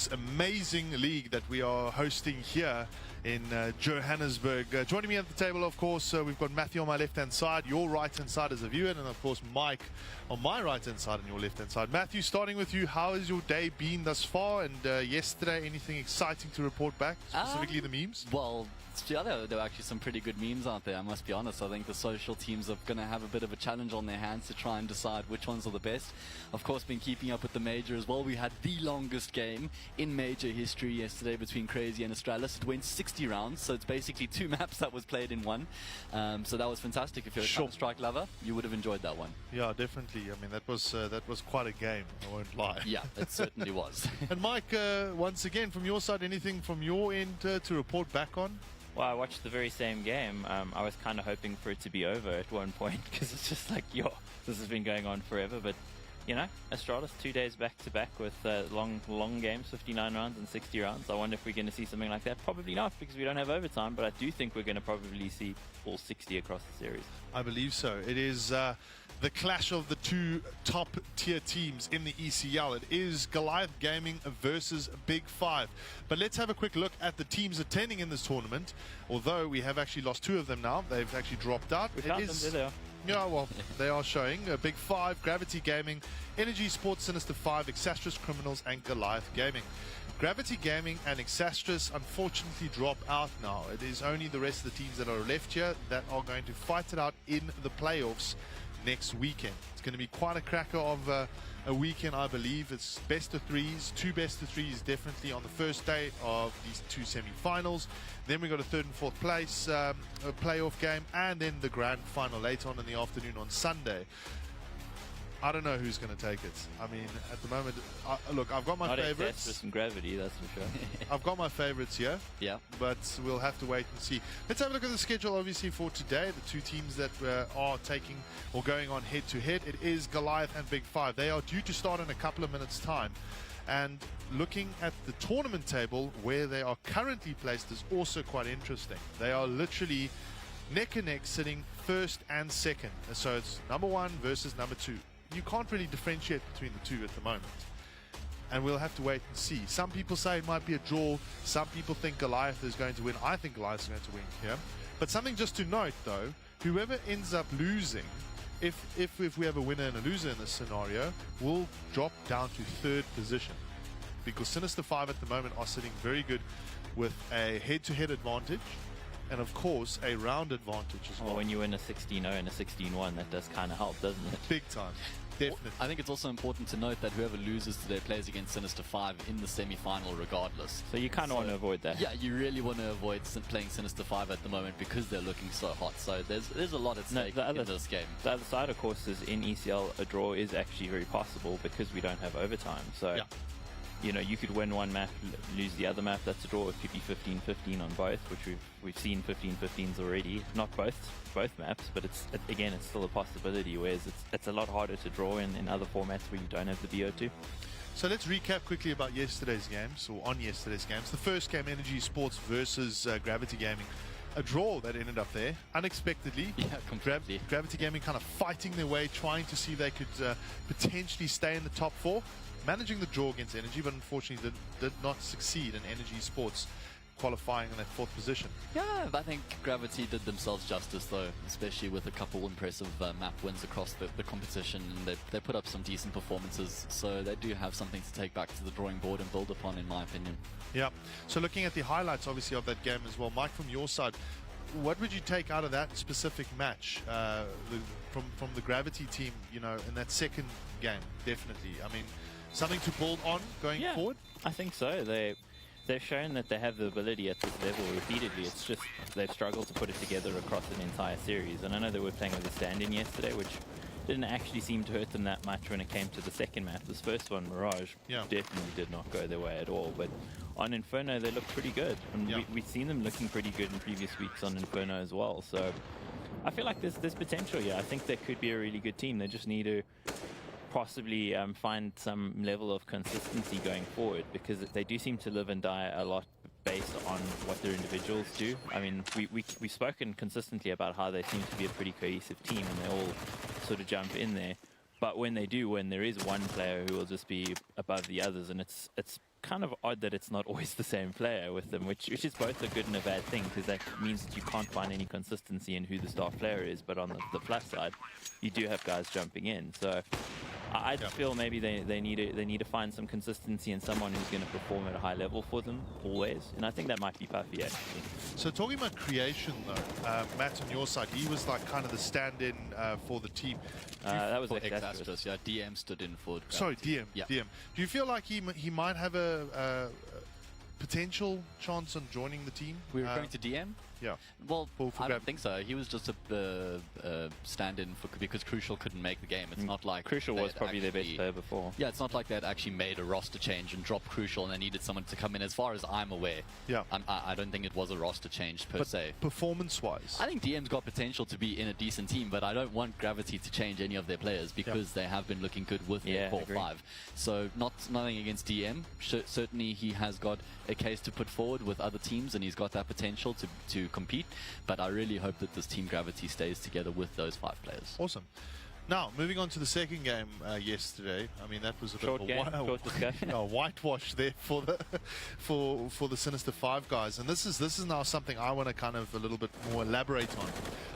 this amazing league that we are hosting here in Johannesburg. Joining me at the table, of course, we've got Matthew on my left-hand side, your right-hand side as a viewer, and of course Mike on my right-hand side and your left-hand side. Matthew, starting with you, how has your day been thus far? And yesterday, anything exciting to report back, specifically the memes? Well, yeah, there were actually some pretty good memes out there, I must be honest. I think the social teams are going to have a bit of a challenge on their hands to try and decide which ones are the best. Of course, been keeping up with the major as well. We had the longest game in major history yesterday between Crazy and Australis. It went 60 rounds, so it's basically 2 maps that was played in one. So that was fantastic. If you're a Counter-Strike lover, you would have enjoyed that one. Yeah, definitely. I mean, that was quite a game, I won't lie. Yeah, it certainly was. And Mike, once again, from your side, anything from your end to report back on? Well, I watched the very same game. I was kind of hoping for it to be over at one point because it's just like, this has been going on forever. But, you know, Australis 2 days back-to-back with long games, 59 rounds and 60 rounds. I wonder if we're going to see something like that. Probably not, because we don't have overtime, but I do think we're going to probably see all 60 across the series. I believe so. It is the clash of the 2 top-tier teams in the ECL. It is Goliath Gaming versus Big 5. But let's have a quick look at the teams attending in this tournament. Although we have actually lost 2 of them now. They've actually dropped out. We found them, there they are. Yeah, well, they are showing. Big 5, Gravity Gaming, Energy Sports, Sinister 5, Exastrous Criminals, and Goliath Gaming. Gravity Gaming and Exastrous unfortunately drop out now. It is only the rest of the teams that are left here that are going to fight it out in the playoffs next weekend. It's going to be quite a cracker of a weekend, I believe. It's best of 3s, 2 best of 3s definitely on the first day of these 2 semi-finals. Then we got a 3rd and 4th place a playoff game, and then the grand final later on in the afternoon on Sunday. I don't know who's going to take it. I mean, at the moment, look, I've got my favorites. Not some gravity, that's for sure. I've got my favorites here. Yeah. But we'll have to wait and see. Let's have a look at the schedule, obviously, for today. The 2 teams that are taking or going on head-to-head. It is Goliath and Big 5. They are due to start in a couple of minutes' time. And looking at the tournament table, where they are currently placed, is also quite interesting. They are literally neck and neck, sitting 1st and 2nd. So it's number 1 versus number 2. You can't really differentiate between the 2 at the moment. And we'll have to wait and see. Some people say it might be a draw. Some people think Goliath is going to win. I think Goliath is going to win here. But something just to note, though, whoever ends up losing, if we have a winner and a loser in this scenario, will drop down to 3rd position. Because Sinister 5 at the moment are sitting very good with a head-to-head advantage. And of course, a round advantage as well. Well, when you win a 16-0 and a 16-1, that does kind of help, doesn't it? Big time. Definitely. I think it's also important to note that whoever loses today plays against Sinister 5 in the semi-final regardless. So you kind of want to avoid that. Yeah, you really want to avoid playing Sinister 5 at the moment because they're looking so hot. So there's a lot at stake in this game. The other side, of course, is in ECL, a draw is actually very possible because we don't have overtime. So, yeah. You know, you could win one map, lose the other map. That's a draw. It could be 15-15 on both, which we've seen 15-15s already. Not both maps, but it's still a possibility. Whereas it's a lot harder to draw in other formats where you don't have the VO2. So let's recap quickly about yesterday's games, or on yesterday's games. The first game, Energy Sports versus Gravity Gaming. A draw that ended up there, unexpectedly. Yeah, completely. Gravity Gaming kind of fighting their way, trying to see if they could potentially stay in the top 4. Managing the draw against Energy, but unfortunately did not succeed in Energy Sports qualifying in that 4th position. Yeah, I think Gravity did themselves justice though, especially with a couple impressive map wins across the competition, and they put up some decent performances, so they do have something to take back to the drawing board and build upon, in my opinion. Yeah. So looking at the highlights, obviously, of that game as well, Mike, from your side, what would you take out of that specific match from the Gravity team, you know, in that 2nd game? Definitely. I mean, something to build on going forward? I think so. They've shown that they have the ability at this level repeatedly. It's just they've struggled to put it together across an entire series. And I know they were playing with a stand-in yesterday, which didn't actually seem to hurt them that much when it came to the 2nd map. This first one, Mirage, definitely did not go their way at all. But on Inferno, they look pretty good. And we've seen them looking pretty good in previous weeks on Inferno as well. So I feel like there's potential here. I think they could be a really good team. They just need to possibly find some level of consistency going forward, because they do seem to live and die a lot based on what their individuals do. I mean, we've spoken consistently about how they seem to be a pretty cohesive team and they all sort of jump in there. But when they do win, there is one player who will just be above the others, and it's kind of odd that it's not always the same player with them, which is both a good and a bad thing, because that means that you can't find any consistency in who the star player is. But on the plus side, you do have guys jumping in. So I feel maybe they need to find some consistency in someone who's going to perform at a high level for them always, and I think that might be Puffy actually. So talking about creation though, Matt, on your side, he was like kind of the stand-in for the team. That was For Exastrous. Exastrous, yeah. DM stood in for. Sorry, DM. Yeah. DM. Do you feel like he might have a potential chance on joining the team? We're referring to DM? Yeah. Well, For I Gab. don't think so. He was just a stand-in because Crucial couldn't make the game. It's not like Crucial was they'd probably their best actually- player before. Yeah, it's not like they'd actually made a roster change and dropped Crucial and they needed someone to come in. As far as I'm aware, Yeah. I don't think it was a roster change per But se. performance-wise, I think DM's got potential to be in a decent team, but I don't want Gravity to change any of their players because they have been looking good with Yeah, their core agree. 5. So nothing against DM. Certainly he has got a case to put forward with other teams and he's got that potential to compete. But I really hope that this Team Gravity stays together with those 5 players. awesome. Now, moving on to the second game yesterday. I mean, that was a Short bit of game, short discussion. a whitewash there for the for the Sinister 5 guys. And this is now something I want to kind of a little bit more elaborate on.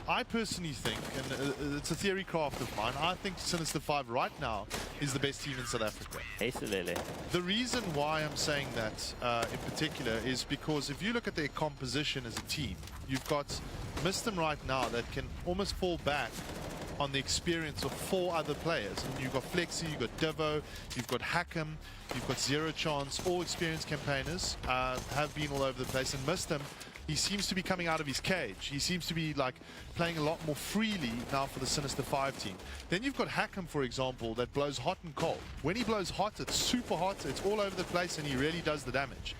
I personally think, and it's a theory craft of mine, I think Sinister 5 right now is the best team in South Africa. Acelele. The reason why I'm saying that in particular is because if you look at their composition as a team, you've got Mistim right now that can almost fall back on the experience of 4 other players. And you've got Flexi, you've got Devo, you've got Hack'em, you've got Zero Chance, all experienced campaigners, have been all over the place. And Mistim, he seems to be coming out of his cage. He seems to be like playing a lot more freely now for the Sinister 5 team. Then you've got Hack'em, for example, that blows hot and cold. When he blows hot, it's super hot, it's all over the place, and he really does the damage.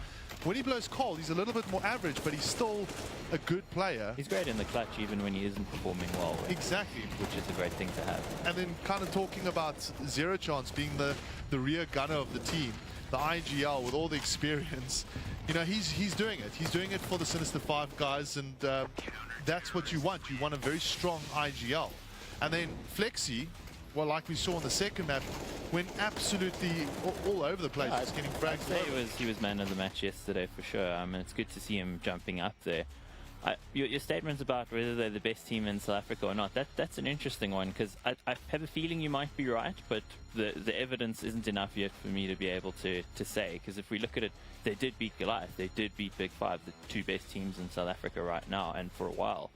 When he blows cold, he's a little bit more average, but he's still a good player. He's great in the clutch even when he isn't performing well, Exactly. which is a great thing to have. And then kind of talking about Zero Chance being the rear gunner of the team, the IGL with all the experience, you know, he's doing it. He's doing it for the Sinister 5 guys, and that's what you want. You want a very strong IGL. And then Flexi, well, like we saw on the second map, went absolutely all over the place, just getting fragged. I'd say he was man of the match yesterday for sure. I mean, it's good to see him jumping up there. Your statements about whether they're the best team in South Africa or not, that's an interesting one, because I have a feeling you might be right, but the evidence isn't enough yet for me to be able to say, because if we look at it, they did beat Goliath, they did beat Big 5, the 2 best teams in South Africa right now and for a while.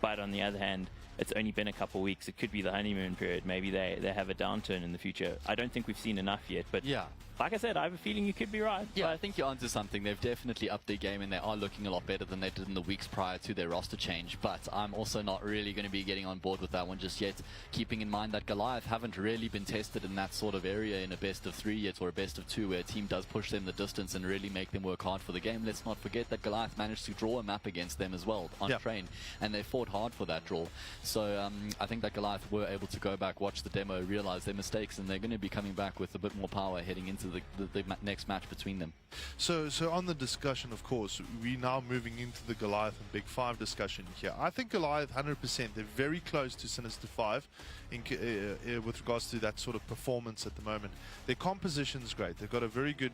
But on the other hand, it's only been a couple of weeks. It could be the honeymoon period. Maybe they have a downturn in the future. I don't think we've seen enough yet, but Yeah. like I said, I have a feeling you could be right. Yeah, but I think you're onto something. They've definitely upped their game and they are looking a lot better than they did in the weeks prior to their roster change. But I'm also not really going to be getting on board with that one just yet, keeping in mind that Goliath haven't really been tested in that sort of area in a best of 3 yet, or a best of 2, where a team does push them the distance and really make them work hard for the game. Let's not forget that Goliath managed to draw a map against them as well on train, and they fought hard for that draw. So I think that Goliath were able to go back, watch the demo, realize their mistakes, and they're going to be coming back with a bit more power heading into the next match between them. So on the discussion, of course, we're now moving into the Goliath and Big 5 discussion here. I think Goliath, 100%, they're very close to Sinister 5 with regards to that sort of performance at the moment. Their composition's great. They've got a very good,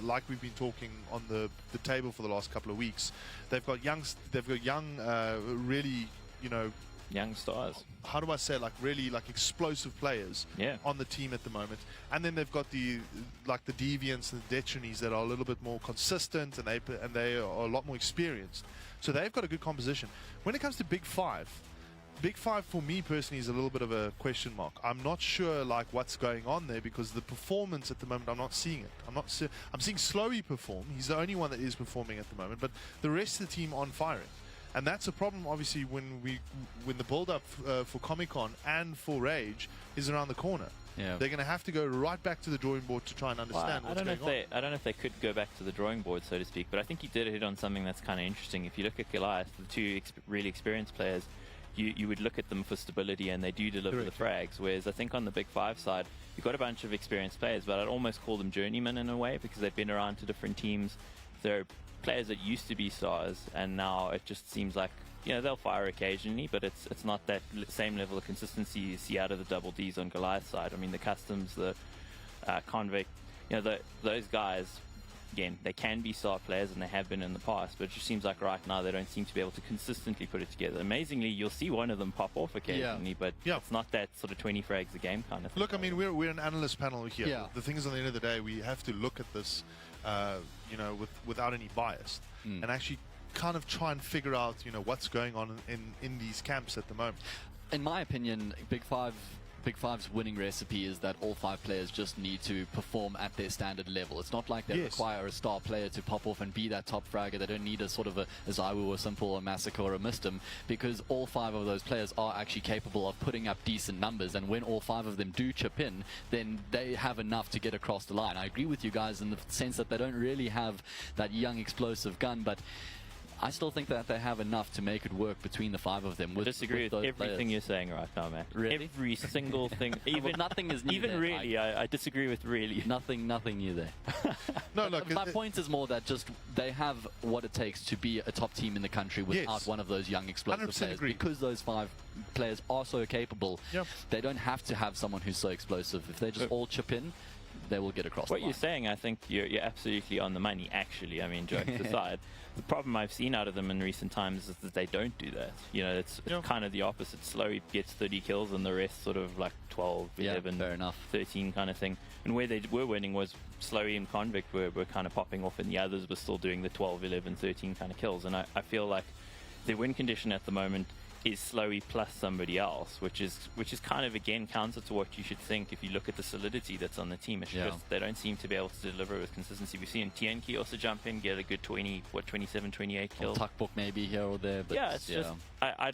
like we've been talking on the table for the last couple of weeks. They've got young, really, you know, young stars. how do I say, like really like explosive players on the team at the moment. And then they've got the deviants and the detronies that are a little bit more consistent, and they are a lot more experienced. So they've got a good composition. When it comes to Big 5 for me personally is a little bit of a question mark. I'm not sure like what's going on there, because the performance at the moment, I'm not seeing it. I'm seeing Slowy perform. He's the only one that is performing at the moment, but the rest of the team aren't firing. And that's a problem, obviously, when the build-up for Comic-Con and for Rage is around the corner. Yeah. They're going to have to go right back to the drawing board to try and understand what's going on. I don't know if they could go back to the drawing board, so to speak, but I think you did hit on something that's kind of interesting. If you look at Goliath, the 2 really experienced players, you would look at them for stability, and they do deliver the frags, whereas I think on the Big 5 side, you've got a bunch of experienced players, but I'd almost call them journeymen in a way, because they've been around to different teams. They're players that used to be stars, and now it just seems like you know, they'll fire occasionally, but it's not that same level of consistency you see out of the double Ds on Goliath's side. I mean, the Customs, the Convict, you know, those guys, again, they can be star players and they have been in the past, but it just seems like right now they don't seem to be able to consistently put it together. Amazingly, you'll see one of them pop off occasionally, but it's not that sort of 20 frags a game kind of thing. Look, I mean, we're an analyst panel here. Yeah. The thing is, at the end of the day, we have to look at this, you know, without any bias, and actually kind of try and figure out, you know, what's going on in these camps at the moment. In my opinion, Big Five's winning recipe is that all 5 players just need to perform at their standard level. It's not like they require a star player to pop off and be that top fragger. They don't need a sort of a Zaiwu or Simple or Massacre or a Mistim, because all 5 of those players are actually capable of putting up decent numbers, and when all 5 of them do chip in, then they have enough to get across the line. I agree with you guys in the sense that they don't really have that young explosive gun, but I still think that they have enough to make it work between the 5 of them. I disagree with everything you're saying right now, man. Really? Every single thing. Even nothing is new even there, really. I disagree with really. Nothing new there. No, look. My point is more that just they have what it takes to be a top team in the country without one of those young explosive players. Agree. Because those 5 players are so capable, Yep. they don't have to have someone who's so explosive. If they just all chip in, they will get across the line. What you're saying, I think you're absolutely on the money, actually. I mean, jokes aside. The problem I've seen out of them in recent times is that they don't do that. You know, it's kind of the opposite. Slowly gets 30 kills and the rest sort of like 12, 11, fair enough. 13 kind of thing. And where they were winning was Slowly and Convict were kind of popping off, and the others were still doing the 12, 11, 13 kind of kills. And I feel like their win condition at the moment is Slowly plus somebody else, which is kind of, again, counter to what you should think if you look at the solidity that's on the team. It's just they don't seem to be able to deliver with consistency. We've seen TNK also jump in, get a good 27, 28 kills. Tuckbook maybe here or there. But yeah, it's just, I'd,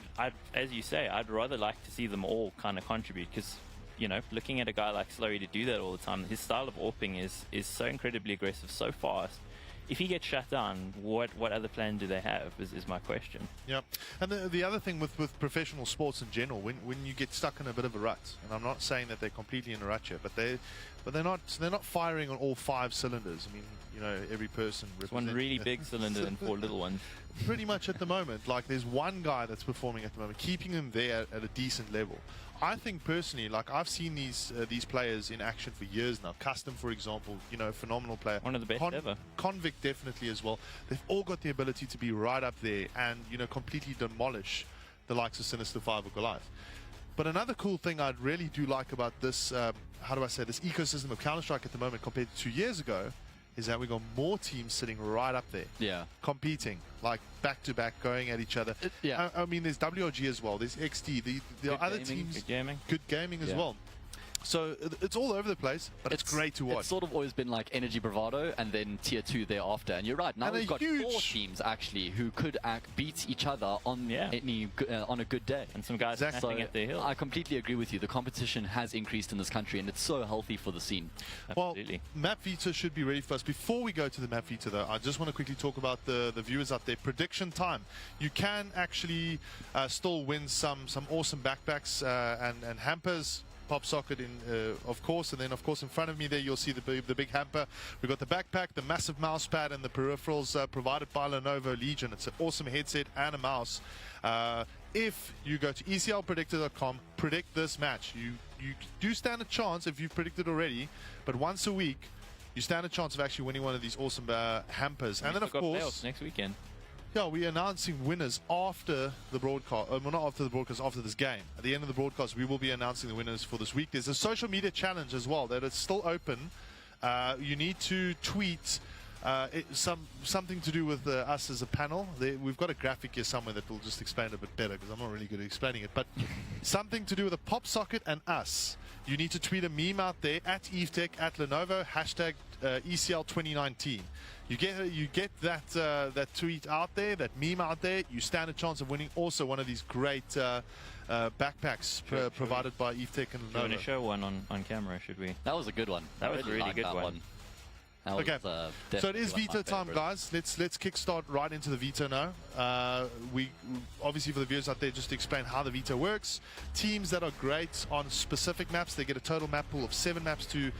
as you say, I'd rather like to see them all kind of contribute, because, you know, looking at a guy like Slurry to do that all the time, his style of AWPing is so incredibly aggressive, so fast. If he gets shut down, what other plan do they have is my question. Yeah, and the other thing with professional sports in general, when you get stuck in a bit of a rut, and I'm not saying that they're completely in a rut here, but they're not firing on all 5 cylinders. I mean, you know, every person one really big cylinder and 4 little ones. Pretty much at the moment, like there's one guy that's performing at the moment, keeping them there at a decent level. I think personally, like I've seen these players in action for years now. Custom, for example, you know, phenomenal player. One of the best ever. Convict definitely as well. They've all got the ability to be right up there and, you know, completely demolish the likes of Sinister 5 or Goliath. But another cool thing I really do like about this, how do I say, this ecosystem of Counter-Strike at the moment compared to 2 years ago, is that we got more teams sitting right up there. Yeah. Competing, like back-to-back, going at each other. I mean, there's WRG as well. There's XD. There are other teams. Good gaming as well. So it's all over the place, but it's great to watch. It's sort of always been like Energy Bravado and then Tier 2 thereafter. And you're right, now we've got 4 teams actually who could beat each other on on a good day. And some guys snapping at their heels. I completely agree with you. The competition has increased in this country and it's so healthy for the scene. Absolutely. Well, map veto should be ready for us. Before we go to the map veto though, I just want to quickly talk about the viewers out there. Prediction time. You can actually still win some awesome backpacks and hampers. Pop socket of course, and then of course in front of me there you'll see the big hamper. We've got the backpack, the massive mouse pad, and the peripherals provided by Lenovo Legion. It's an awesome headset and a mouse. If you go to eclpredictor.com, predict this match. You do stand a chance if you've predicted already, but once a week you stand a chance of actually winning one of these awesome hampers. And then of course next weekend. Yeah, we're announcing winners after the broadcast. Well, not after the broadcast, after this game. At the end of the broadcast, we will be announcing the winners for this week. There's a social media challenge as well that is still open. You need to tweet something to do with us as a panel. We've got a graphic here somewhere that will just explain it a bit better because I'm not really good at explaining it. But something to do with a pop socket and us. You need to tweet a meme out there at Evetech, at Lenovo, hashtag ECL 2019. You get that tweet out there, that meme out there, you stand a chance of winning also one of these great backpacks provided by Evetech and Lenovo. You want to show one on camera, should we? That was a good one. That was a really good one. That was, Okay, so it definitely is one of my veto time, favorites. guys. Let's kickstart right into the veto now. We obviously, for the viewers out there, just to explain how the veto works. Teams that are great on specific maps, they get a total map pool of 7 maps to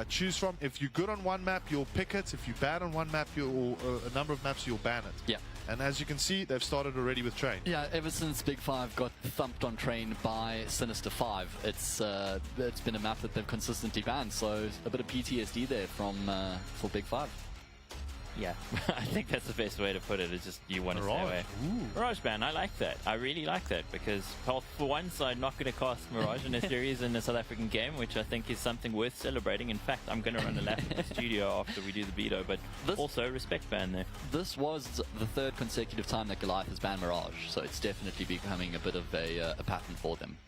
choose from. If you're good on one map, you'll pick it. If you're bad on one map, you'll a number of maps, you'll ban it. Yeah. And as you can see, they've started already with Train. Yeah, ever since Big Five got thumped on Train by Sinister 5, it's been a map that they've consistently banned. So a bit of PTSD there from for Big Five. Yeah, I think that's the best way to put it. It's just you want to stay Mirage. away. Ooh. Mirage ban, I like that. I really like that because, well, for one side, not going to cost Mirage in a series in a South African game, which I think is something worth celebrating. In fact, I'm going to run a lap in the studio after we do the veto, but also respect ban there. This was the 3rd consecutive time that Goliath has banned Mirage, so it's definitely becoming a bit of a pattern for them.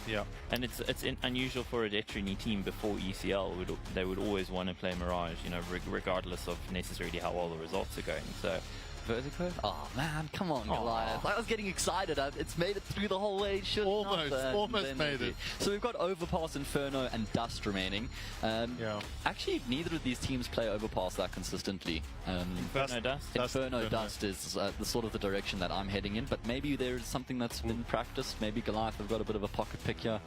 Yeah. And it's unusual for a Detrini team before ECL. They would always want to play Mirage, you know, regardless of necessarily how well the results are going. So, Vertigo? Oh man, come on, Goliath. I was getting excited. It's made it through the whole way. Should Almost made it. So we've got Overpass, Inferno, and Dust remaining. Yeah. Actually, neither of these teams play Overpass that consistently. Inferno Dust? Inferno Dust is the sort of the direction that I'm heading in, but maybe there's something that's been practiced. Maybe Goliath have got a bit of a pocket pick here.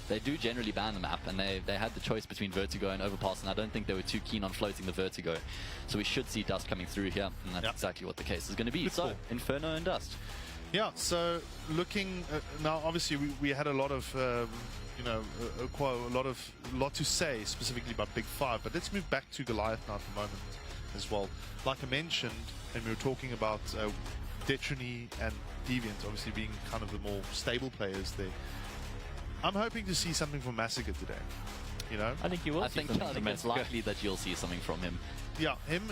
They do generally ban the map, and they had the choice between Vertigo and Overpass, and I don't think they were too keen on floating the Vertigo. So we should see Dust coming through here, and that's exactly what the case is going to be. Good So, call. Inferno and Dust. Yeah, so looking now, obviously we had a lot of a lot to say specifically about Big Five, but let's move back to Goliath now for a moment as well. Like I mentioned, and we were talking about Detrini and Deviant obviously being kind of the more stable players there. I'm hoping to see something from Massacre today. You know, I think you will I see think something from it's Massacre. likely that you'll see something from him. yeah, him.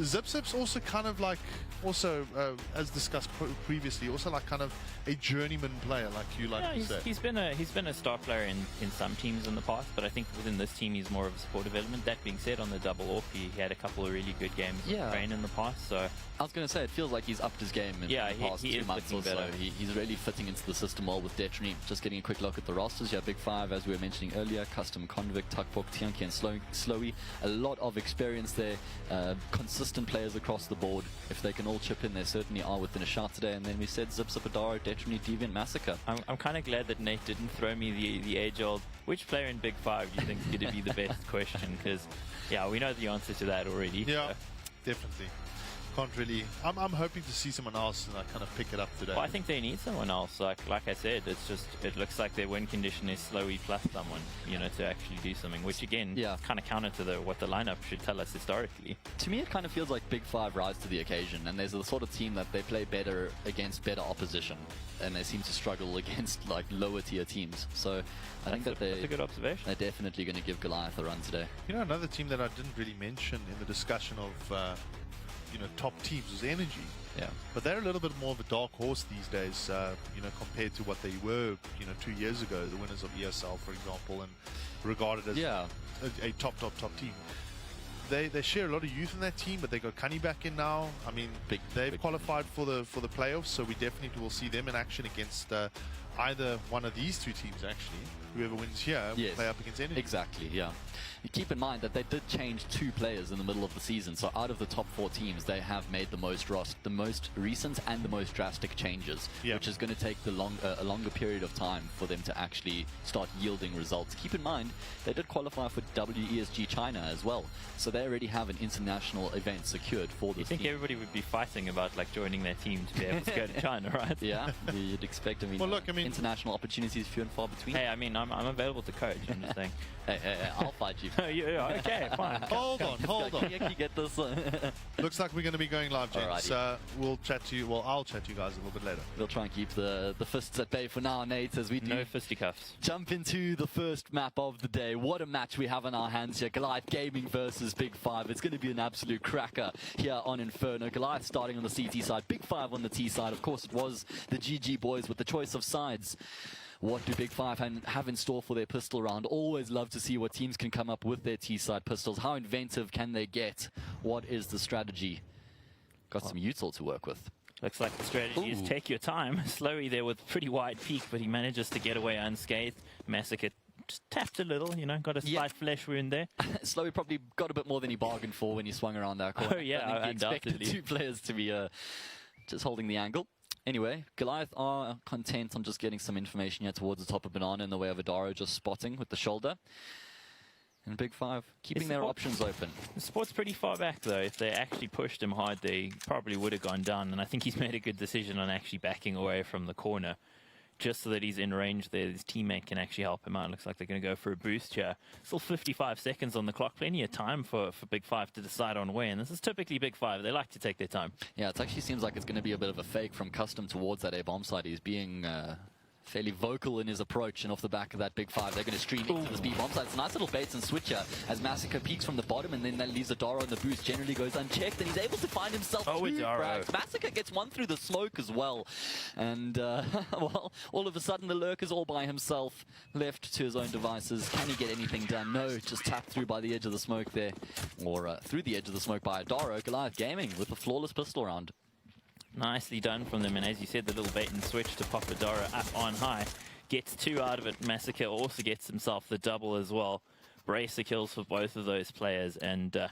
Zip's also kind of like, also as discussed previously, also like kind of a journeyman player, like you like to say. He's been a star player in some teams in the past, but I think within this team he's more of a supportive element. That being said, on the double AWP, he had a couple of really good games with Train in the past. So I was going to say, it feels like he's upped his game in the past he 2 is months or looking so. better. He's really fitting into the system well with Detrini. Just getting a quick look at the rosters. Yeah, Big Five, as we were mentioning earlier, Custom, Convict, Tuckbook, Tianki, and Slowy. A lot of experience there. Consistent players across the board. If they can all chip in, they certainly are within a shot today. And then we said Zip, Zipadaro, Detrini, Deviant, Massacre. I'm kind of glad that Nate didn't throw me the age-old, which player in Big Five do you think is going to be the best question? Because, yeah, we know the answer to that already. Yeah, So. definitely. Can't really. I'm hoping to see someone else and I kind of pick it up today. Well, I think they need someone else. Like I said, it looks like their win condition is Slowy plus someone, you know, to actually do something. Which again, kind of counter to what the lineup should tell us historically. To me, it kind of feels like Big Five rise to the occasion, and there's the sort of team that they play better against better opposition, and they seem to struggle against like lower tier teams. So I think that that's a good observation. they're definitely going to give Goliath a run today. You know, another team that I didn't really mention in the discussion of top teams was Energy. Yeah. But they're a little bit more of a dark horse these days, compared to what they were, 2 years ago, the winners of ESL, for example, and regarded as a top team. They share a lot of youth in that team, but they got Kani back in now. I mean, they've qualified for the playoffs, so we definitely will see them in action against either one of these two teams, actually. Whoever wins here will play up against Energy. Exactly, yeah. You keep in mind that they did change 2 players in the middle of the season, so out of the top 4 teams, they have made the most recent and the most drastic changes, which is going to take a longer period of time for them to actually start yielding results. Keep in mind, they did qualify for WESG China as well, so they already have an international event secured for this You think team. everybody would be fighting about like joining their team to be able to go to China, right? Yeah, you'd expect. Well, look, I mean, international opportunities few and far between. Hey, I mean, I'm available to coach. I'm just saying. Hey, I'll fight you. Yeah, okay, fine. Hold on. Can you get this? Looks like we're going to be going live, gents. We'll chat to you. Well, I'll chat to you guys a little bit later. We'll try and keep the fists at bay for now, Nate, as we do No fisticuffs. jump into the first map of the day. What a match we have on our hands here. Goliath Gaming versus Big Five. It's going to be an absolute cracker here on Inferno. Goliath starting on the CT side, Big Five on the T side. Of course, it was the GG boys with the choice of sides. What do Big Five have in store for their pistol round? Always love to see what teams can come up with their T-side pistols. How inventive can they get? What is the strategy? Got some util to work with. Looks like the strategy is take your time. Slowy there with pretty wide peak, but he manages to get away unscathed. Massacre just tapped a little, you know, got a slight flesh wound there. Slowey probably got a bit more than he bargained for when he swung around that corner. Oh, yeah, I think he expected undoubtedly. 2 players to be just holding the angle. Anyway, Goliath are content on just getting some information here towards the top of Banana in the way of Adaro just spotting with the shoulder. And Big 5 keeping their options open. The sport's pretty far back, though. If they actually pushed him hard, they probably would have gone down. And I think he's made a good decision on actually backing away from the corner, just so that he's in range there. His teammate can actually help him out. Looks like they're going to go for a boost here. Still 55 seconds on the clock. Plenty of time for Big 5 to decide on where. And this is typically Big 5. They like to take their time. Yeah, it actually seems like it's going to be a bit of a fake from Custom towards that A-bomb side. He's being fairly vocal in his approach, and off the back of that Big 5, they're going to stream into this B-bomb side. It's a nice little bait and switcher as Massacre peeks from the bottom, and then that leaves Adaro on the boost. Generally goes unchecked, and he's able to find himself 2 frags. Massacre gets 1 through the smoke as well. And, well, all of a sudden the Lurk is all by himself, left to his own devices. Can he get anything done? No, just tapped through by the edge of the smoke there, or through the edge of the smoke by Adaro. Goliath Gaming with a flawless pistol round. Nicely done from them, and as you said, the little bait and switch to pop Adaro up on high. Gets 2 out of it. Massacre also gets himself the double as well. Bracer kills for both of those players, and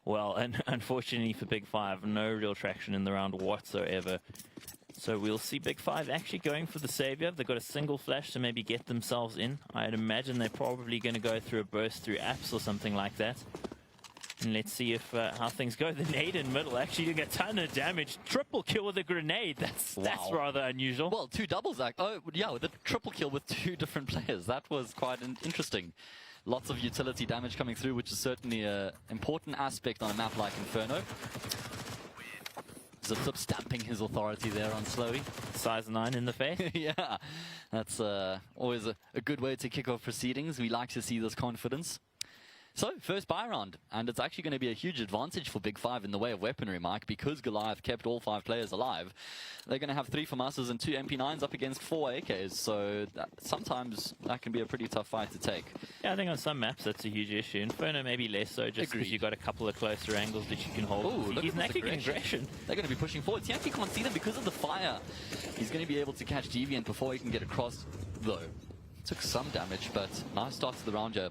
well, and unfortunately for Big 5, no real traction in the round whatsoever. So we'll see Big 5 actually going for the savior. They've got a single flash to maybe get themselves in. I'd imagine they're probably going to go through a burst through apps or something like that. And let's see if how things go. The nade in middle actually doing a ton of damage. Triple kill with a grenade. That's rather unusual. Well, 2 doubles. Oh, yeah, with a triple kill with 2 different players. That was quite interesting. Lots of utility damage coming through, which is certainly an important aspect on a map like Inferno. Zip stamping his authority there on Slowey. Size 9 in the face. Yeah, that's always a good way to kick off proceedings. We like to see this confidence. So, first buy round, and it's actually going to be a huge advantage for Big 5 in the way of weaponry, Mike, because Goliath kept all 5 players alive. They're going to have 3 FAMASas and 2 MP9s up against 4 AKs, so sometimes that can be a pretty tough fight to take. Yeah, I think on some maps that's a huge issue. Inferno maybe less so, just because you've got a couple of closer angles that you can hold. Ooh, he's actually getting aggression. They're going to be pushing forward. Tianki can't see them because of the fire. He's going to be able to catch Deviant before he can get across, though. Took some damage, but nice start to the round here.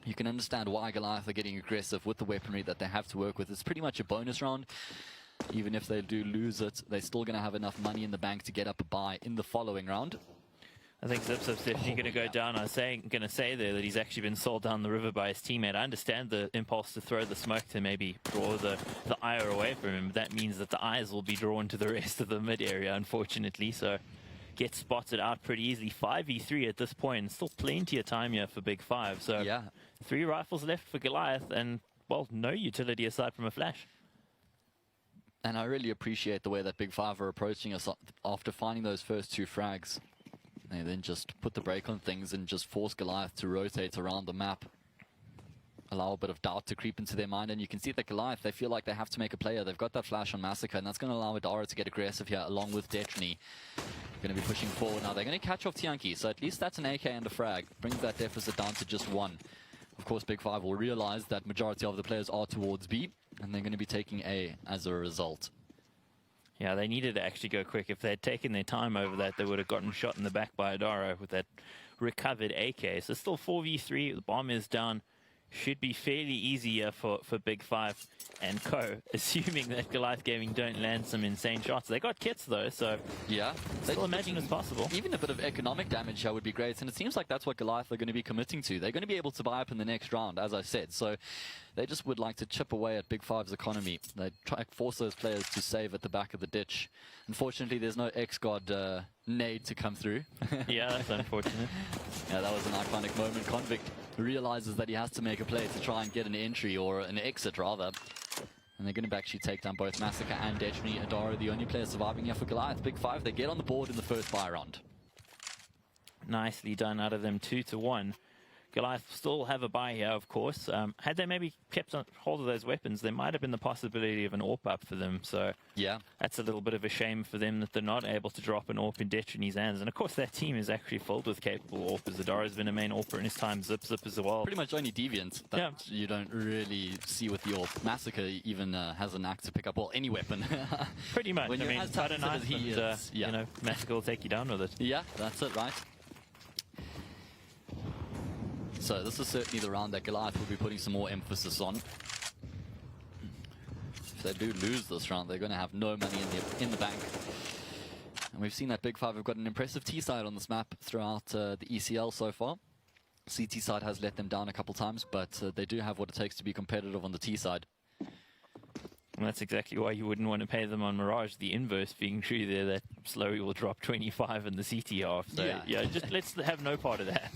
You can understand why Goliath are getting aggressive with the weaponry that they have to work with. It's pretty much a bonus round. Even if they do lose it, they're still going to have enough money in the bank to get up a buy in the following round. I think Zip's definitely going to go down. I was going to say there that he's actually been sold down the river by his teammate. I understand the impulse to throw the smoke to maybe draw the ire away from him. That means that the eyes will be drawn to the rest of the mid area, unfortunately. So gets spotted out pretty easily. 5v3 at this point. Still plenty of time here for Big 5. So yeah. 3 rifles left for Goliath, and, well, no utility aside from a flash. And I really appreciate the way that Big 5 are approaching us after finding those first 2 frags. They then just put the brake on things and just force Goliath to rotate around the map. Allow a bit of doubt to creep into their mind, and you can see that Goliath, they feel like they have to make a player. They've got that flash on Massacre, and that's going to allow Adaro to get aggressive here, along with Detrony. Going to be pushing forward now. They're going to catch off Tianki, so at least that's an AK and a frag. Brings that deficit down to just 1. Of course, Big 5 will realize that majority of the players are towards B, and they're going to be taking A as a result. Yeah, they needed to actually go quick. If they had taken their time over that, they would have gotten shot in the back by Adaro with that recovered AK. So still 4v3, the bomb is down. Should be fairly easier for Big 5 and co, assuming that Goliath Gaming don't land some insane shots. They got kits though, so yeah, still imagine it's possible. Even a bit of economic damage here would be great, and it seems like that's what Goliath are going to be committing to. They're going to be able to buy up in the next round, as I said, so they just would like to chip away at Big 5's economy. They try to force those players to save at the back of the ditch. Unfortunately, there's no X-God nade to come through. Yeah, that's unfortunate. Yeah, that was an iconic moment. Convict realizes that he has to make a play to try and get an entry, or an exit rather. And they're going to actually take down both Massacre and Detrony. Adaro, the only player surviving here for Goliath. Big 5, they get on the board in the first buy round. Nicely done out of them, 2-1. Goliath still have a buy here, of course. Had they maybe kept on hold of those weapons, there might have been the possibility of an AWP up for them. So yeah, that's a little bit of a shame for them that they're not able to drop an AWP in Detrony's hands. And of course, that team is actually filled with capable AWPers. Adaro's been a main AWPer in his time, Zip as well. Pretty much only Deviant that you don't really see with the AWP. Massacre even has a knack to pick up, well, any weapon. Pretty much. When I mean, cut a knife and, you know, Massacre will take you down with it. Yeah, that's it, right? So this is certainly the round that Goliath will be putting some more emphasis on. If they do lose this round, they're going to have no money in the bank. And we've seen that Big Five have got an impressive T side on this map throughout the ECL so far. CT side has let them down a couple times, but they do have what it takes to be competitive on the T side. And that's exactly why you wouldn't want to pay them on Mirage, the inverse being true there, that Slowey will drop 25 in the CT half. So yeah, just let's have no part of that.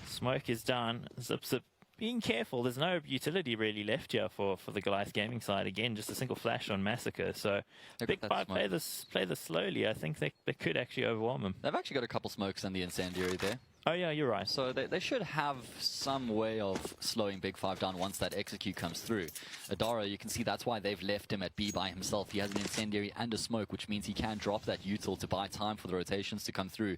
Smoke is down. Zip Zip being careful. There's no utility really left here for the Goliath Gaming side. Again, just a single flash on Massacre. So Big Five play this slowly. I think they could actually overwhelm them. They've actually got a couple smokes and the incendiary there. Oh yeah, you're right. So they should have some way of slowing Big Five down once that execute comes through. Adara, you can see that's why they've left him at B by himself. He has an incendiary and a smoke, which means he can drop that util to buy time for the rotations to come through.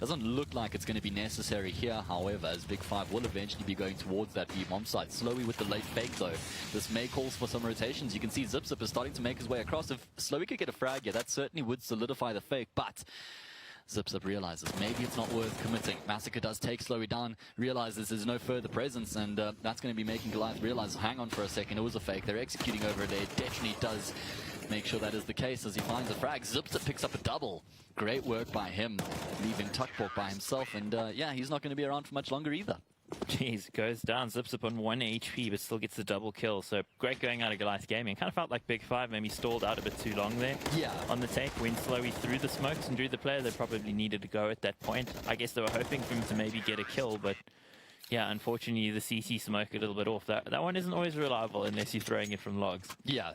Doesn't look like it's going to be necessary here, however, as Big Five will eventually be going towards that B bomb site. Slowly with the late fake though. This may call for some rotations. You can see Zip Zip is starting to make his way across. If Slowly could get a frag here, that certainly would solidify the fake, but Zip Zip realizes maybe it's not worth committing. Massacre does take Slowey down, realizes there's no further presence, and that's going to be making Goliath realize, hang on for a second, it was a fake. They're executing over there. Definitely does make sure that is the case as he finds a frag. Zip Zip picks up a double. Great work by him, leaving Tuckpork by himself, and yeah, he's not going to be around for much longer either. Jeez, goes down, Zips up on 1 HP, but still gets the double kill. So great going out of Goliath Gaming. Kind of felt like Big Five maybe stalled out a bit too long there. Yeah. On the take, went slowly through the smokes and drew the player. They probably needed to go at that point. I guess they were hoping for him to maybe get a kill, but yeah, unfortunately the CC smoke a little bit off. That one isn't always reliable unless you're throwing it from logs. Yeah.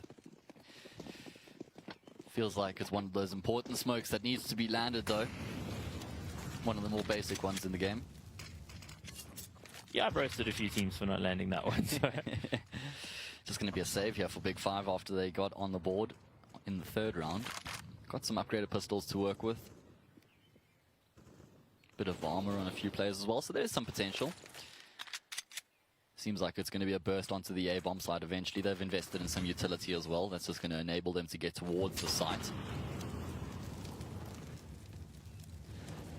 Feels like it's one of those important smokes that needs to be landed though. One of the more basic ones in the game. Yeah, I've roasted a few teams for not landing that one. So. Just going to be a save here for Big Five after they got on the board in the third round. Got some upgraded pistols to work with. Bit of armor on a few players as well, so there's some potential. Seems like it's going to be a burst onto the A-bomb side eventually. They've invested in some utility as well. That's just going to enable them to get towards the site.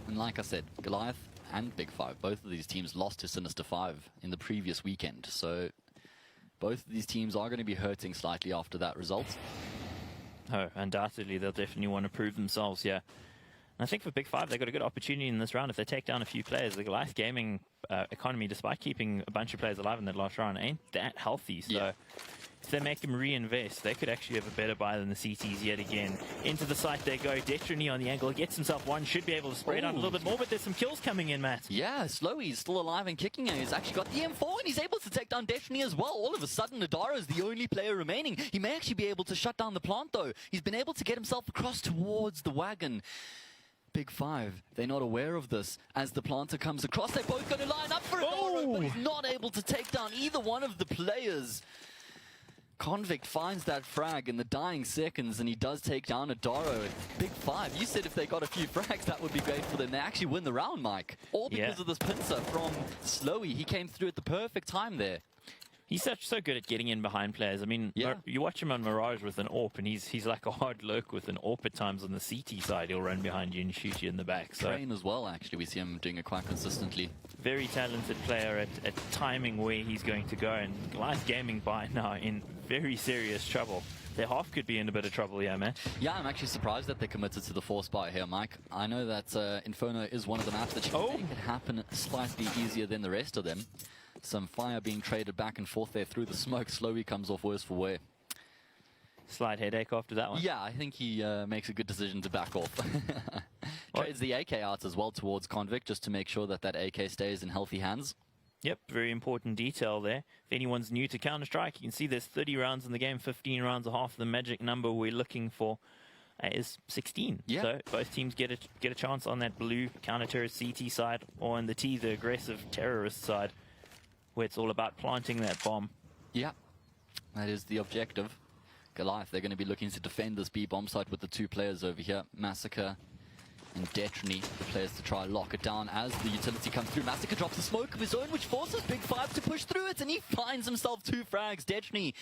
And like I said, Goliath and Big Five, both of these teams lost to Sinister 5 in the previous weekend. So both of these teams are going to be hurting slightly after that result. Oh, undoubtedly, they'll definitely want to prove themselves, yeah. And I think for Big Five, they've got a good opportunity in this round. If they take down a few players, the Goliath Gaming economy, despite keeping a bunch of players alive in that last round, ain't that healthy. So yeah. If they make them reinvest, they could actually have a better buy than the CTs yet again. Into the site they go. Detrony on the angle, gets himself one, should be able to spread out a little bit more, but there's some kills coming in, Matt. Yeah, Slowey's still alive and kicking, and he's actually got the M4, and he's able to take down Detrony as well. All of a sudden, Adara is the only player remaining. He may actually be able to shut down the plant, though. He's been able to get himself across towards the wagon. Big Five, they're not aware of this. As the planter comes across, they're both going to line up for Adara, but he's not able to take down either one of the players. Convict finds that frag in the dying seconds, and he does take down Adaro. Big Five, you said if they got a few frags, that would be great for them. They actually win the round, Mike. All because of this pincer from Slowey. He came through at the perfect time there. He's so good at getting in behind players. I mean, yeah. You watch him on Mirage with an AWP, and he's like a hard lurk with an AWP at times on the CT side. He'll run behind you and shoot you in the back. So. Train as well, actually. We see him doing it quite consistently. Very talented player at timing where he's going to go. And Goliath Gaming by now in very serious trouble. Their half could be in a bit of trouble, yeah, man. Yeah, I'm actually surprised that they committed to the force buy here, Mike. I know that Inferno is one of the maps that you can make it happen slightly easier than the rest of them. Some fire being traded back and forth there through the smoke. Slowly comes off worse for wear. Slight headache after that one. Yeah, I think he makes a good decision to back off. Trades the AK out as well towards Convict just to make sure that that AK stays in healthy hands. Yep, very important detail there. If anyone's new to Counter-Strike, you can see there's 30 rounds in the game, 15 rounds are half. The magic number we're looking for is 16. Yeah. So both teams get a chance on that blue counter-terrorist CT side, or on the T, the aggressive terrorist side, where it's all about planting that bomb. Yeah, that is the objective. Goliath, they're going to be looking to defend this B bomb site with the two players over here, Massacre and Detrony, the players to try lock it down as the utility comes through. Massacre drops a smoke of his own, which forces Big Five to push through it, and he finds himself 2 frags. Detrony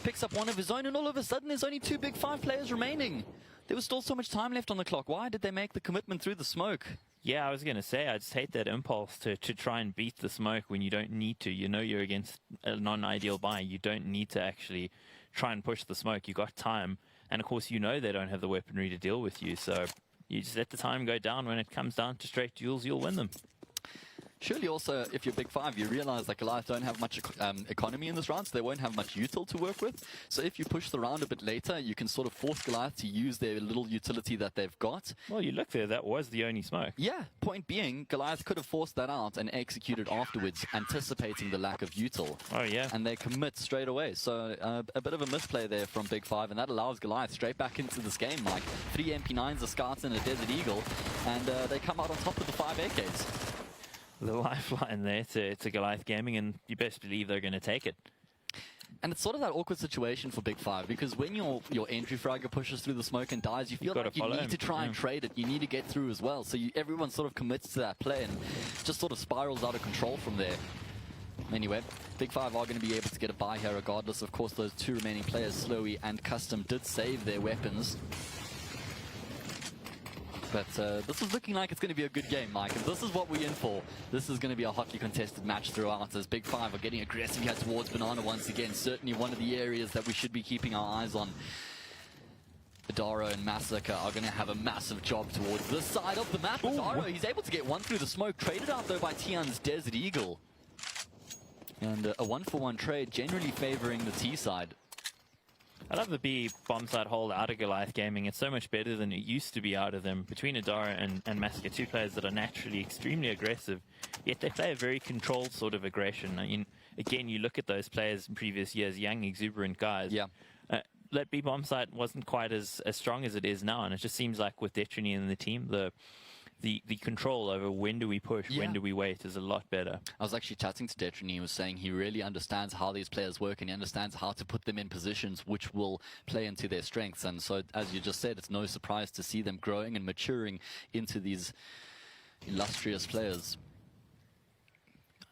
picks up one of his own, and all of a sudden there's only 2 Big Five players remaining. There was still so much time left on the clock. Why did they make the commitment through the smoke? Yeah, I was going to say, I just hate that impulse to try and beat the smoke when you don't need to. You know you're against a non-ideal buy. You don't need to actually try and push the smoke. You got time. And of course, you know they don't have the weaponry to deal with you. So you just let the time go down. When it comes down to straight duels, you'll win them. Surely also, if you're Big 5, you realize that Goliath don't have much economy in this round, so they won't have much util to work with. So if you push the round a bit later, you can sort of force Goliath to use their little utility that they've got. Well, you look there, that was the only smoke. Yeah, point being, Goliath could have forced that out and executed afterwards, anticipating the lack of util. Oh, yeah. And they commit straight away. So a bit of a misplay there from Big 5, and that allows Goliath straight back into this game, Mike. 3 MP9s, a Scouts, and a Desert Eagle, and they come out on top with the 5 AKs. The lifeline there to Goliath Gaming, and you best believe they're going to take it. And it's sort of that awkward situation for Big 5, because when your entry fragger pushes through the smoke and dies, you feel like you need to try and trade it. You need to get through as well. So everyone sort of commits to that play and just sort of spirals out of control from there. Anyway, Big 5 are going to be able to get a buy here regardless. Of course, those 2 remaining players, Slowy and Custom, did save their weapons. But this is looking like it's going to be a good game, Mike. If this is what we're in for, this is going to be a hotly contested match throughout, as Big 5 are getting aggressive here towards Banana once again. Certainly one of the areas that we should be keeping our eyes on. Adaro and Massacre are going to have a massive job towards this side of the map. Adaro, he's able to get one through the smoke. Traded out, though, by Tian's Desert Eagle. And a 1-for-1 trade, generally favoring the T side. I love the B bomb side hold out of Goliath Gaming. It's so much better than it used to be out of them. Between Adara and Massacre, 2 players that are naturally extremely aggressive, yet they play a very controlled sort of aggression. I mean, again, you look at those players in previous years, young, exuberant guys. Yeah. That B bomb side wasn't quite as strong as it is now, and it just seems like with Detrony in the team, the control over when do we push, when do we wait is a lot better. I was actually chatting to Detrony. He was saying he really understands how these players work, and he understands how to put them in positions which will play into their strengths. And so, as you just said, it's no surprise to see them growing and maturing into these illustrious players.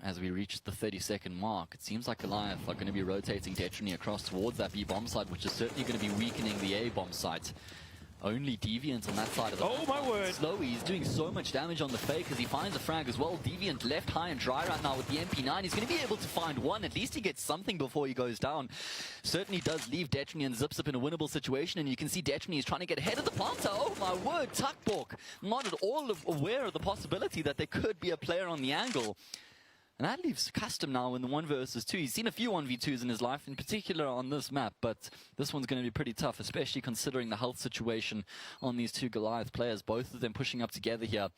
As we reach the 30-second mark, it seems like Goliath are going to be rotating Detrony across towards that B-bomb site, which is certainly going to be weakening the A-bomb site. Only Deviant on that side of the Oh my word! Slowy, he's doing so much damage on the fake as he finds a frag as well. Deviant left high and dry right now with the MP9. He's going to be able to find one. At least he gets something before he goes down. Certainly does leave Detrony and Zipzip in a winnable situation, and you can see Detrony is trying to get ahead of the planter. Oh my word, Tuckbork not at all aware of the possibility that there could be a player on the angle. And that leaves Custom now in the 1 versus 2. He's seen a few 1v2s in his life, in particular on this map, but this one's going to be pretty tough, especially considering the health situation on these 2 Goliath players. Both of them pushing up together here.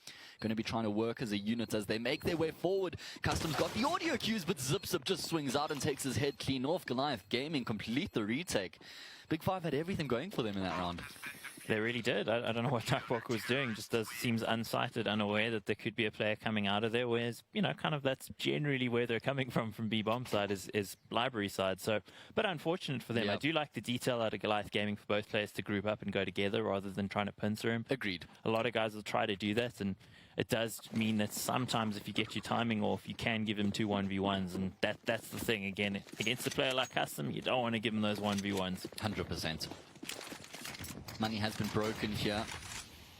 Going to be trying to work as a unit as they make their way forward. Custom's got the audio cues, but Zipzip just swings out and takes his head clean off. Goliath Gaming complete the retake. Big 5 had everything going for them in that round. They really did. I don't know what Tuckbork was doing. Just seems unsighted, unaware that there could be a player coming out of there. Whereas, you know, kind of that's generally where they're coming from B-bomb side is library side. So, but unfortunate for them. Yep. I do like the detail out of Goliath Gaming for both players to group up and go together rather than trying to pincer him. Agreed. A lot of guys will try to do that, and it does mean that sometimes if you get your timing off, you can give him 2 1v1s, and that's the thing. Again, against a player like Custom, you don't want to give him those 1v1s. 100%. Money has been broken here.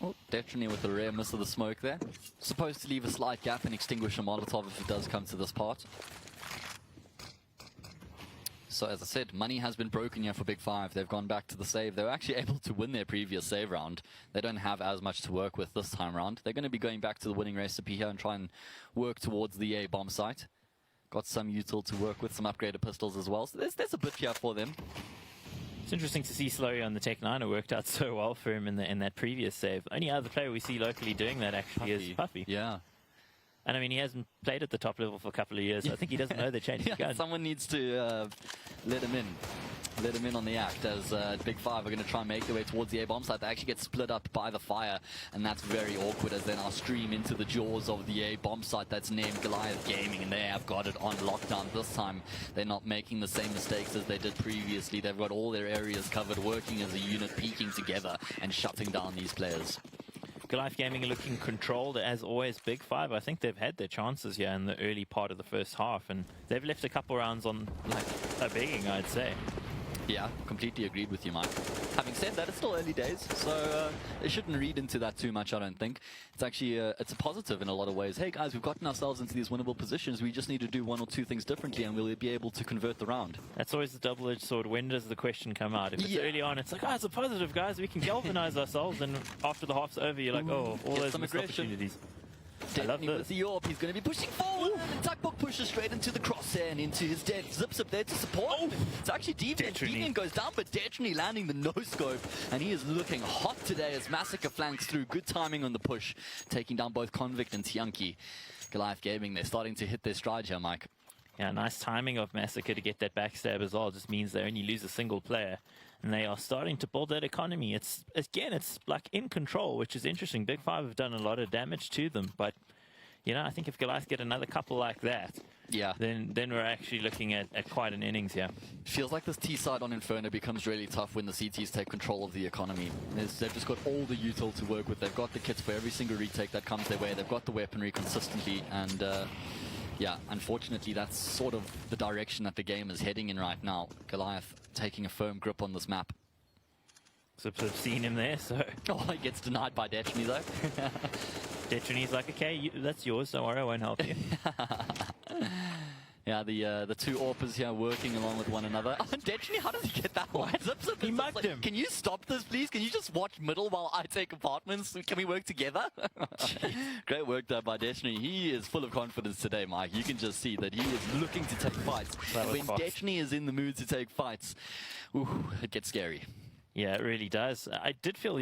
Oh, Detrony with a rare miss of the smoke there. Supposed to leave a slight gap and extinguish a Molotov if it does come to this part. So as I said, money has been broken here for Big 5. They've gone back to the save. They were actually able to win their previous save round. They don't have as much to work with this time round. They're going to be going back to the winning recipe here and try and work towards the A bomb site. Got some util to work with, some upgraded pistols as well. So there's a bit here for them. It's interesting to see Slowy on the Tech 9. It worked out so well for him in that previous save. Only other player we see locally doing that actually is Puffy. Yeah. And I mean, he hasn't played at the top level for a couple of years. So I think he doesn't know they're changing the gun. Someone needs to let him in. Let him in on the act as Big 5 are going to try and make their way towards the A bomb site. They actually get split up by the fire, and that's very awkward as they now stream into the jaws of the A bomb site that's named Goliath Gaming, and they have got it on lockdown. This time they're not making the same mistakes as they did previously. They've got all their areas covered, working as a unit, peeking together and shutting down these players. Goliath Gaming looking controlled as always. Big 5, I think they've had their chances here in the early part of the first half, and they've left a couple rounds on like a begging, I'd say. Yeah, completely agreed with you, Mike. Having said that, it's still early days, so they shouldn't read into that too much, I don't think. It's actually it's a positive in a lot of ways. Hey guys, we've gotten ourselves into these winnable positions. We just need to do one or two things differently and we'll be able to convert the round. That's always the double-edged sword. When does the question come out? If it's early on, it's like, oh, it's a positive, guys. We can galvanize ourselves. And after the half's over, you're like, oh, all those missed opportunities. I love this. With the AWP, he's going to be pushing forward, and Tuckbook pushes straight into the crosshair and into his dead. Zips up there to support him. It's actually Deviant. Deviant goes down, but Detrony landing the no-scope, and he is looking hot today as Massacre flanks through. Good timing on the push, taking down both Convict and Tianki. Goliath Gaming, they're starting to hit their stride here, Mike. Yeah, nice timing of Massacre to get that backstab as well. Just means they only lose a single player. And they are starting to build that economy. It's like in control, which is interesting. Big Five have done a lot of damage to them, but you know, I think if Goliath get another couple like that, yeah, then we're actually looking at quite an innings here. Feels like this T side on Inferno becomes really tough when the CTs take control of the economy. They've just got all the util to work with. They've got the kits for every single retake that comes their way. They've got the weaponry consistently, and yeah, unfortunately, that's sort of the direction that the game is heading in right now. Goliath taking a firm grip on this map. So I've seen him there, so... Oh, he gets denied by Detrony, though. Detrony's like, okay, that's yours, don't worry, I won't help you. Yeah, the two AWPers here working along with one another. Oh, Detrony, how does he get that one? He mugged him. Can you stop this, please? Can you just watch middle while I take apartments? Can we work together? Great work there by Detrony. He is full of confidence today, Mike. You can just see that he is looking to take fights. When Detrony is in the mood to take fights, ooh, it gets scary. Yeah, it really does. I did feel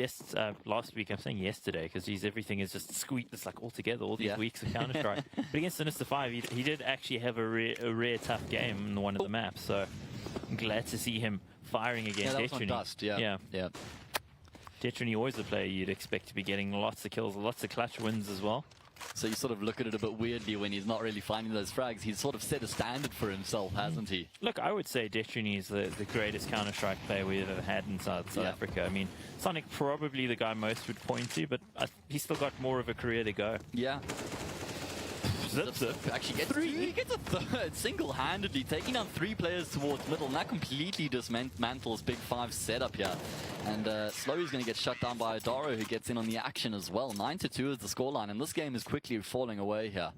last week, I'm saying yesterday, because everything is just squeaked. It's like all together, all these weeks of Counter-Strike. But against Sinister 5, he did actually have a rare tough game in one of the maps. So I'm glad to see him firing against Detrony. On Dust, yeah. Detrony always a player you'd expect to be getting lots of kills, lots of clutch wins as well. So you sort of look at it a bit weirdly when he's not really finding those frags. He's sort of set a standard for himself, hasn't he? Look, I would say Detrony is the greatest Counter-Strike player we've ever had in South Africa. I mean, Sonic probably the guy most would point to, but he's still got more of a career to go. Yeah. Zip actually gets three. He gets a third single-handedly, taking down 3 players towards middle, and that completely dismantles Big Five's setup here. And Slowy's going to get shut down by Adaro, who gets in on the action as well. 9-2 is the scoreline, and this game is quickly falling away here.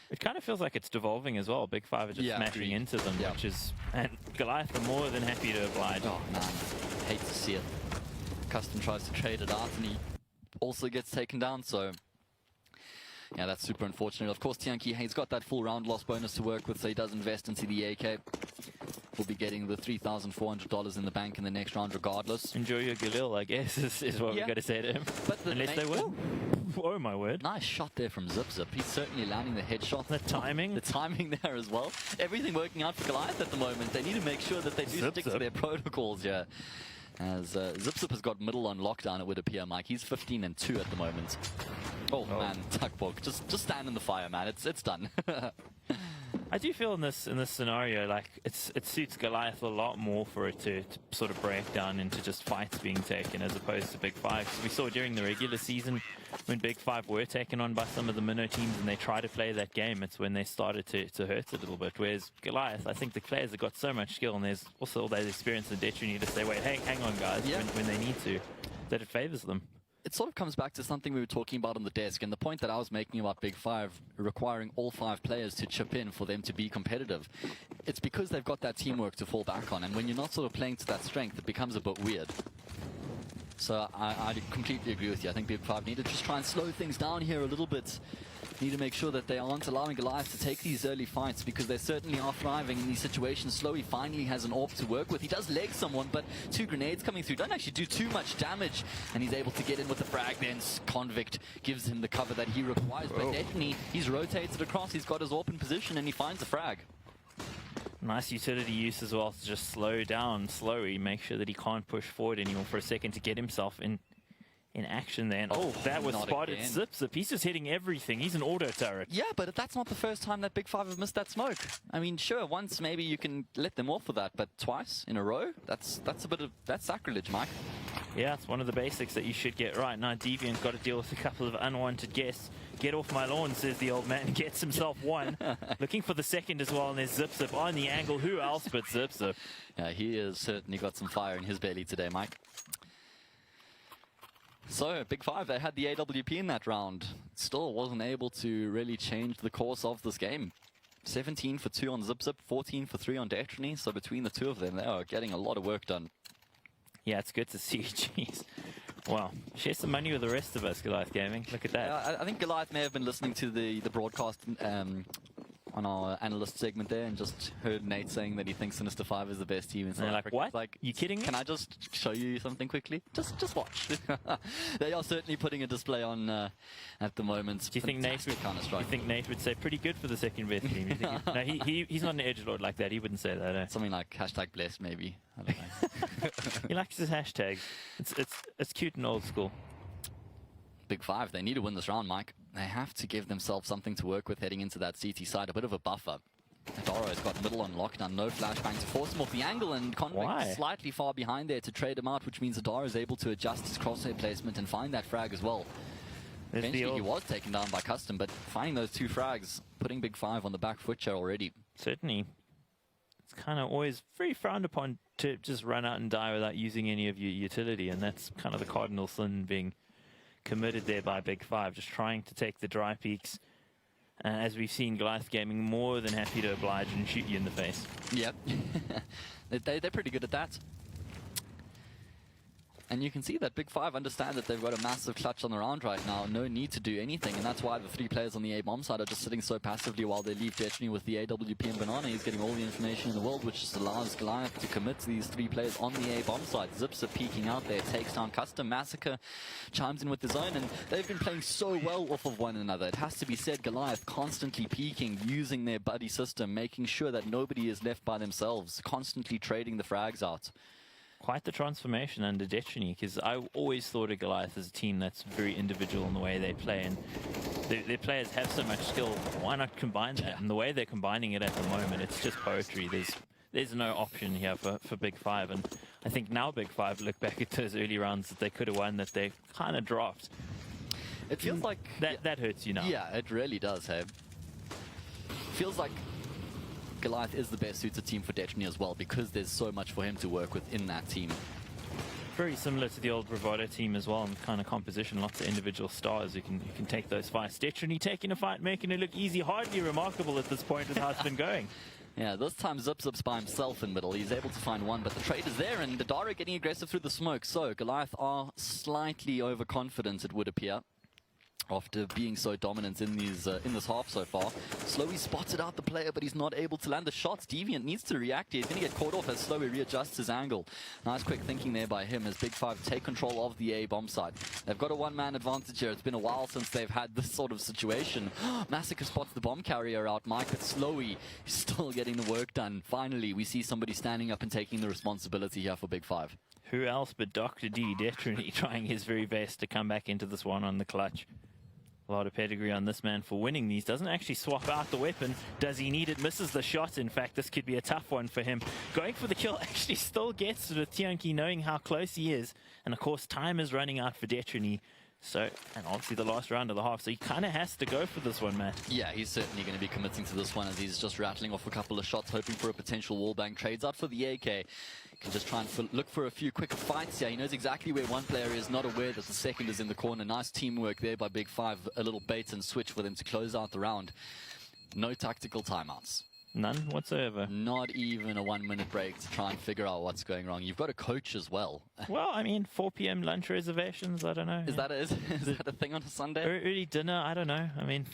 It kind of feels like it's devolving as well. Big Five are just smashing into them, which is... And Goliath are more than happy to oblige. Oh, man. Hate to see it. Custom tries to trade it out, and he also gets taken down, so... Yeah, that's super unfortunate. Of course, Tianki, he's got that full round loss bonus to work with, so he does invest into the AK. We'll be getting the $3,400 in the bank in the next round regardless. Enjoy your Galil, I guess, is what we've got to say to him. But unless they win. Oh, my word. Nice shot there from Zip. He's certainly landing the headshot. The timing. The timing there as well. Everything working out for Goliath at the moment. They need to make sure that they do stick to their protocols here. As Zip has got middle on lockdown, it would appear, Mike. He's 15-2 at the moment. Oh, man, Tuckbook. Just stand in the fire, man. It's done. I do feel in this scenario, like it suits Goliath a lot more for it to sort of break down into just fights being taken as opposed to Big Five. We saw during the regular season when Big Five were taken on by some of the minnow teams and they tried to play that game, it's when they started to hurt a little bit. Whereas Goliath, I think the players have got so much skill and there's also all that experience and Detrony to say, wait, hang on, guys, when they need to, that it favors them. It sort of comes back to something we were talking about on the desk, and the point that I was making about Big Five requiring all 5 players to chip in for them to be competitive. It's because they've got that teamwork to fall back on, and when you're not sort of playing to that strength, it becomes a bit weird. So I completely agree with you. I think Big Five need to just try and slow things down here a little bit. Need to make sure that they aren't allowing Goliath to take these early fights because they certainly are thriving in these situations. Slowy finally has an AWP to work with. He does leg someone, but 2 grenades coming through don't actually do too much damage, and he's able to get in with the frag. Then Convict gives him the cover that he requires, but definitely he's rotated across. He's got his AWP in position, and he finds the frag. Nice utility use as well to just slow down Slowy, make sure that he can't push forward anymore for a second to get himself in action there. And that was spotted. Again. Zip. He's just hitting everything. He's an auto turret. Yeah, but that's not the first time that Big Five have missed that smoke. I mean, sure, once maybe you can let them off for that, but twice in a row? That's sacrilege, Mike. Yeah, it's one of the basics that you should get right. Now Deviant's got to deal with a couple of unwanted guests. Get off my lawn, says the old man. Gets himself one. Looking for the second as well, and there's Zip Zip on the angle. Who else but Zip Zip? Yeah, he has certainly got some fire in his belly today, Mike. So, Big Five, they had the AWP in that round. Still wasn't able to really change the course of this game. 17 for 2 on Zip Zip, 14 for 3 on Detrony. So between the two of them, they are getting a lot of work done. Yeah, it's good to see. Jeez. Wow. Share some money with the rest of us, Goliath Gaming. Look at that. I think Goliath may have been listening to the broadcast on our analyst segment there and just heard Nate saying that he thinks Sinister 5 is the best team in South Africa. What? Like, you kidding me? Can I just show you something quickly? Just watch. They are certainly putting a display on at the moment. Do you think Nate would say pretty good for the second best team? You think no, he's not an edgelord like that. He wouldn't say that. Eh? Something like #blessed maybe. I don't know. He likes his hashtags. It's cute and old school. Big Five, they need to win this round, Mike. They have to give themselves something to work with heading into that CT side, a bit of a buffer. Adoro has got middle on lockdown, no flashbang to force him off the angle, and Convict slightly far behind there to trade him out, which means Adoro is able to adjust his crosshair placement and find that frag as well. Eventually he was taken down by Custom, but finding those 2 frags, putting Big Five on the back foot chair already. Certainly. It's kind of always very frowned upon to just run out and die without using any of your utility, and that's kind of the cardinal sin being committed there by Big Five, just trying to take the dry peaks. As we've seen, Goliath Gaming more than happy to oblige and shoot you in the face. Yep. They're pretty good at that. And you can see that Big Five understand that they've got a massive clutch on the round right now. No need to do anything, and that's why the 3 players on the A-bomb side are just sitting so passively while they leave Detrony with the AWP and Banana. He's getting all the information in the world, which just allows Goliath to commit to these 3 players on the A-bomb side. Zips are peeking out there, takes down Custom. Massacre chimes in with his own, and they've been playing so well off of one another. It has to be said, Goliath constantly peeking, using their buddy system, making sure that nobody is left by themselves, constantly trading the frags out. Quite the transformation under Detrony, because I always thought of Goliath as a team that's very individual in the way they play, and their players have so much skill. Why not combine that? And the way they're combining it at the moment, it's just poetry. There's no option here for Big Five, and I think now Big Five look back at those early rounds that they could have won that they kind of dropped. It feels like that hurts you now. Yeah, it really does, hey. Feels like Goliath is the best suited team for Detrony as well, because there's so much for him to work with in that team. Very similar to the old Bravado team as well, and kind of composition, lots of individual stars who can take those fights. Detrony taking a fight, making it look easy, hardly remarkable at this point with how it's been going. Yeah, this time Zip Zip's by himself in middle. He's able to find one, but the trade is there, and Dadara getting aggressive through the smoke. So Goliath are slightly overconfident, it would appear, after being so dominant in this half so far. Slowly spotted out the player, but he's not able to land the shots. Deviant needs to react here. He's going to get caught off as Slowly readjusts his angle. Nice quick thinking there by him as Big Five take control of the A-bomb side. They've got a one-man advantage here. It's been a while since they've had this sort of situation. Massacre spots the bomb carrier out, Mike, but Slowly is still getting the work done. Finally, we see somebody standing up and taking the responsibility here for Big Five. Who else but Dr. D, Detrony, trying his very best to come back into this one on the clutch. A lot of pedigree on this man for winning these. Doesn't actually swap out the weapon. Does he need it? Misses the shot. In fact, this could be a tough one for him. Going for the kill actually still gets it with Tianki knowing how close he is. And of course, time is running out for Detrony. So, and obviously the last round of the half, so he kind of has to go for this one, Matt. Yeah, he's certainly going to be committing to this one as he's just rattling off a couple of shots, hoping for a potential wallbang. Trades out for the AK. Can just try and look for a few quicker fights here. He knows exactly where one player is, not aware that the second is in the corner. Nice teamwork there by Big Five. A little bait and switch for them to close out the round. No tactical timeouts. None whatsoever. Not even a 1 minute break to try and figure out what's going wrong. You've got a coach as well. Well, I mean, 4 p.m. lunch reservations, I don't know. Is that a thing on a Sunday? Early dinner, I don't know. I mean,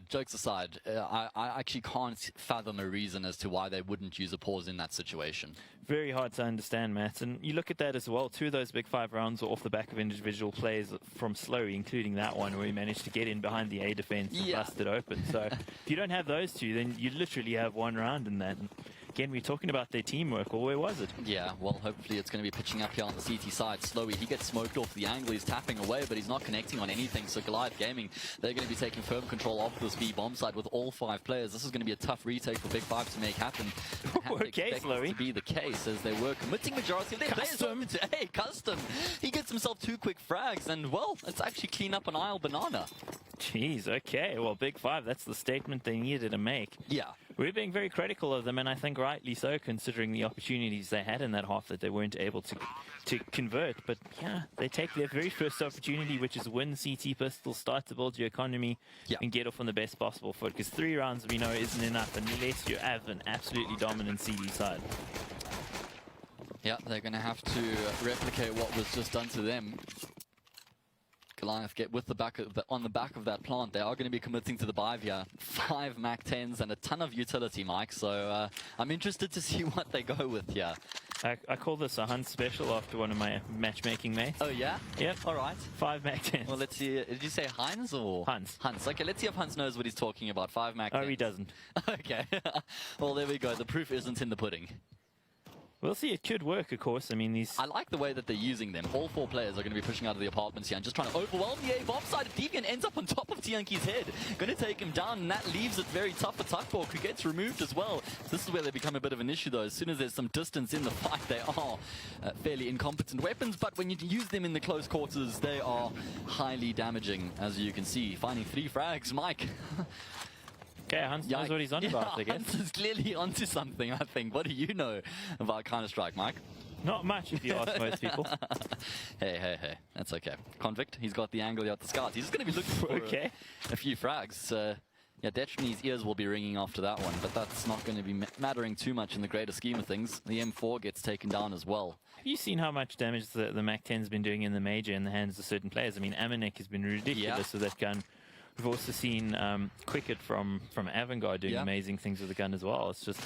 jokes aside, I actually can't fathom a reason as to why they wouldn't use a pause in that situation. Very hard to understand, Matt. And you look at that as well. 2 of those Big Five rounds were off the back of individual plays from Slowey, including that one where he managed to get in behind the A defense and bust it open. So if you don't have those 2, then you literally have 1 round in that. And again, we're talking about their teamwork, or where was it? Yeah, well, hopefully it's going to be pitching up here on the CT side. Slowy, he gets smoked off the angle. He's tapping away, but he's not connecting on anything. So Goliath Gaming, they're going to be taking firm control of this B bomb side with all 5 players. This is going to be a tough retake for Big 5 to make happen. Okay, Slowy. To be the case, as they were committing majority of their players over to Custom. He gets himself 2 quick frags, and well, it's actually clean up an aisle banana. Jeez, okay. Well, Big 5, that's the statement they needed to make. Yeah. We're being very critical of them, and I think rightly so, considering the opportunities they had in that half that they weren't able to convert. But yeah, they take their very first opportunity, which is win CT pistol, start to build your economy, and get off on the best possible foot. Because 3 rounds, we know, isn't enough unless you have an absolutely dominant CD side. Yeah, they're going to have to replicate what was just done to them. Goliath get with on the back of that plant. They are going to be committing to the buy here. 5 Mac 10s and a ton of utility, Mike. So I'm interested to see what they go with here. I call this a Hunt special after one of my matchmaking mates. Oh, yeah? Yep. All right. 5 Mac 10s. Well, let's see. Did you say Heinz or? Hunts. Hunts. Okay, let's see if Hunts knows what he's talking about. 5 Mac 10s. Oh, he doesn't. Okay. Well, there we go. The proof isn't in the pudding. We'll see. It could work, of course. I mean, these... I like the way that they're using them. All 4 players are going to be pushing out of the apartments here and just trying to overwhelm the A-bomb side. Deviant ends up on top of Tianki's head. Going to take him down, and that leaves it very tough for Tuckborg, who gets removed as well. This is where they become a bit of an issue, though. As soon as there's some distance in the fight, they are fairly incompetent weapons, but when you use them in the close quarters, they are highly damaging, as you can see. Finding 3 frags. Mike. Okay, Hans knows what he's on about, I guess. Hans is clearly onto something, I think. What do you know about Counter-Strike, Mike? Not much, if you ask most people. Hey. That's okay. Convict, he's got the angle out the scouts. He's going to be looking for a few frags. Yeah, Detrony's ears will be ringing after that one, but that's not going to be mattering too much in the greater scheme of things. The M4 gets taken down as well. Have you seen how much damage the Mac 10's been doing in the major in the hands of certain players? I mean, Amanek has been ridiculous with that gun. We've also seen Quicket from Avangard doing amazing things with the gun as well. It's just...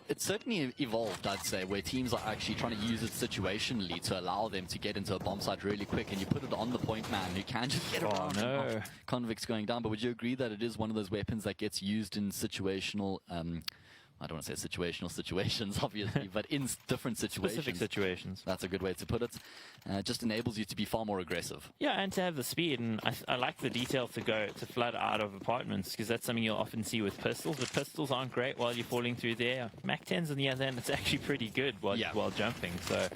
It's certainly evolved, I'd say, where teams are actually trying to use it situationally to allow them to get into a bomb site really quick, and you put it on the point man who can just get around. No. Convicts going down. But would you agree that it is one of those weapons that gets used in situational... I don't want to say situational situations, obviously, but in different situations. Specific situations. That's a good way to put it. It just enables you to be far more aggressive. Yeah, and to have the speed, and I like the detail to flood out of apartments, because that's something you'll often see with pistols, but pistols aren't great while you're falling through there. Mac 10s on the other hand, it's actually pretty good while jumping, so...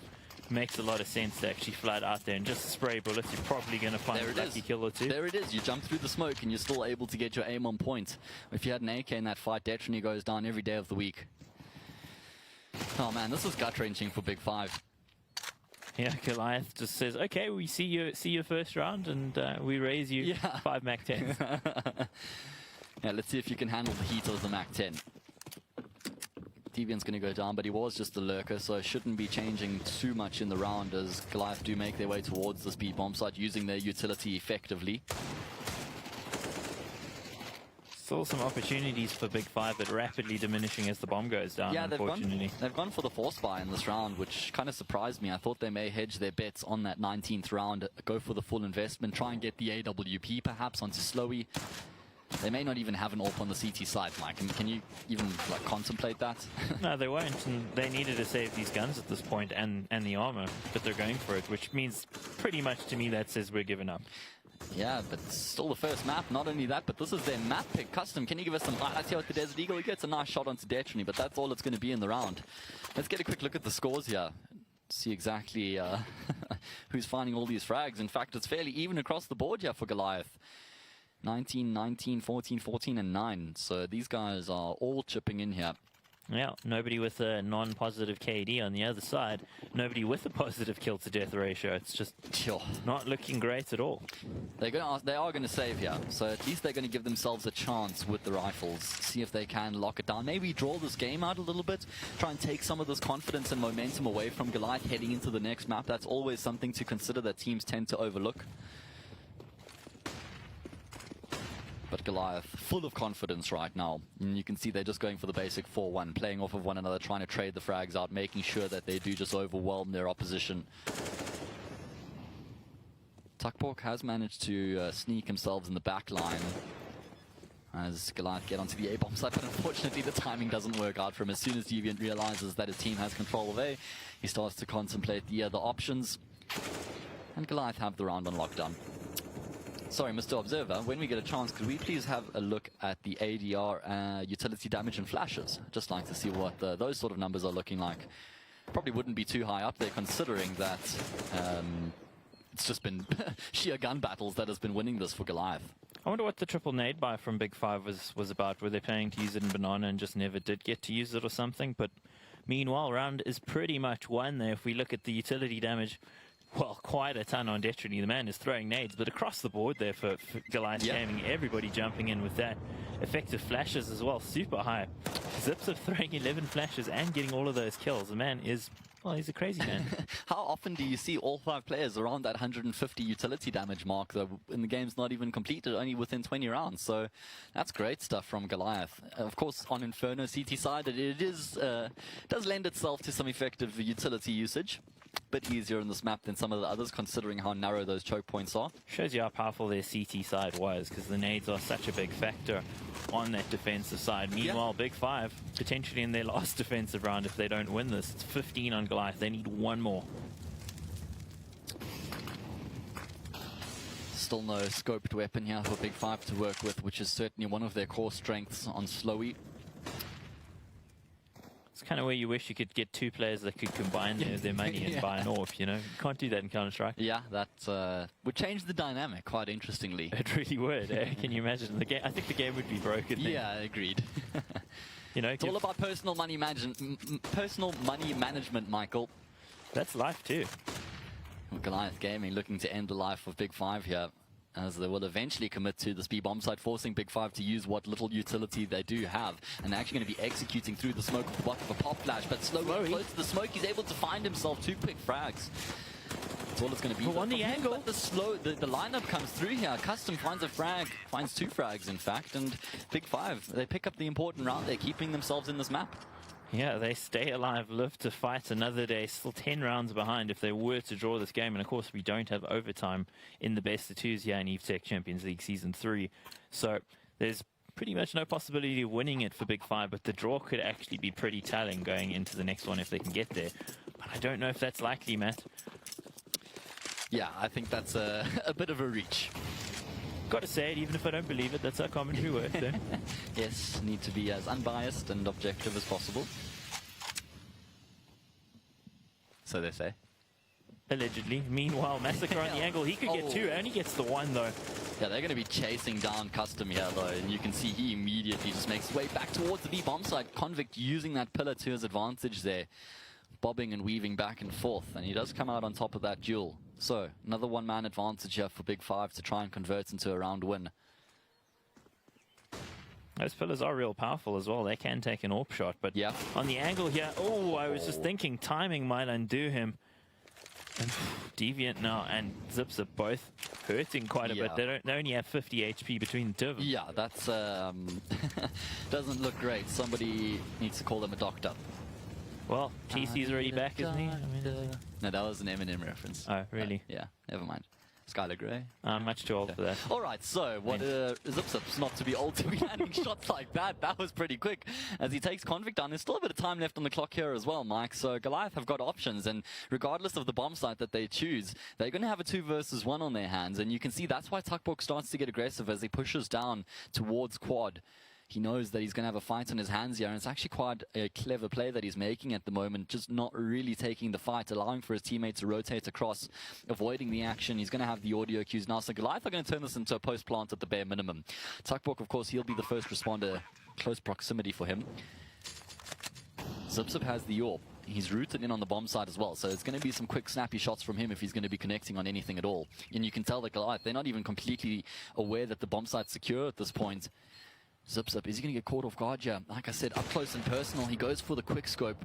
Makes a lot of sense to actually flood out there and just spray bullets. You're probably going to find a lucky kill or 2. There it is. You jump through the smoke and you're still able to get your aim on point. If you had an AK in that fight, Detrony goes down every day of the week. Oh man, this is gut-wrenching for Big 5. Yeah, Goliath just says, okay, we see your first round and we raise you 5 Mac 10s. Yeah, let's see if you can handle the heat of the Mac 10. Deviant's going to go down, but he was just a lurker, so it shouldn't be changing too much in the round as Goliath do make their way towards the speed bomb site, using their utility effectively. Still some opportunities for Big 5, but rapidly diminishing as the bomb goes down, unfortunately. They've gone for the force buy in this round, which kind of surprised me. I thought they may hedge their bets on that 19th round, go for the full investment, try and get the AWP perhaps onto Slowy. They may not even have an AWP on the CT side, Mike. Can you even contemplate that? No, they won't. And they needed to save these guns at this point and the armor, but they're going for it, which means pretty much to me that says we're giving up. Yeah, but still the first map. Not only that, but this is their map pick. Custom, can you give us some highlights here with the Desert Eagle? He gets a nice shot onto Detrony, but that's all it's going to be in the round. Let's get a quick look at the scores here. See exactly who's finding all these frags. In fact, it's fairly even across the board here for Goliath. 19, 19, 14, 14, and 9. So these guys are all chipping in here. Yeah, nobody with a non-positive KD on the other side. Nobody with a positive kill-to-death ratio. It's just not looking great at all. They are going to save here. So at least they're going to give themselves a chance with the rifles. See if they can lock it down. Maybe draw this game out a little bit. Try and take some of this confidence and momentum away from Goliath heading into the next map. That's always something to consider that teams tend to overlook. But Goliath, full of confidence right now. And you can see they're just going for the basic 4-1, playing off of one another, trying to trade the frags out, making sure that they do just overwhelm their opposition. Tuckborg has managed to sneak himself in the back line. as Goliath get onto the A bomb site, but unfortunately the timing doesn't work out for him. As soon as Deviant realizes that his team has control of A, he starts to contemplate the other options, and Goliath have the round on lockdown. Sorry, Mr. Observer, when we get a chance, could we please have a look at the ADR utility damage and flashes? Just like to see what those sort of numbers are looking like. Probably wouldn't be too high up there, considering that it's just been sheer gun battles that has been winning this for Goliath. I wonder what the triple nade buy from Big Five was about. Were they planning to use it in Banana and just never did get to use it or something? But meanwhile, round is pretty much won there. If we look at the utility damage, well, quite a ton on Detrony. The man is throwing nades, but across the board there for Goliath Gaming, everybody jumping in with that. Effective flashes as well, super high. Zipsup throwing 11 flashes and getting all of those kills. The man is, well, he's a crazy man. How often do you see all 5 players around that 150 utility damage mark, though, and the game's not even completed, only within 20 rounds? So that's great stuff from Goliath. Of course, on Inferno CT side, it does lend itself to some effective utility usage. Bit easier in this map than some of the others, considering how narrow those choke points are. Shows you how powerful their CT side was, because the nades are such a big factor on that defensive side. Meanwhile, Big Five, potentially in their last defensive round, if they don't win this, it's 15 on Goliath. They need one more. Still no scoped weapon here for Big Five to work with, which is certainly one of their core strengths on Slowy. It's kind of where you wish you could get 2 players that could combine their money and buy an AWP, you know? You can't do that in Counter-Strike. Yeah, that would change the dynamic, quite interestingly. It really would, eh? Can you imagine? The game? I think the game would be broken then. Yeah, agreed. You know, it's all about personal money management, Michael. That's life too. Well, Goliath Gaming looking to end the life of Big Five here, as they will eventually commit to this B bomb site, forcing Big Five to use what little utility they do have, and they're actually going to be executing through the smoke with the block of a pop flash. But slowly close to the smoke, he's able to find himself 2 quick frags. That's all it's going to be. But on the angle, but the lineup comes through here. Custom finds a frag, finds 2 frags in fact, and Big Five, they pick up the important round. They're keeping themselves in this map. Yeah, they stay alive, live to fight another day, still 10 rounds behind if they were to draw this game. And of course, we don't have overtime in the best of 2s here in Evetech Champions League Season 3. So there's pretty much no possibility of winning it for Big Five, but the draw could actually be pretty telling going into the next one if they can get there. But I don't know if that's likely, Matt. Yeah, I think that's a bit of a reach. Got to say it, even if I don't believe it, that's how commentary works. Eh? Yes, need to be as unbiased and objective as possible. So they say. Allegedly. Meanwhile, Massacre on the angle, he could get 2, only gets the 1 though. Yeah, they're going to be chasing down Custom here though, and you can see he immediately just makes his way back towards the B bomb site. Convict using that pillar to his advantage there, bobbing and weaving back and forth, and he does come out on top of that duel. So, another 1-man advantage here for Big Five to try and convert into a round win. Those pillars are real powerful as well. They can take an AWP shot, but on the angle here, I was just thinking timing might undo him. And Deviant now and Zipsup both hurting quite a bit. They only have 50 HP between the 2 of them. Yeah, that's doesn't look great. Somebody needs to call them a doctor. Well, TC's already back, isn't he? No, that was an Eminem reference. Oh, really? Yeah, never mind. Skylar Grey. I'm much too old for that. All right, so what Zipsup's not to be old to be landing shots like that. That was pretty quick as he takes Convict down. There's still a bit of time left on the clock here as well, Mike. So Goliath have got options, and regardless of the bomb site that they choose, they're going to have a 2 versus 1 on their hands. And you can see that's why Tuckbook starts to get aggressive as he pushes down towards quad. He knows that he's going to have a fight on his hands here, and it's actually quite a clever play that he's making at the moment, just not really taking the fight, allowing for his teammate to rotate across, avoiding the action. He's going to have the audio cues now, so Goliath are going to turn this into a post-plant at the bare minimum. Tuckbook, of course, he'll be the first responder, close proximity for him. Zipsup has the AWP. He's rooted in on the bomb side as well, so it's going to be some quick snappy shots from him if he's going to be connecting on anything at all. And you can tell that Goliath, they're not even completely aware that the bomb site's secure at this point. Zipsup, is he going to get caught off guard here? Like I said, up close and personal, he goes for the quick scope.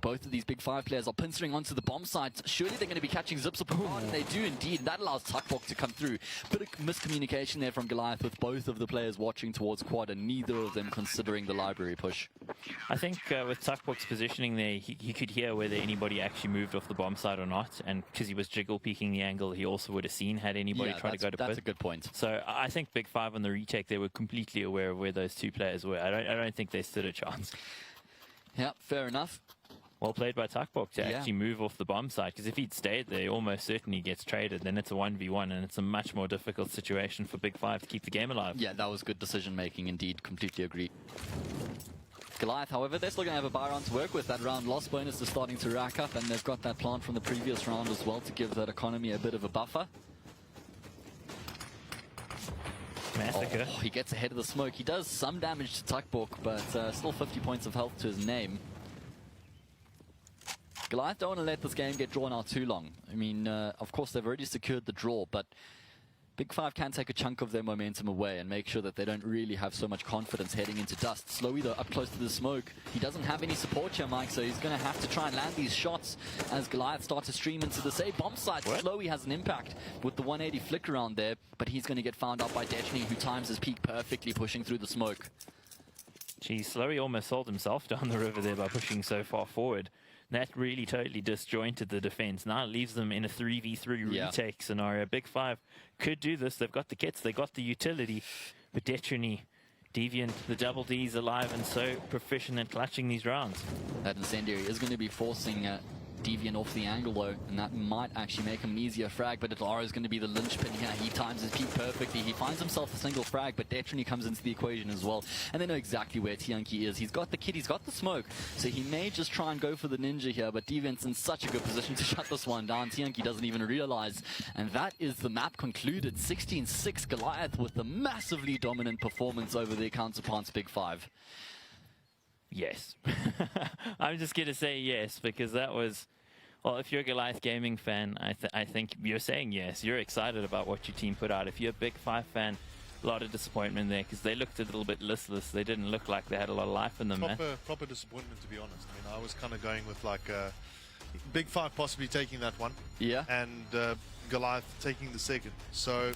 Both of these Big 5 players are pincering onto the bomb site. Surely they're going to be catching Zips up hard, and they do indeed. That allows Tuckbox to come through. Bit of miscommunication there from Goliath with both of the players watching towards quad, and neither of them considering the library push. I think with Tuckbox positioning there, he could hear whether anybody actually moved off the bomb side or not, and because he was jiggle peeking the angle, he also would have seen had anybody try to go to That's a good point. So I think Big 5 on the retake, they were completely aware of where those two players were. I don't think they stood a chance. Yeah, fair enough. Well played by Tuckbox to actually move off the bomb side, because if he'd stayed there, he almost certainly gets traded. Then it's a 1v1, and it's a much more difficult situation for Big 5 to keep the game alive. Yeah, that was good decision making indeed. Completely agree. Goliath, however, they're still going to have a Byron to work with. That round loss bonus is starting to rack up, and they've got that plant from the previous round as well to give that economy a bit of a buffer. Massacre. Oh, he gets ahead of the smoke. He does some damage to Tuckbox, but still 50 points of health to his name. Goliath don't want to let this game get drawn out too long. I mean, of course, they've already secured the draw, but Big 5 can take a chunk of their momentum away and make sure that they don't really have so much confidence heading into Dust. Slowey, though, up close to the smoke. He doesn't have any support here, Mike, so he's going to have to try and land these shots as Goliath starts to stream into the save bomb site. Slowey has an impact with the 180 flick around there, but he's going to get found out by Dechny, who times his peak perfectly, pushing through the smoke. Geez, Slurry almost sold himself down the river there by pushing so far forward. That really totally disjointed the defense. Now it leaves them in a 3v3 retake scenario. Big 5 could do this. They've got the kits, they got the utility. But Dechny, Deviant, the double D's alive and so proficient at clutching these rounds. That incendiary is going to be forcing Deviant off the angle though, and that might actually make him an easier frag, but Atlara is going to be the linchpin here. He times his peak perfectly. He finds himself a single frag, but Dechny comes into the equation as well, and they know exactly where Tianki is. He's got the kit, he's got the smoke, so he may just try and go for the ninja here, but Deviant's in such a good position to shut this one down. Tianki doesn't even realize, and that is the map concluded. 16-6 Goliath with a massively dominant performance over their counterparts Big 5. Yes. I'm just going to say yes, because that was... Well, if you're a Goliath Gaming fan, I think you're saying yes. You're excited about what your team put out. If you're a Big 5 fan, a lot of disappointment there, because they looked a little bit listless. They didn't look like they had a lot of life in them, Proper disappointment, to be honest. I mean, I was kind of going with like Big 5 possibly taking that one. Yeah. And Goliath taking the second. So,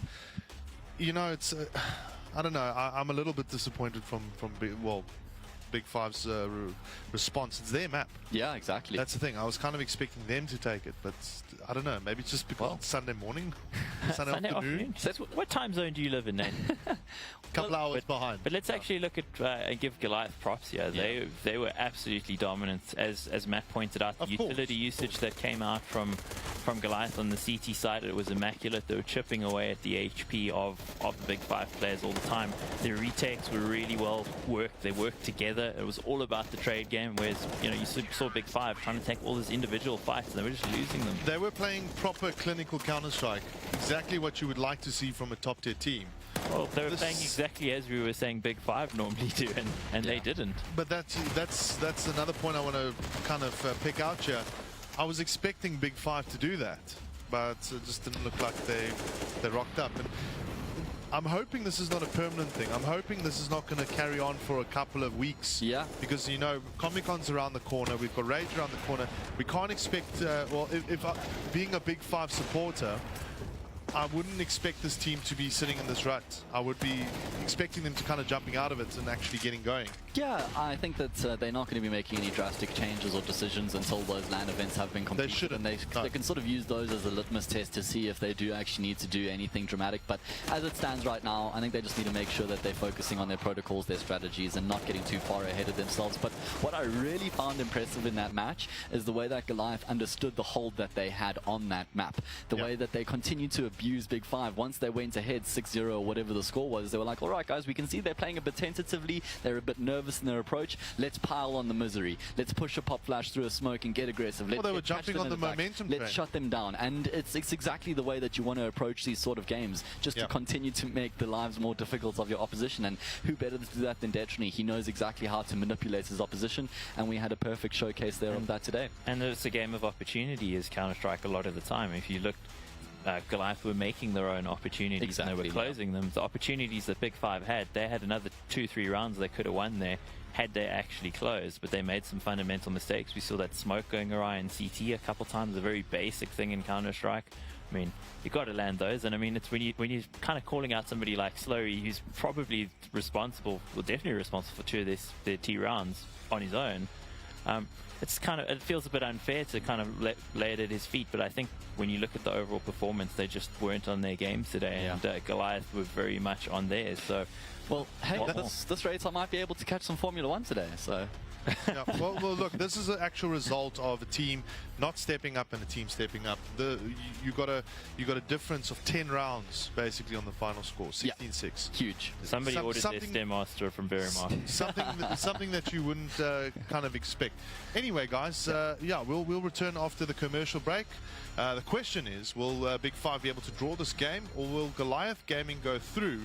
you know, it's... I don't know. I'm a little bit disappointed from Big 5's response. It's their map. Yeah, exactly. That's the thing. I was kind of expecting them to take it, but I don't know. Maybe it's just because it's Sunday morning, Sunday afternoon. So what time zone do you live in, Nate? Couple hours behind. But let's actually look at and give Goliath props here. They were absolutely dominant, as Matt pointed out. The utility usage that came out from Goliath on the CT side, it was immaculate. They were chipping away at the HP of the Big 5 players all the time. Their retakes were really well worked. They worked together. It was all about the trade game, whereas you saw Big 5 trying to take all these individual fights, and they were just losing them. They were playing proper clinical Counter-Strike, exactly what you would like to see from a top-tier team. Well, they were playing exactly as we were saying Big 5 normally do, and they didn't. But that's another point I want to kind of pick out here. I was expecting Big 5 to do that, but it just didn't look like they rocked up. And I'm hoping this is not a permanent thing. I'm hoping this is not going to carry on for a couple of weeks. Yeah. Because, you know, Comic-Con's around the corner. We've got Rage around the corner. We can't expect, being a Big 5 supporter, I wouldn't expect this team to be sitting in this rut. I would be expecting them to kind of jumping out of it and actually getting going. Yeah, I think that they're not going to be making any drastic changes or decisions until those LAN events have been completed. They shouldn't. And they can sort of use those as a litmus test to see if they do actually need to do anything dramatic. But as it stands right now, I think they just need to make sure that they're focusing on their protocols, their strategies, and not getting too far ahead of themselves. But what I really found impressive in that match is the way that Goliath understood the hold that they had on that map. The way that they continued to abuse Big 5. Once they went ahead 6-0 or whatever the score was, they were like, all right, guys, we can see they're playing a bit tentatively. They're a bit nervous in their approach. Let's pile on the misery. Let's push a pop flash through a smoke and get aggressive. Well, they were jumping on the momentum train. Let's shut them down. And it's exactly the way that you want to approach these sort of games, just to continue to make the lives more difficult of your opposition. And who better to do that than Dechny? He knows exactly how to manipulate his opposition, and we had a perfect showcase there of that today. And it's a game of opportunity as Counter-Strike a lot of the time. If you looked, Goliath were making their own opportunities and they were closing them. The opportunities that Big 5 had, they had another 2-3 rounds they could have won there had they actually closed, but they made some fundamental mistakes. We saw that smoke going awry in CT a couple times, a very basic thing in Counter-Strike. I mean, you got to land those, and I mean, it's when you're kind of calling out somebody like Slurry, who's probably responsible, well, definitely responsible for 2 of their T rounds on his own. It feels a bit unfair to kind of lay it at his feet, but I think when you look at the overall performance, they just weren't on their games today, and Goliath were very much on theirs. So, well, hey, this race I might be able to catch some Formula 1 today, so. Yeah, well, look, this is an actual result of a team not stepping up and a team stepping up. You got a difference of 10 rounds basically on the final score, 16-6. Huge. Somebody ordered their Stairmaster from Verimar. something that you wouldn't kind of expect. Anyway, guys, we'll return after the commercial break. The question is, will Big Five be able to draw this game, or will Goliath Gaming go through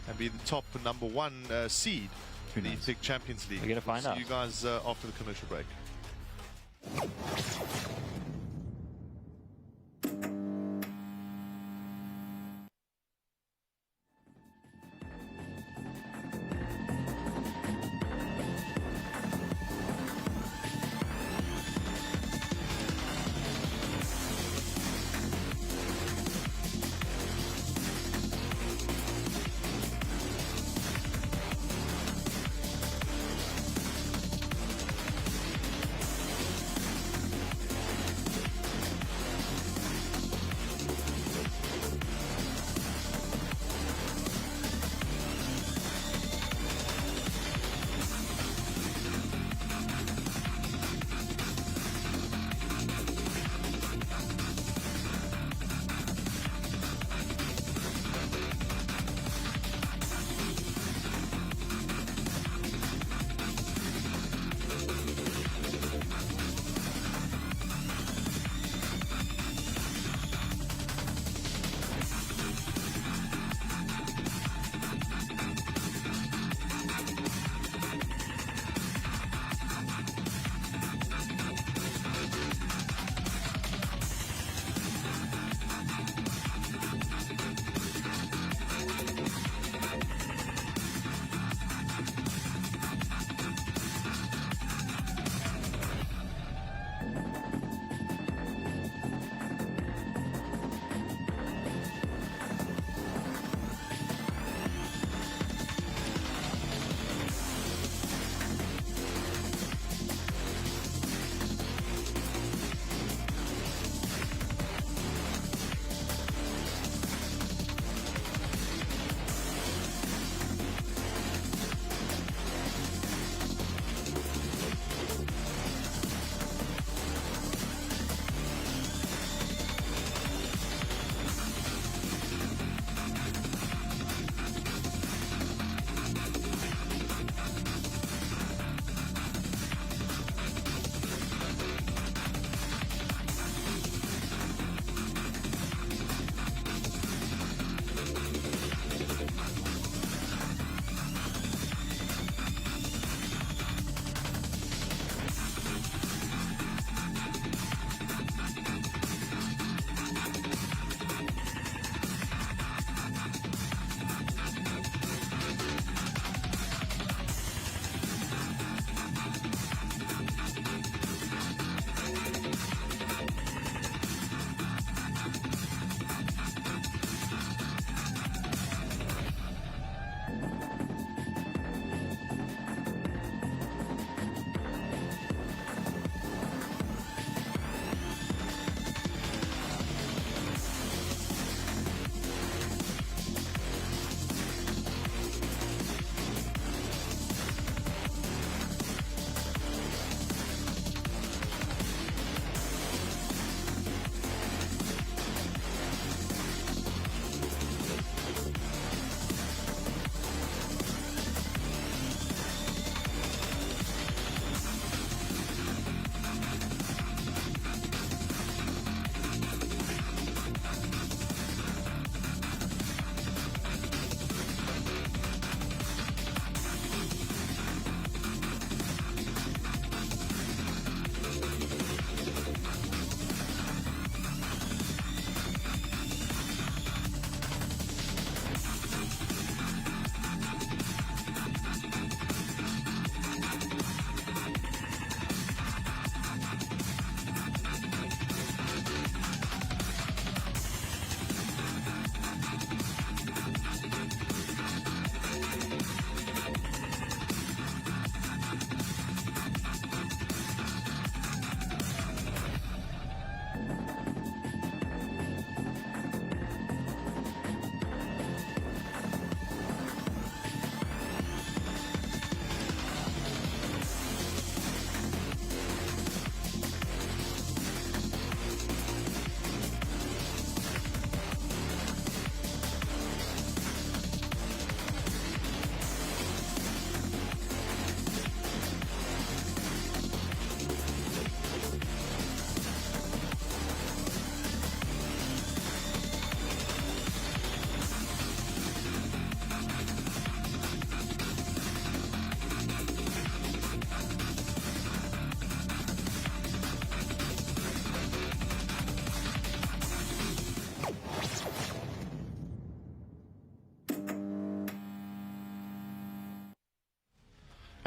and be the top #1 seed? The Big Champions League. We're going to find out. See you guys after the commercial break.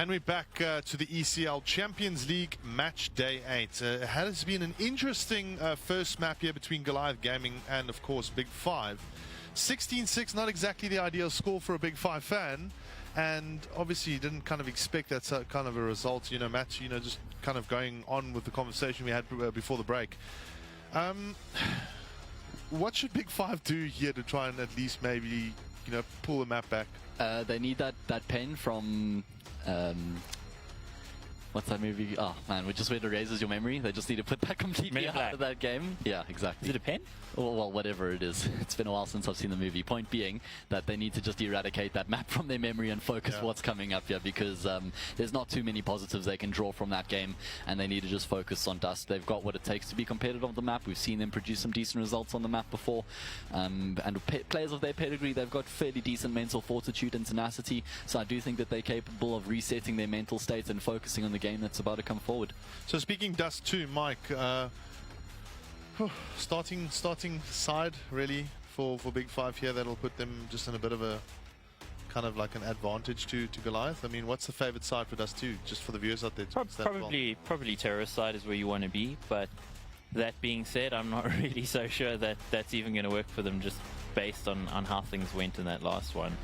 And we're back to the ECL Champions League match day 8. It has been an interesting first map here between Goliath Gaming and, of course, Big 5. 16-6, not exactly the ideal score for a Big 5 fan. And obviously, you didn't kind of expect that kind of a result. You know, Matt, just kind of going on with the conversation we had before the break. What should Big 5 do here to try and at least maybe, pull the map back? They need that pen from... what's that movie? Oh man, which just erases your memory. They just need to put that completely out of that game. Yeah, exactly. Is it a pen? Well, whatever it is. It's been a while since I've seen the movie. Point being that they need to just eradicate that map from their memory and focus what's coming up here, because there's not too many positives they can draw from that game, and they need to just focus on Dust. They've got what it takes to be competitive on the map. We've seen them produce some decent results on the map before, and players of their pedigree, they've got fairly decent mental fortitude and tenacity, so I do think that they're capable of resetting their mental states and focusing on the game that's about to come forward. So speaking Dust 2, Mike, starting side really for Big 5 here, that'll put them just in a bit of a kind of like an advantage to Goliath. I mean, what's the favorite side for Dust 2, just for the viewers out there? Probably terrorist side is where you want to be, but that being said, I'm not really so sure that that's even going to work for them, just based on how things went in that last one.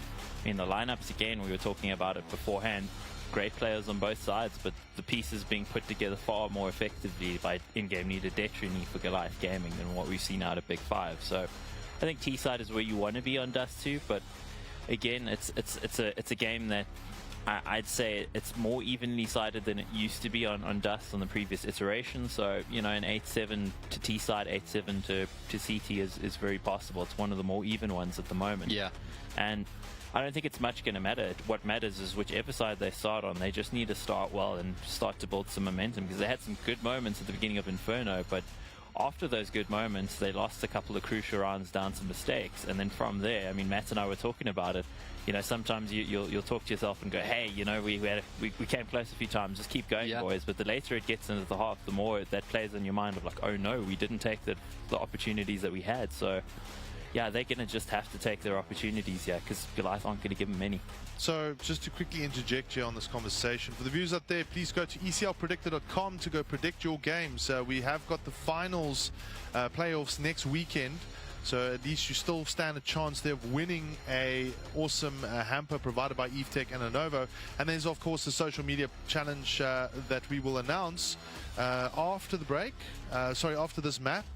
I mean, the lineups, again, we were talking about it beforehand. Great players on both sides, but the pieces being put together far more effectively by in-game needed Detrini for Goliath Gaming than what we've seen out of Big 5. So I think T-side is where you want to be on Dust 2, but again, it's a game that I'd say it's more evenly sided than it used to be on Dust on the previous iteration. So, an 8-7 to T-side, 8-7 to CT is very possible. It's one of the more even ones at the moment. Yeah. And I don't think it's much going to matter. What matters is whichever side they start on, they just need to start well and start to build some momentum, because they had some good moments at the beginning of Inferno, but after those good moments, they lost a couple of crucial rounds down to mistakes, and then from there, I mean, Matt and I were talking about it. Sometimes you'll talk to yourself and go, hey, we came close a few times, just keep going, boys. But the later it gets into the half, the more that plays in your mind of like, oh no, we didn't take the opportunities that we had. So yeah, they're going to just have to take their opportunities here, because Goliath aren't going to give them any. So just to quickly interject here on this conversation, for the viewers out there, please go to eclpredictor.com to go predict your games. We have got the finals playoffs next weekend, so at least you still stand a chance there of winning a awesome hamper provided by Evetech and Lenovo. And there's of course the social media challenge that we will announce after the break, after this map.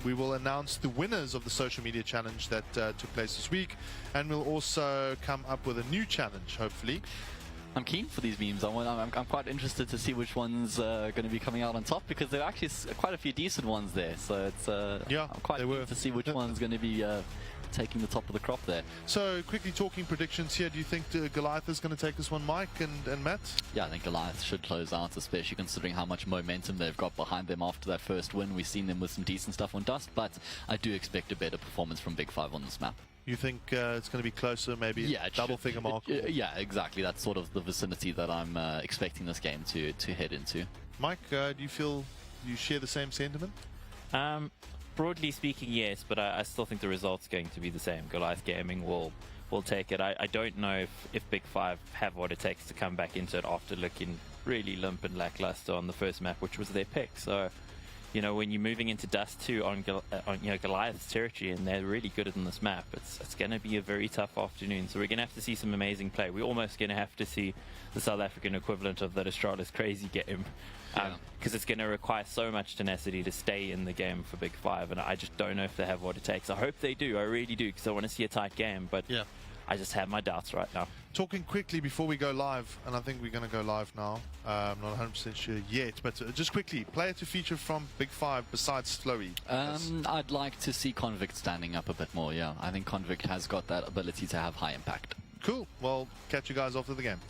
We will announce the winners of the social media challenge that took place this week, and we'll also come up with a new challenge, hopefully. I'm keen for these memes. I'm quite interested to see which one's going to be coming out on top, because there are actually quite a few decent ones there. So it's I'm quite keen to see which one's going to be taking the top of the crop there. So quickly talking predictions here, do you think Goliath is going to take this one, Mike and Matt? Yeah, I think Goliath should close out, especially considering how much momentum they've got behind them after that first win. We've seen them with some decent stuff on Dust, but I do expect a better performance from Big 5 on this map. You think it's going to be closer, maybe double figure mark? Yeah, exactly. That's sort of the vicinity that I'm expecting this game to head into. Mike, do you feel you share the same sentiment? Broadly speaking, yes, but I still think the result's going to be the same. Goliath Gaming will take it. I don't know if Big 5 have what it takes to come back into it after looking really limp and lackluster on the first map, which was their pick. So, when you're moving into Dust 2 on Goliath's territory, and they're really good in this map, it's going to be a very tough afternoon. So we're going to have to see some amazing play. We're almost going to have to see the South African equivalent of that Astralis crazy game, because it's going to require so much tenacity to stay in the game for Big 5, and I just don't know if they have what it takes. I hope they do. I really do, because I want to see a tight game, but I just have my doubts right now. Talking quickly before we go live, and I think we're going to go live now. I'm not 100% sure yet, but just quickly, player to feature from Big 5 besides Flowey. I'd like to see Convict standing up a bit more, yeah. I think Convict has got that ability to have high impact. Cool. Well, catch you guys after the game.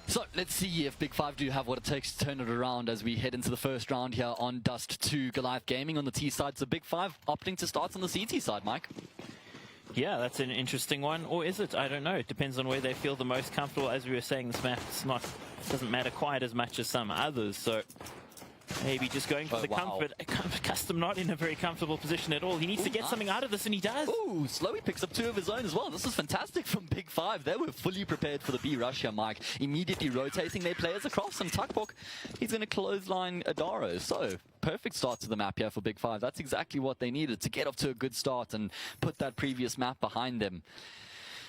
So let's see if Big 5 do have what it takes to turn it around as we head into the first round here on Dust 2 Goliath Gaming on the T side. So Big 5 opting to start on the CT side, Mike. Yeah, that's an interesting one. Or is it? I don't know. It depends on where they feel the most comfortable. As we were saying, this map doesn't matter quite as much as some others. So Maybe just going for the comfort. Custom not in a very comfortable position at all. He needs to get something out of this, and he does. Ooh, Slowy picks up 2 of his own as well. This is fantastic from Big 5. They were fully prepared for the B rush here, Mike. Immediately rotating their players across, and Tuckbook, he's going to clothesline Adaro. So, perfect start to the map here for Big 5. That's exactly what they needed to get off to a good start and put that previous map behind them.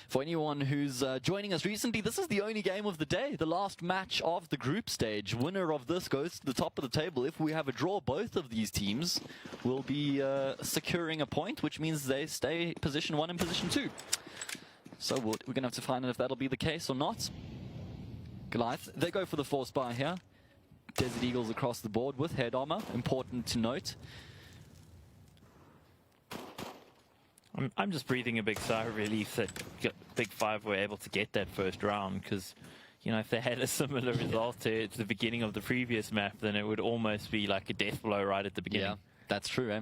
For anyone who's joining us recently, this is the only game of the day, the last match of the group stage. Winner of this goes to the top of the table. If we have a draw, both of these teams will be securing a point, which means they stay position 1 and position 2. So we're going to have to find out if that'll be the case or not. Goliath, they go for the force buy here. Desert Eagles across the board with head armor, important to note. I'm just breathing a big sigh of relief that Big 5 were able to get that first round, because, you know, if they had a similar result to the beginning of the previous map, then it would almost be like a death blow right at the beginning. Yeah, that's true, eh?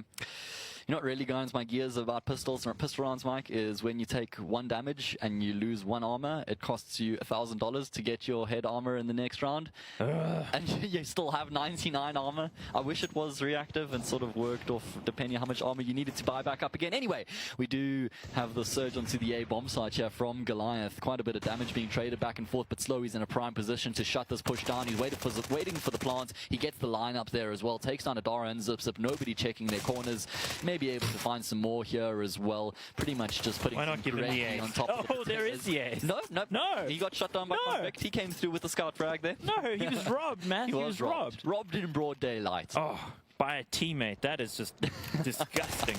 You know what really grinds my gears about pistols or pistol rounds, Mike, is when you take 1 damage and you lose 1 armor, it costs you $1,000 to get your head armor in the next round. And you still have 99 armor. I wish it was reactive and sort of worked off depending on how much armor you needed to buy back up again. Anyway, we do have the surge onto the A bomb site here from Goliath. Quite a bit of damage being traded back and forth, but Slowy's in a prime position to shut this push down. He's waiting for the plant. He gets the line up there as well. Takes down Adara and Zip Zip. Nobody checking their corners. Maybe able to find some more here as well. Pretty much just putting some gravy on top of it. Oh, there is the ace. No. He got shut down by Convict. He came through with the scout frag there. No, he was robbed, man. He was robbed. Robbed in broad daylight. Oh, by a teammate. That is just disgusting.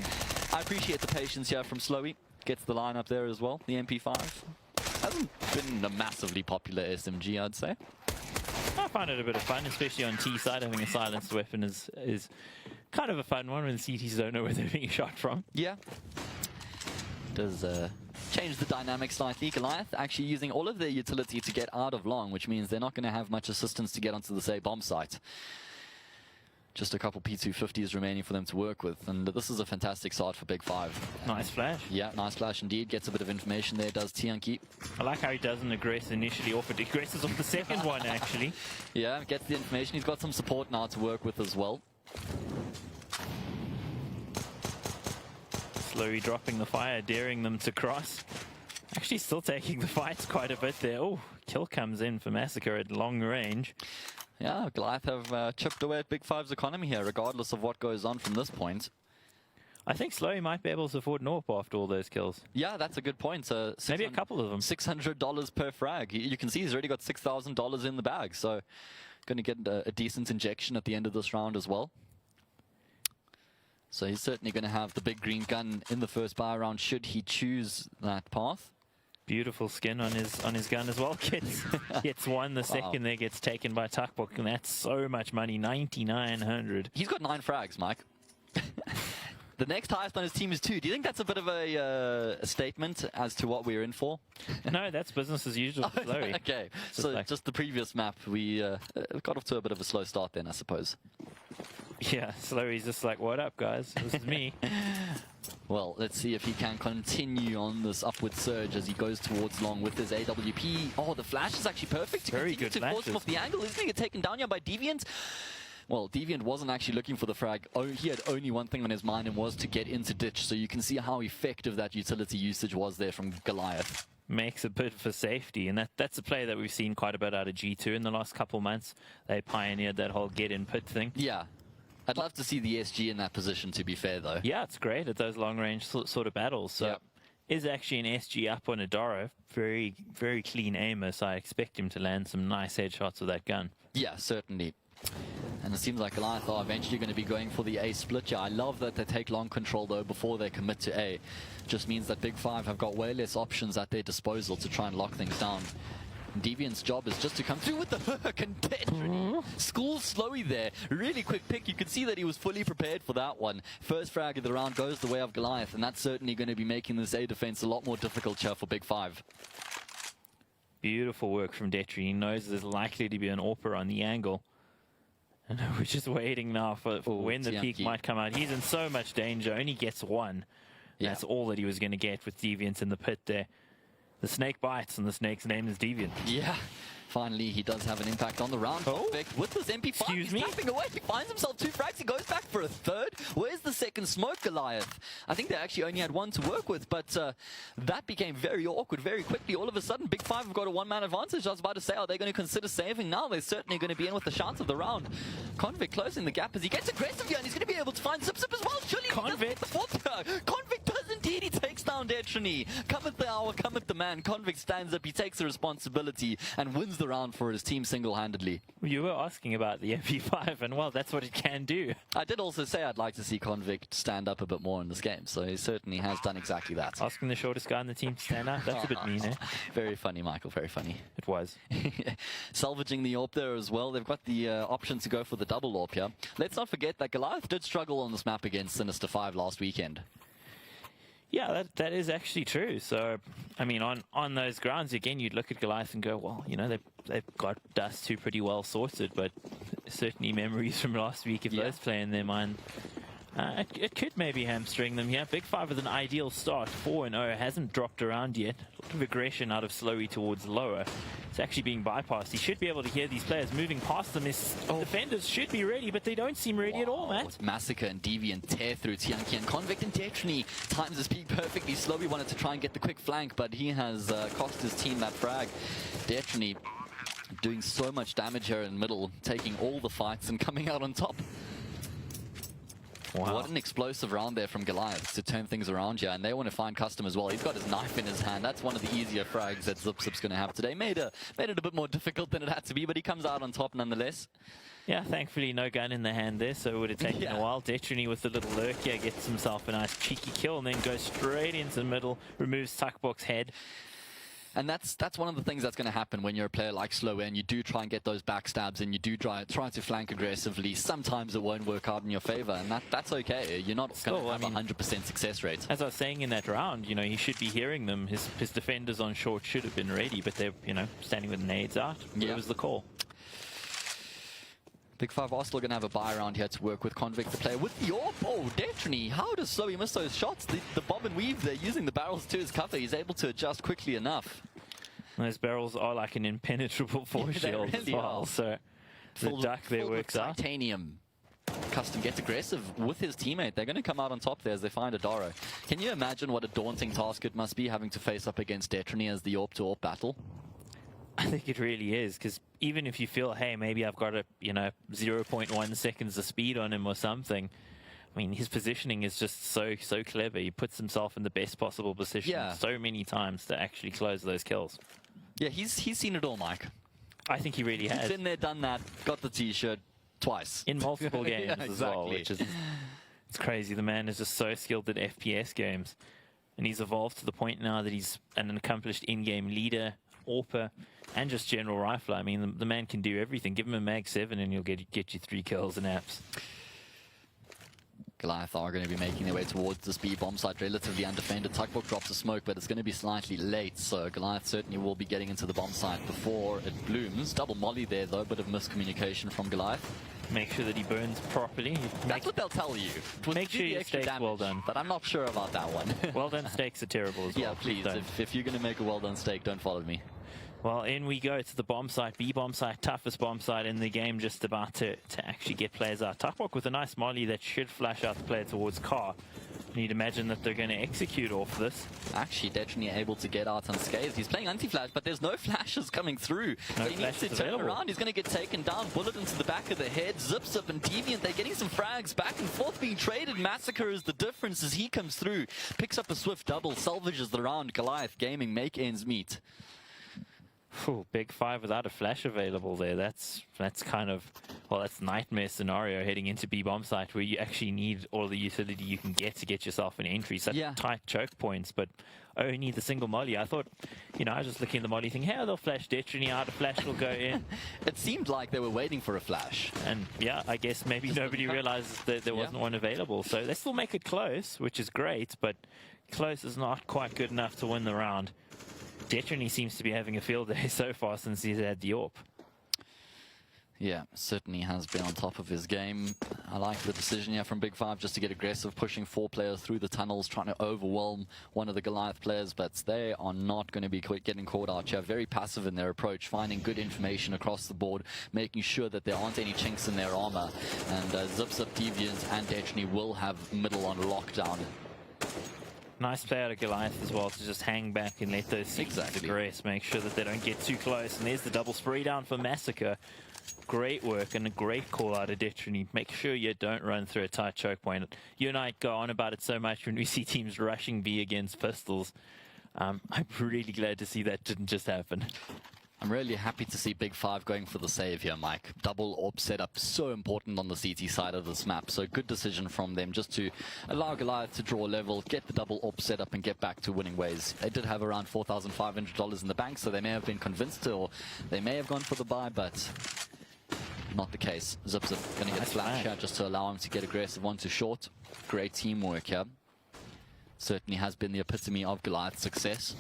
I appreciate the patience here from Slowy. Gets the line up there as well. The MP5 hasn't been a massively popular SMG, I'd say. I find it a bit of fun, especially on T side. Having a silenced weapon is kind of a fun one when CTs don't know where they're being shot from. Yeah. Does change the dynamic slightly. Goliath actually using all of their utility to get out of long, which means they're not going to have much assistance to get onto the say bomb site. Just a couple P250s remaining for them to work with, and this is a fantastic start for Big 5. Nice flash. Yeah, nice flash indeed. Gets a bit of information there, does Tianki. I like how he doesn't aggress initially off it. He aggresses off the second one, actually. Yeah, gets the information. He's got some support now to work with as well. Slowly dropping the fire, daring them to cross. Actually still taking the fights quite a bit there. Oh, kill comes in for Massacre at long range. Yeah, Goliath have chipped away at Big 5's economy here, regardless of what goes on from this point. I think Slowy might be able to afford Norp after all those kills. Yeah, that's a good point. Maybe a couple of them. $600 per frag. You can see he's already got $6,000 in the bag, so going to get a decent injection at the end of this round as well. So he's certainly going to have the big green gun in the first buy round should he choose that path. Beautiful skin on his gun as well. Gets one, the second there gets taken by Tuckbook, and that's so much money, 9,900. He's got 9 frags, Mike. The next highest on his team is 2. Do you think that's a bit of a statement as to what we're in for? No, that's business as usual for Slowy. Okay, so just the previous map, we got off to a bit of a slow start then, I suppose. Yeah, Slowy's just like, what up, guys? This is me. Well, let's see if he can continue on this upward surge as he goes towards long with his AWP. Oh, the flash is actually perfect. Very good to force him off the angle. Isn't he get taken down here by Deviant? Well, Deviant wasn't actually looking for the frag. Oh, he had only one thing on his mind, and was to get into ditch. So you can see how effective that utility usage was there from Goliath. Makes a bit for safety, and that's a play that we've seen quite a bit out of G2 in the last couple months. They pioneered that whole get in pit thing. Yeah. I'd love to see the SG in that position, to be fair, though. Yeah, it's great at those long-range sort of battles. So, yep. Is actually an SG up on Adaro. Very, very clean aimer, so I expect him to land some nice headshots with that gun. Yeah, certainly. And it seems like Goliath are eventually going to be going for the A split. Yeah, I love that they take long control, though, before they commit to A. Just means that Big 5 have got way less options at their disposal to try and lock things down. Deviant's job is just to come through with the hook and school Slowy there. Really quick pick. You could see that he was fully prepared for that one. First frag of the round goes the way of Goliath, and that's certainly going to be making this A defense a lot more difficult here for Big 5. Beautiful work from Detri. He knows there's likely to be an AWPer on the angle. And we're just waiting now for when the peak might come out. He's in so much danger. Only gets one. Yeah. That's all that he was going to get with Deviant in the pit there. The snake bites, and the snake's name is Deviant. Yeah, Finally, he does have an impact on the round. Oh. Convict with this MP5, Excuse he's me? tapping away. He finds himself 2 frags. He goes back for a 3rd. Where's the second smoke, Goliath? I think they actually only had 1 to work with, but that became very awkward very quickly. All of a sudden, Big 5 have got a 1-man advantage. I was about to say, are they going to consider saving now? They're certainly going to be in with the chance of the round. Convict closing the gap as he gets aggressive here, and he's going to be able to find Zip as well. Surely Convict. the 4th. Convict does indeed. He takes down Detrony. Cometh the hour, cometh the man. Convict stands up. He takes the responsibility and wins the round for his team single-handedly. You were asking about the MP5, and well, that's what it can do. I did also say I'd like to see Convict stand up a bit more in this game, so he certainly has done exactly that. Asking the shortest guy in the team to stand up, that's a bit mean, eh? Very funny, Michael, very funny. It was. Salvaging the AWP there as well. They've got the option to go for the double AWP here. Let's not forget that Goliath did struggle on this map against Sinister 5 last weekend. Yeah, that is actually true. So, I mean, on those grounds, again, you'd look at Goliath and go, well, you know, they've got Dust 2 pretty well sorted, but certainly memories from last week, if those play in their mind, it could maybe hamstring them here. Big 5 with an ideal start, 4-0, hasn't dropped around yet. A lot of aggression out of Slowy towards lower. It's actually being bypassed. He should be able to hear these players moving past them. His defenders should be ready, but they don't seem ready at all, Matt. With Massacre and Deviant tear through Tianqi and Convict and Detrony times his peak perfectly. Slowy wanted to try and get the quick flank, but he has cost his team that frag. Detrony doing so much damage here in the middle, taking all the fights and coming out on top. Wow. What an explosive round there from Goliath to turn things around here, and they want to find custom as well. He's got his knife in his hand. That's one of the easier frags that Zip's going to have today. Made it a bit more difficult than it had to be, but he comes out on top nonetheless. Yeah, thankfully no gun in the hand there, so it would have taken a while. Detrony with the little lurk here gets himself a nice cheeky kill and then goes straight into the middle, removes Tuckbox's head. And that's one of the things that's going to happen when you're a player like Slow and you do try and get those backstabs and you do try to flank aggressively. Sometimes it won't work out in your favor, and that's okay. You're not going to have a 100% success rate. As I was saying in that round, you know, he should be hearing them. His defenders on short should have been ready, but they're, you know, standing with nades out. It was the call. Big 5 are still going to have a buy around here to work with Convict, the player with the AWP. Oh, Detrony, how does Slowy miss those shots? The bob and weave there, using the barrels to his cover. He's able to adjust quickly enough. Those barrels are like an impenetrable force shield really as well. are. So the duck there works out. Titanium. Custom gets aggressive with his teammate. They're going to come out on top there as they find a Doro. Can you imagine what a daunting task it must be having to face up against Detrony as the AWP to AWP battle? I think it really is, because even if you feel, hey, maybe I've got a 0.1 seconds of speed on him or something, I mean, his positioning is just so clever. He puts himself in the best possible position so many times to actually close those kills. Yeah, he's seen it all, Mike. I think he really has. He's been there, done that, got the t-shirt twice. In multiple games yeah, as well, which is it's crazy. The man is just so skilled at FPS games. And he's evolved to the point now that he's an accomplished in-game leader, AWPer, and just general rifler. I mean, the man can do everything. Give him a Mag 7 and he'll get you 3 kills and apps. Goliath are going to be making their way towards this B bomb site, relatively undefended. Tuckbox drops a smoke, but it's going to be slightly late, so Goliath certainly will be getting into the bomb site before it blooms. Double molly there, though, bit of miscommunication from Goliath. Make sure that he burns properly. That's what they'll tell you. Make sure your steak's well done. But I'm not sure about that one. Well done steaks are terrible as well. Yeah, please, if you're going to make a well done steak, don't follow me. Well, in we go to the bomb site, B bomb site, toughest bomb site in the game, just about to actually get players out. Tuckbox with a nice molly that should flash out the player towards Car. You'd imagine that they're going to execute off this. Actually, Detrony able to get out unscathed. He's playing anti-flash, but there's no flashes coming through. No so he needs to turn around. He's going to get taken down. Bullet into the back of the head. Zip and Deviant, they're getting some frags back and forth being traded. Massacre is the difference as he comes through. Picks up a swift double, salvages the round. Goliath Gaming make ends meet. Ooh, Big 5 without a flash available there. That's kind of, well, that's nightmare scenario heading into B bomb site where you actually need all the utility you can get to get yourself an entry. Such tight choke points, but only the single molly. I thought, I was just looking at the molly thinking, hey, they'll flash Detrony out, a flash will go in. It seemed like they were waiting for a flash. And yeah, I guess maybe nobody realized that there wasn't one available. So they still make it close, which is great, but close is not quite good enough to win the round. Detrony seems to be having a field day so far since he's had the AWP. Yeah, certainly has been on top of his game. I like the decision here from Big Five just to get aggressive, pushing 4 players through the tunnels, trying to overwhelm one of the Goliath players, but they are not going to be getting caught out here. Very passive in their approach, finding good information across the board, making sure that there aren't any chinks in their armor. And Evetech Deviant and Destiny will have middle on lockdown. Nice play out of Goliath as well to just hang back and let those seeds aggress, make sure that they don't get too close. And there's the double spray down for Massacre. Great work and a great call out of Destiny. Make sure you don't run through a tight choke point. You and I go on about it so much when we see teams rushing B against pistols. I'm really glad to see that didn't just happen. I'm really happy to see Big Five going for the save here, Mike. Double AWP setup, so important on the CT side of this map. So good decision from them just to allow Goliath to draw level, get the double AWP setup and get back to winning ways. They did have around $4,500 in the bank, so they may have been convinced to, or they may have gone for the buy, but not the case. Zip going to get flash here just to allow him to get aggressive onto short. Great teamwork here. Certainly has been the epitome of Goliath's success.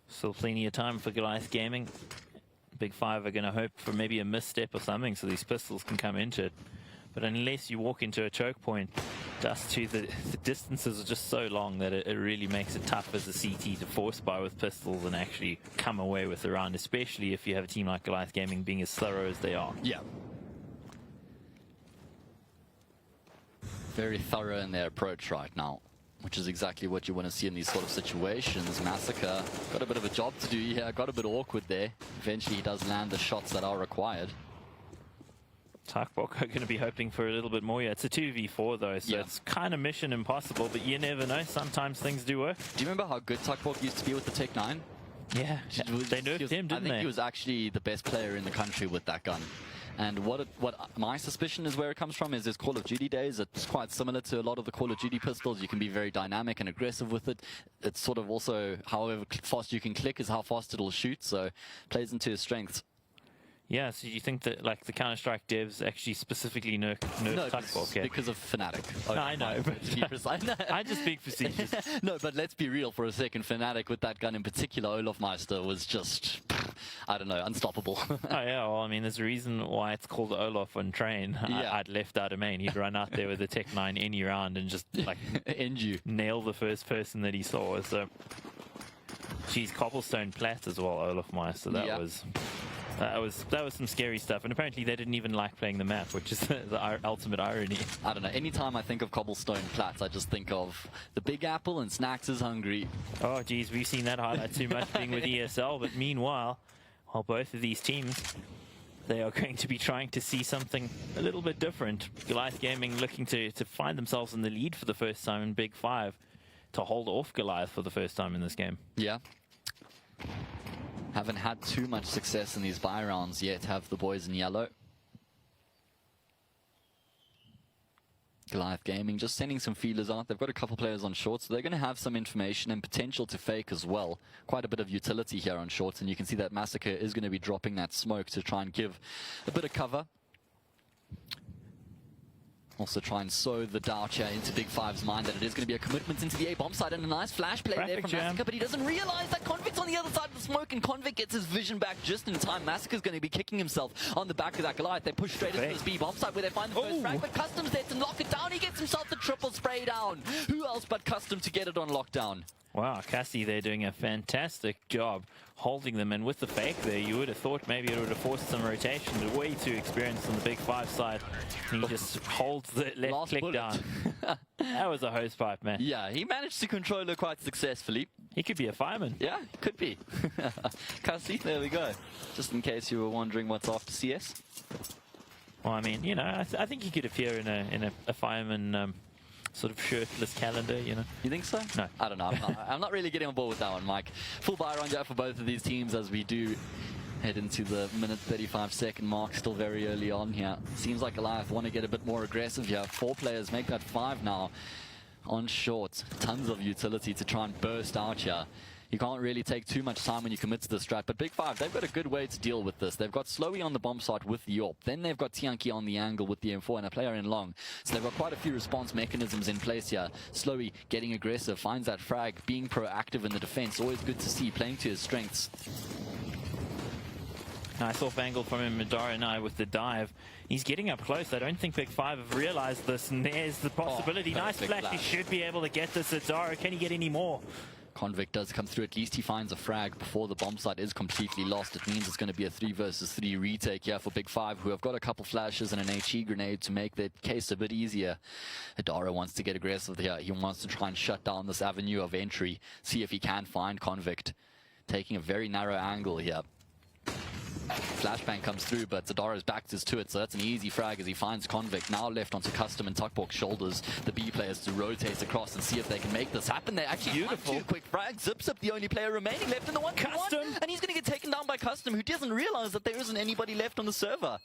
Still plenty of time for Goliath Gaming. Big Five are going to hope for maybe a misstep or something so these pistols can come into it. But unless you walk into a choke point, just to the distances are just so long that it really makes it tough as a CT to force buy with pistols and actually come away with the round, especially if you have a team like Goliath Gaming being as thorough as they are. Yeah. Very thorough in their approach right now, which is exactly what you want to see in these sort of situations. Massacre got a bit of a job to do here, got a bit awkward there. Eventually he does land the shots that are required. Tuckbok are going to be hoping for a little bit more. Yeah, it's a 2v4 though, so it's kind of mission impossible, but you never know. Sometimes things do work. Do you remember how good Tuckbok used to be with the Tech 9? Yeah, they nerfed him, didn't they? I think he was actually the best player in the country with that gun. And what my suspicion is where it comes from is his Call of Duty days. It's quite similar to a lot of the Call of Duty pistols. You can be very dynamic and aggressive with it. It's sort of also however fast you can click is how fast it'll shoot, so plays into his strengths. Yeah, so you think that like the Counter-Strike devs actually specifically nerfed Tuckbok? Yeah, because of Fnatic. No, I know, but I just speak facetious. No, but let's be real for a second. Fnatic with that gun in particular, Olofmeister, was just, I don't know, unstoppable. Oh yeah, well I mean there's a reason why it's called Olaf on train. Yeah. I'd left out a main. He'd run out there with a Tech 9 any round and just like end you. Nail the first person that he saw. So geez, cobblestone plat as well, Olofmeister. That was some scary stuff, and apparently they didn't even like playing the map, which is the ultimate irony. I don't know, anytime I think of cobblestone plats, I just think of the Big Apple and Snacks is hungry. Oh geez, we've seen that highlight too much being with ESL, but meanwhile, while both of these teams, they are going to be trying to see something a little bit different. Goliath Gaming looking to find themselves in the lead for the first time in Big Five, to hold off Goliath for the first time in this game. Yeah. Haven't had too much success in these buy rounds yet, have the boys in yellow. Goliath Gaming just sending some feelers out. They've got a couple players on short, so they're going to have some information and potential to fake as well. Quite a bit of utility here on shorts, and you can see that Massacre is going to be dropping that smoke to try and give a bit of cover. Also try and sow the doubt here into Big Five's mind that it is going to be a commitment into the A-bomb side, and a nice flash play there from Massacre, but he doesn't realize that Convict's on the other side of the smoke, and Convict gets his vision back just in time. Massacre's going to be kicking himself on the back of that Goliath. They push straight into this B-bomb side where they find the first frag, but Custom's there to lock it down. He gets himself the triple spray down. Who else but Custom to get it on lockdown? Wow, Cassie, they're doing a fantastic job holding them, and with the fake there, you would have thought maybe it would have forced some rotation, but way too experienced on the Big Five side. And he just holds the left click down. That was a hose pipe, man. Yeah, he managed to control it quite successfully. He could be a fireman. Yeah, could be. Cassie, there we go. Just in case you were wondering what's after CS. Well, I mean, you know, I think he could appear in a fireman sort of shirtless calendar, you know. You think so? No. I don't know. I'm not really getting on board with that one, Mike. Full buy round for both of these teams as we do head into the minute 35-second mark, still very early on here. Seems like Goliath want to get a bit more aggressive here. 4 players make that 5 now on short. Tons of utility to try and burst out here. You can't really take too much time when you commit to the strat. But Big Five, they've got a good way to deal with this. They've got Slowy on the bomb site with the AWP. Then they've got Tianki on the angle with the M4 and a player in long. So they've got quite a few response mechanisms in place here. Slowy getting aggressive, finds that frag, being proactive in the defense. Always good to see, playing to his strengths. Nice off angle from him, Madara now with the dive. He's getting up close. I don't think Big Five have realized this, and there's the possibility. Nice flash. He should be able to get this. Madara, can he get any more? Convict does come through. At least he finds a frag before the bomb site is completely lost. It means it's going to be a 3 versus 3 retake here for Big Five, who have got a couple flashes and an HE grenade to make their case a bit easier. Adara wants to get aggressive here. He wants to try and shut down this avenue of entry, see if he can find Convict. Taking a very narrow angle here. Flashbang comes through, but Zadara's backed us to it, so that's an easy frag as he finds Convict. Now left onto Custom and Tuckbox's shoulders. The B players to rotate across and see if they can make this happen. They actually Beautiful. 2 quick frags. Zips up the only player remaining left in the 1v1. Custom! And he's going to get taken down by Custom, who doesn't realize that there isn't anybody left on the server.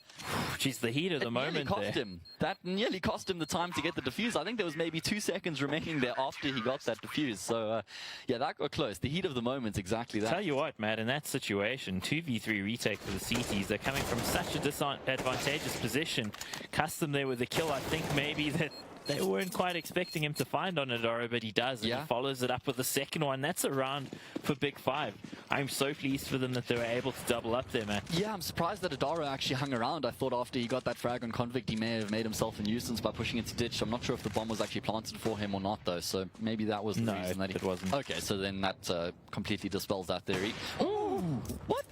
Jeez, the heat of the moment cost there. him. That nearly cost him the time to get the defuse. I think there was maybe 2 seconds remaining there after he got that defuse. So, yeah, that got close. The heat of the moment, exactly that. Tell you what, Matt, in that situation, 2v3 retake for the CTs. They're coming from such a disadvantageous position. Custom there with the kill. I think maybe that they weren't quite expecting him to find on Adara, but he does, and he follows it up with the second one. That's a round for Big Five. I'm so pleased for them that they were able to double up there, man. Yeah, I'm surprised that Adara actually hung around. I thought after he got that frag on Convict, he may have made himself a nuisance by pushing into ditch. I'm not sure if the bomb was actually planted for him or not, though, so maybe that was the reason that it wasn't. Okay, so then that completely dispels that theory. Ooh! What?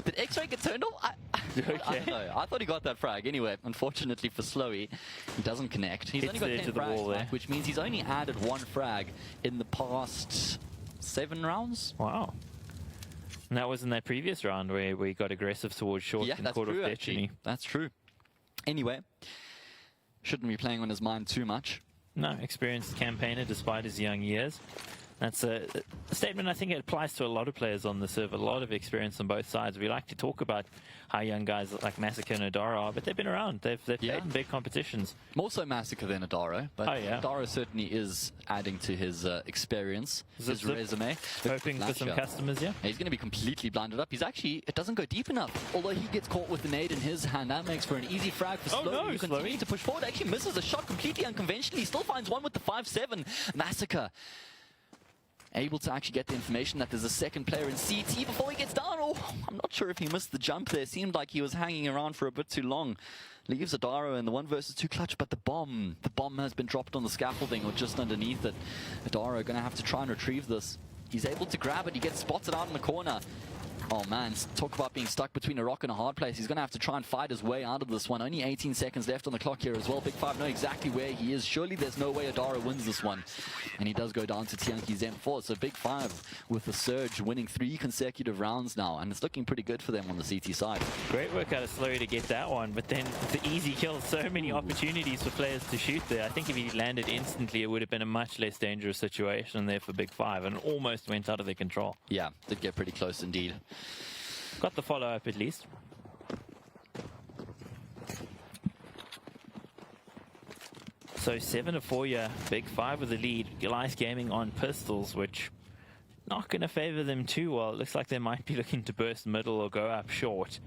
Did X-Ray get turned off? I don't know. I thought he got that frag. Anyway, unfortunately for Slowy, he doesn't connect. He's only got 10 frags, which means he's only added 1 frag in the past 7 rounds. Wow. And that was in that previous round where we got aggressive towards short and caught off Destiny. That's true. Anyway, shouldn't be playing on his mind too much. No, experienced campaigner despite his young years. That's a statement I think it applies to a lot of players on the server, a lot of experience on both sides. We like to talk about how young guys like Massacre and Adara are, but they've been around. They've played in big competitions. More so Massacre than Adara, but Adara certainly is adding to his experience, his resume. Hoping for some customers, yeah? He's going to be completely blinded up. He's actually, it doesn't go deep enough. Although he gets caught with the nade in his hand, that makes for an easy frag for Slowy, who continues to push forward. Actually misses a shot completely unconventionally. He still finds one with the 5-7. Massacre able to actually get the information that there's a second player in CT before he gets down. Oh, I'm not sure if he missed the jump there. Seemed like he was hanging around for a bit too long. Leaves Adara in the 1 versus 2 clutch, but the bomb has been dropped on the scaffolding or just underneath it. Adara going to have to try and retrieve this. He's able to grab it. He gets spotted out in the corner. Oh man, talk about being stuck between a rock and a hard place. He's going to have to try and fight his way out of this one. Only 18 seconds left on the clock here as well. Big Five know exactly where he is. Surely there's no way Adara wins this one. And he does go down to Tianki's M4. So Big Five with the surge winning 3 consecutive rounds now. And it's looking pretty good for them on the CT side. Great work out of Slowy to get that one. But then the easy kill, so many opportunities for players to shoot there. I think if he landed instantly, it would have been a much less dangerous situation there for Big Five. And almost went out of their control. Yeah, did get pretty close indeed. Got the follow-up at least. So 7-4 here, Big Five with the lead. Goliath Gaming on pistols, which not going to favor them too well. It looks like they might be looking to burst middle or go up short.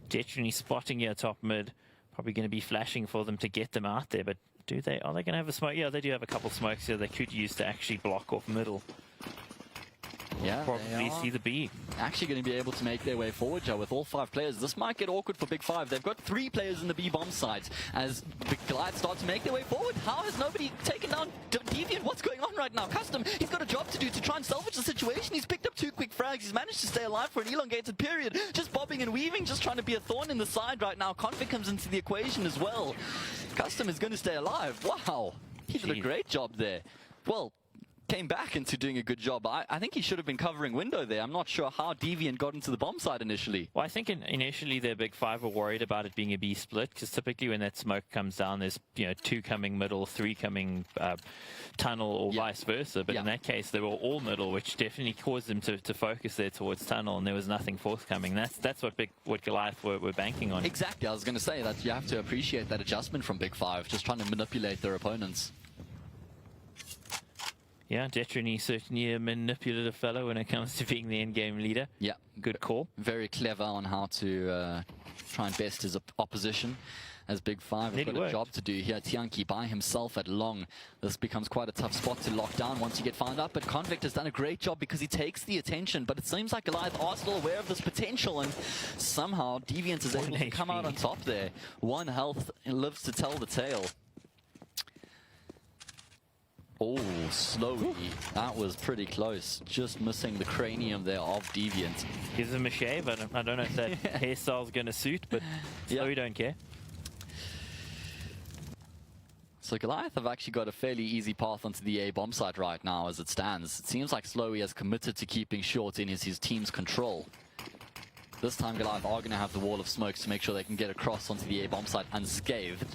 Detrony spotting here top mid. Probably going to be flashing for them to get them out there, but are they going to have a smoke? Yeah, they do have a couple smokes here they could use to actually block off middle. Yeah, probably see the B. Actually going to be able to make their way forward, Joe, with all 5 players. This might get awkward for Big Five. They've got 3 players in the B bomb site as Big Goliath start to make their way forward. How has nobody taken down Deviant? What's going on right now? Custom, he's got a job to do to try and salvage the situation. He's picked up 2 quick frags. He's managed to stay alive for an elongated period. Just bobbing and weaving, just trying to be a thorn in the side right now. Config comes into the equation as well. Custom is going to stay alive. Wow. He did a great job there. Well, came back into doing a good job. I think he should have been covering window there. I'm not sure how Deviant got into the bomb side initially. Well, I think initially their Big Five were worried about it being a B split, because typically when that smoke comes down, there's 2 coming middle, 3 coming tunnel, or vice versa. But in that case, they were all middle, which definitely caused them to focus there towards tunnel, and there was nothing forthcoming. That's what Goliath were banking on. Exactly. I was going to say that you have to appreciate that adjustment from Big Five, just trying to manipulate their opponents. Yeah, Detrony certainly a manipulative fellow when it comes to being the in-game leader. Yeah. Good call. Very clever on how to try and best his opposition. As Big Five has got a job to do here. Tianqi by himself at long. This becomes quite a tough spot to lock down once you get found out. But Convict has done a great job because he takes the attention. But it seems like Goliath are still aware of this potential. And somehow Deviant is able to come out on top there. 1 health and lives to tell the tale. Oh, slowly. That was pretty close. Just missing the cranium there of Deviant. Gives him a shave. I don't know if that hairstyle's going to suit, but we don't care. So Goliath have actually got a fairly easy path onto the A bomb site right now as it stands. It seems like Slowy has committed to keeping short in his team's control. This time Goliath are going to have the wall of smokes to make sure they can get across onto the A bomb site unscathed.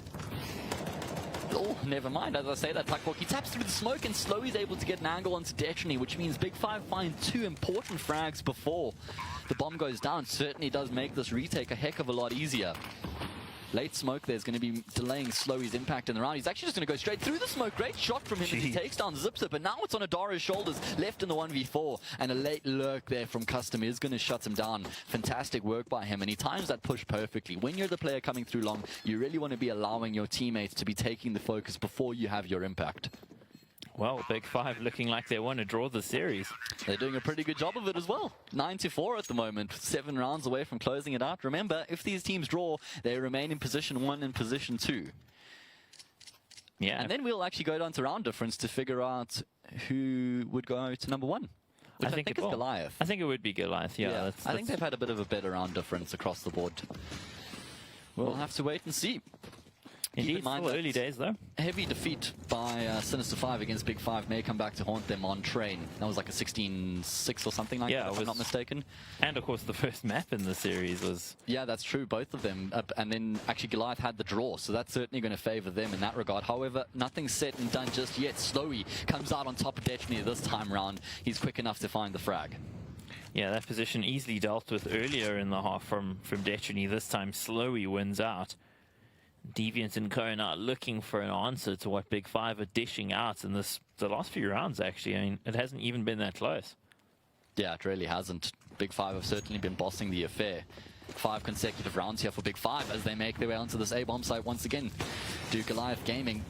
Oh, never mind. As I say that, Tuckbook, he taps through the smoke and Slowy's able to get an angle onto Detrony, which means Big Five find 2 important frags before the bomb goes down. Certainly does make this retake a heck of a lot easier. Late smoke there's going to be delaying Slowy's impact in the round. He's actually just going to go straight through the smoke. Great shot from him as he takes down Zipzip, but now it's on Adara's shoulders, left in the 1v4, and a late lurk there from Custom is going to shut him down. Fantastic work by him, and he times that push perfectly. When you're the player coming through long, you really want to be allowing your teammates to be taking the focus before you have your impact. Well, Big Five looking like they want to draw the series. They're doing a pretty good job of it as well. 9-4 at the moment, 7 rounds away from closing it out. Remember, if these teams draw, they remain in position 1 and position 2. Yeah. And then we'll actually go down to round difference to figure out who would go to number 1. Which I think is Goliath. I think it would be Goliath, yeah. I think they've had a bit of a better round difference across the board. We'll have to wait and see. Indeed, still early days though. Heavy defeat by Sinister 5 against Big Five may come back to haunt them on train. That was like a 16-6 or something like that, if I'm not mistaken. And of course the first map in the series was... Yeah, that's true, both of them. And then actually Goliath had the draw, so that's certainly going to favour them in that regard. However, nothing's set and done just yet. Slowy comes out on top of Detrony this time round. He's quick enough to find the frag. Yeah, that position easily dealt with earlier in the half from Detrony. This time Slowy wins out. Deviant and Cohen are looking for an answer to what Big Five are dishing out in the last few rounds, actually. I mean, it hasn't even been that close. Yeah, it really hasn't. Big Five have certainly been bossing the affair. 5 consecutive rounds here for Big Five as they make their way onto this A-bomb site once again. Do Goliath Gaming.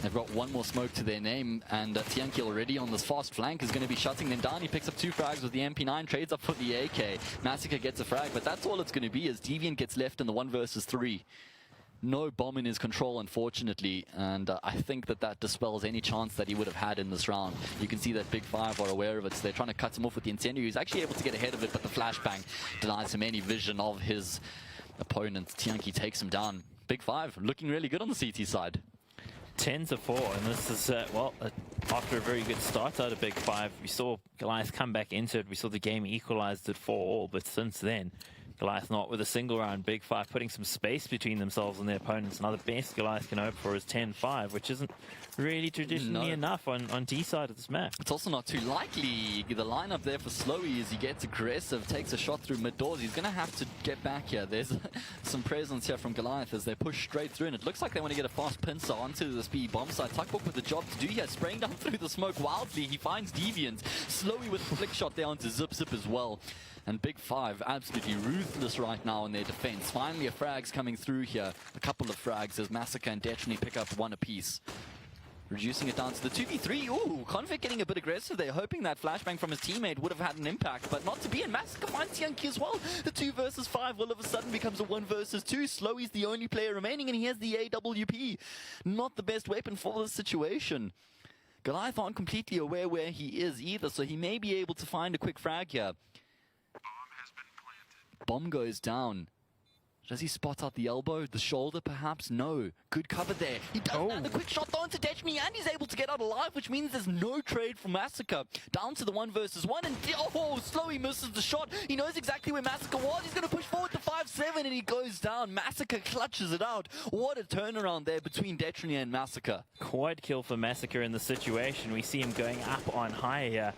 They've got 1 more smoke to their name, and Tianqi already on this fast flank is going to be shutting them down. He picks up 2 frags with the MP9, trades up for the AK. Massacre gets a frag, but that's all it's going to be as Deviant gets left in the 1 versus 3. No bomb in his control, unfortunately, and I think that dispels any chance that he would have had in this round. You can see that Big Five are aware of it, so they're trying to cut him off with the incendiary. He's actually able to get ahead of it, but the flashbang denies him any vision of his opponent. Tianqi takes him down. Big Five looking really good on the CT side. 10-4, and this is, after a very good start out of Big Five. We saw Goliath come back into it. We saw the game equalized at 4-4, but since then, Goliath not with a single round. Big Five putting some space between themselves and their opponents. Now the best Goliath can hope for is 10-5, which isn't really traditionally enough on D side of this map. It's also not too likely. The lineup there for Slowy is he gets aggressive, takes a shot through mid doors. He's going to have to get back here. There's some presence here from Goliath as they push straight through, and it looks like they want to get a fast pincer onto the speed bomb site. Tuckbook with the job to do here, spraying down through the smoke wildly. He finds Deviant. Slowy with the flick shot there onto Zip as well. And Big Five absolutely ruthless right now in their defense. Finally a frag's coming through here. A couple of frags as Massacre and Detrony pick up 1 apiece. Reducing it down to the 2v3. Ooh, Convict getting a bit aggressive there, hoping that flashbang from his teammate would have had an impact, but not to be. And Massacre finds Tianqi as well. The 2 versus 5 all of a sudden becomes a 1 versus 2. Slowy's the only player remaining, and he has the AWP. Not the best weapon for this situation. Goliath aren't completely aware where he is either, so he may be able to find a quick frag here. Bomb goes down. Does he spot out the elbow, the shoulder perhaps? No. Good cover there. He does land a quick shot down to Detrony, and he's able to get out alive, which means there's no trade for Massacre. Down to the 1 versus 1, and Slowy misses the shot. He knows exactly where Massacre was. He's going to push forward to 5-7, and he goes down. Massacre clutches it out. What a turnaround there between Detrony and Massacre. Quad kill for Massacre in the situation. We see him going up on high here,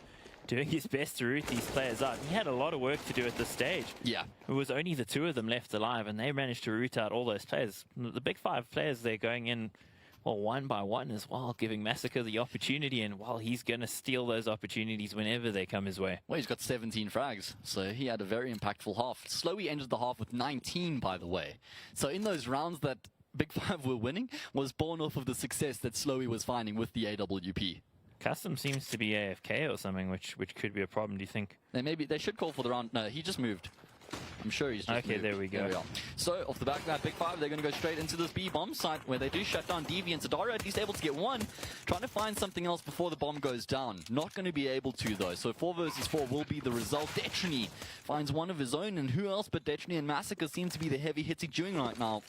doing his best to root these players out. He had a lot of work to do at this stage. Yeah. It was only the 2 of them left alive, and they managed to root out all those players. The Big Five players, they're going in well, one by one as well, giving Massacre the opportunity, and while he's going to steal those opportunities whenever they come his way. Well, he's got 17 frags, so he had a very impactful half. Slowy ended the half with 19, by the way. So in those rounds that Big Five were winning was born off of the success that Slowy was finding with the AWP. Custom seems to be AFK or something, which could be a problem, do you think? They should call for the round. No, he just moved. I'm sure he's just okay, moved. there we go. There we are. So, off the back of that Big Five, they're going to go straight into this B bomb site where they do shut down DV and Sadara, at least able to get one. Trying to find something else before the bomb goes down. Not going to be able to, though. So, 4 versus 4 will be the result. Detrony finds one of his own, and who else but Detrony and Massacre seem to be the heavy hits he's doing right now.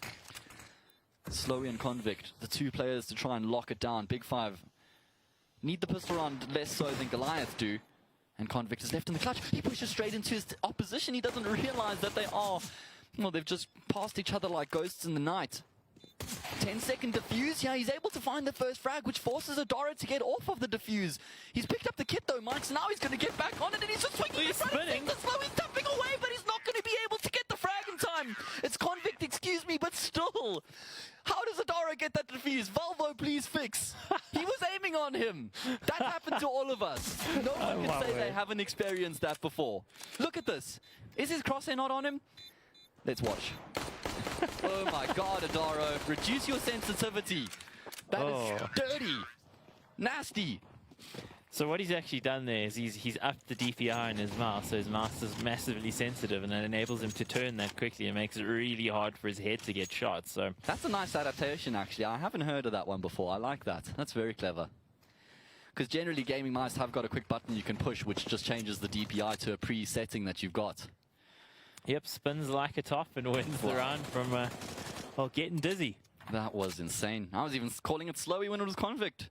Slowy and Convict, the 2 players to try and lock it down. Big Five need the pistol round less so than Goliath do. And Convict is left in the clutch. He pushes straight into his opposition. He doesn't realize that they are, well, they've just passed each other like ghosts in the night. 10-second defuse. Yeah, he's able to find the first frag, which forces Adara to get off of the defuse. He's picked up the kit though, Mike, so now he's going to get back on it, and he's just swinging in front of him. He's tapping away, but he's not going to be able to get the frag in time. It's Convict, excuse me, but still. How does Adara get that defuse? Volvo, please fix. He was aiming on him. That happened to all of us. No one can say they haven't experienced that before. Look at this. Is his crosshair not on him? Let's watch. Oh my god, Adaro. Reduce your sensitivity. That is dirty. Nasty. So what he's actually done there is he's upped the DPI in his mouse, so his mouse is massively sensitive, and it enables him to turn that quickly and makes it really hard for his head to get shot. So that's a nice adaptation, actually. I haven't heard of that one before. I like that. That's very clever. Because generally gaming mice have got a quick button you can push, which just changes the DPI to a pre-setting that you've got. Yep, spins like a top and wins the round from, well, getting dizzy. That was insane. I was even calling it Slowy when it was Convict.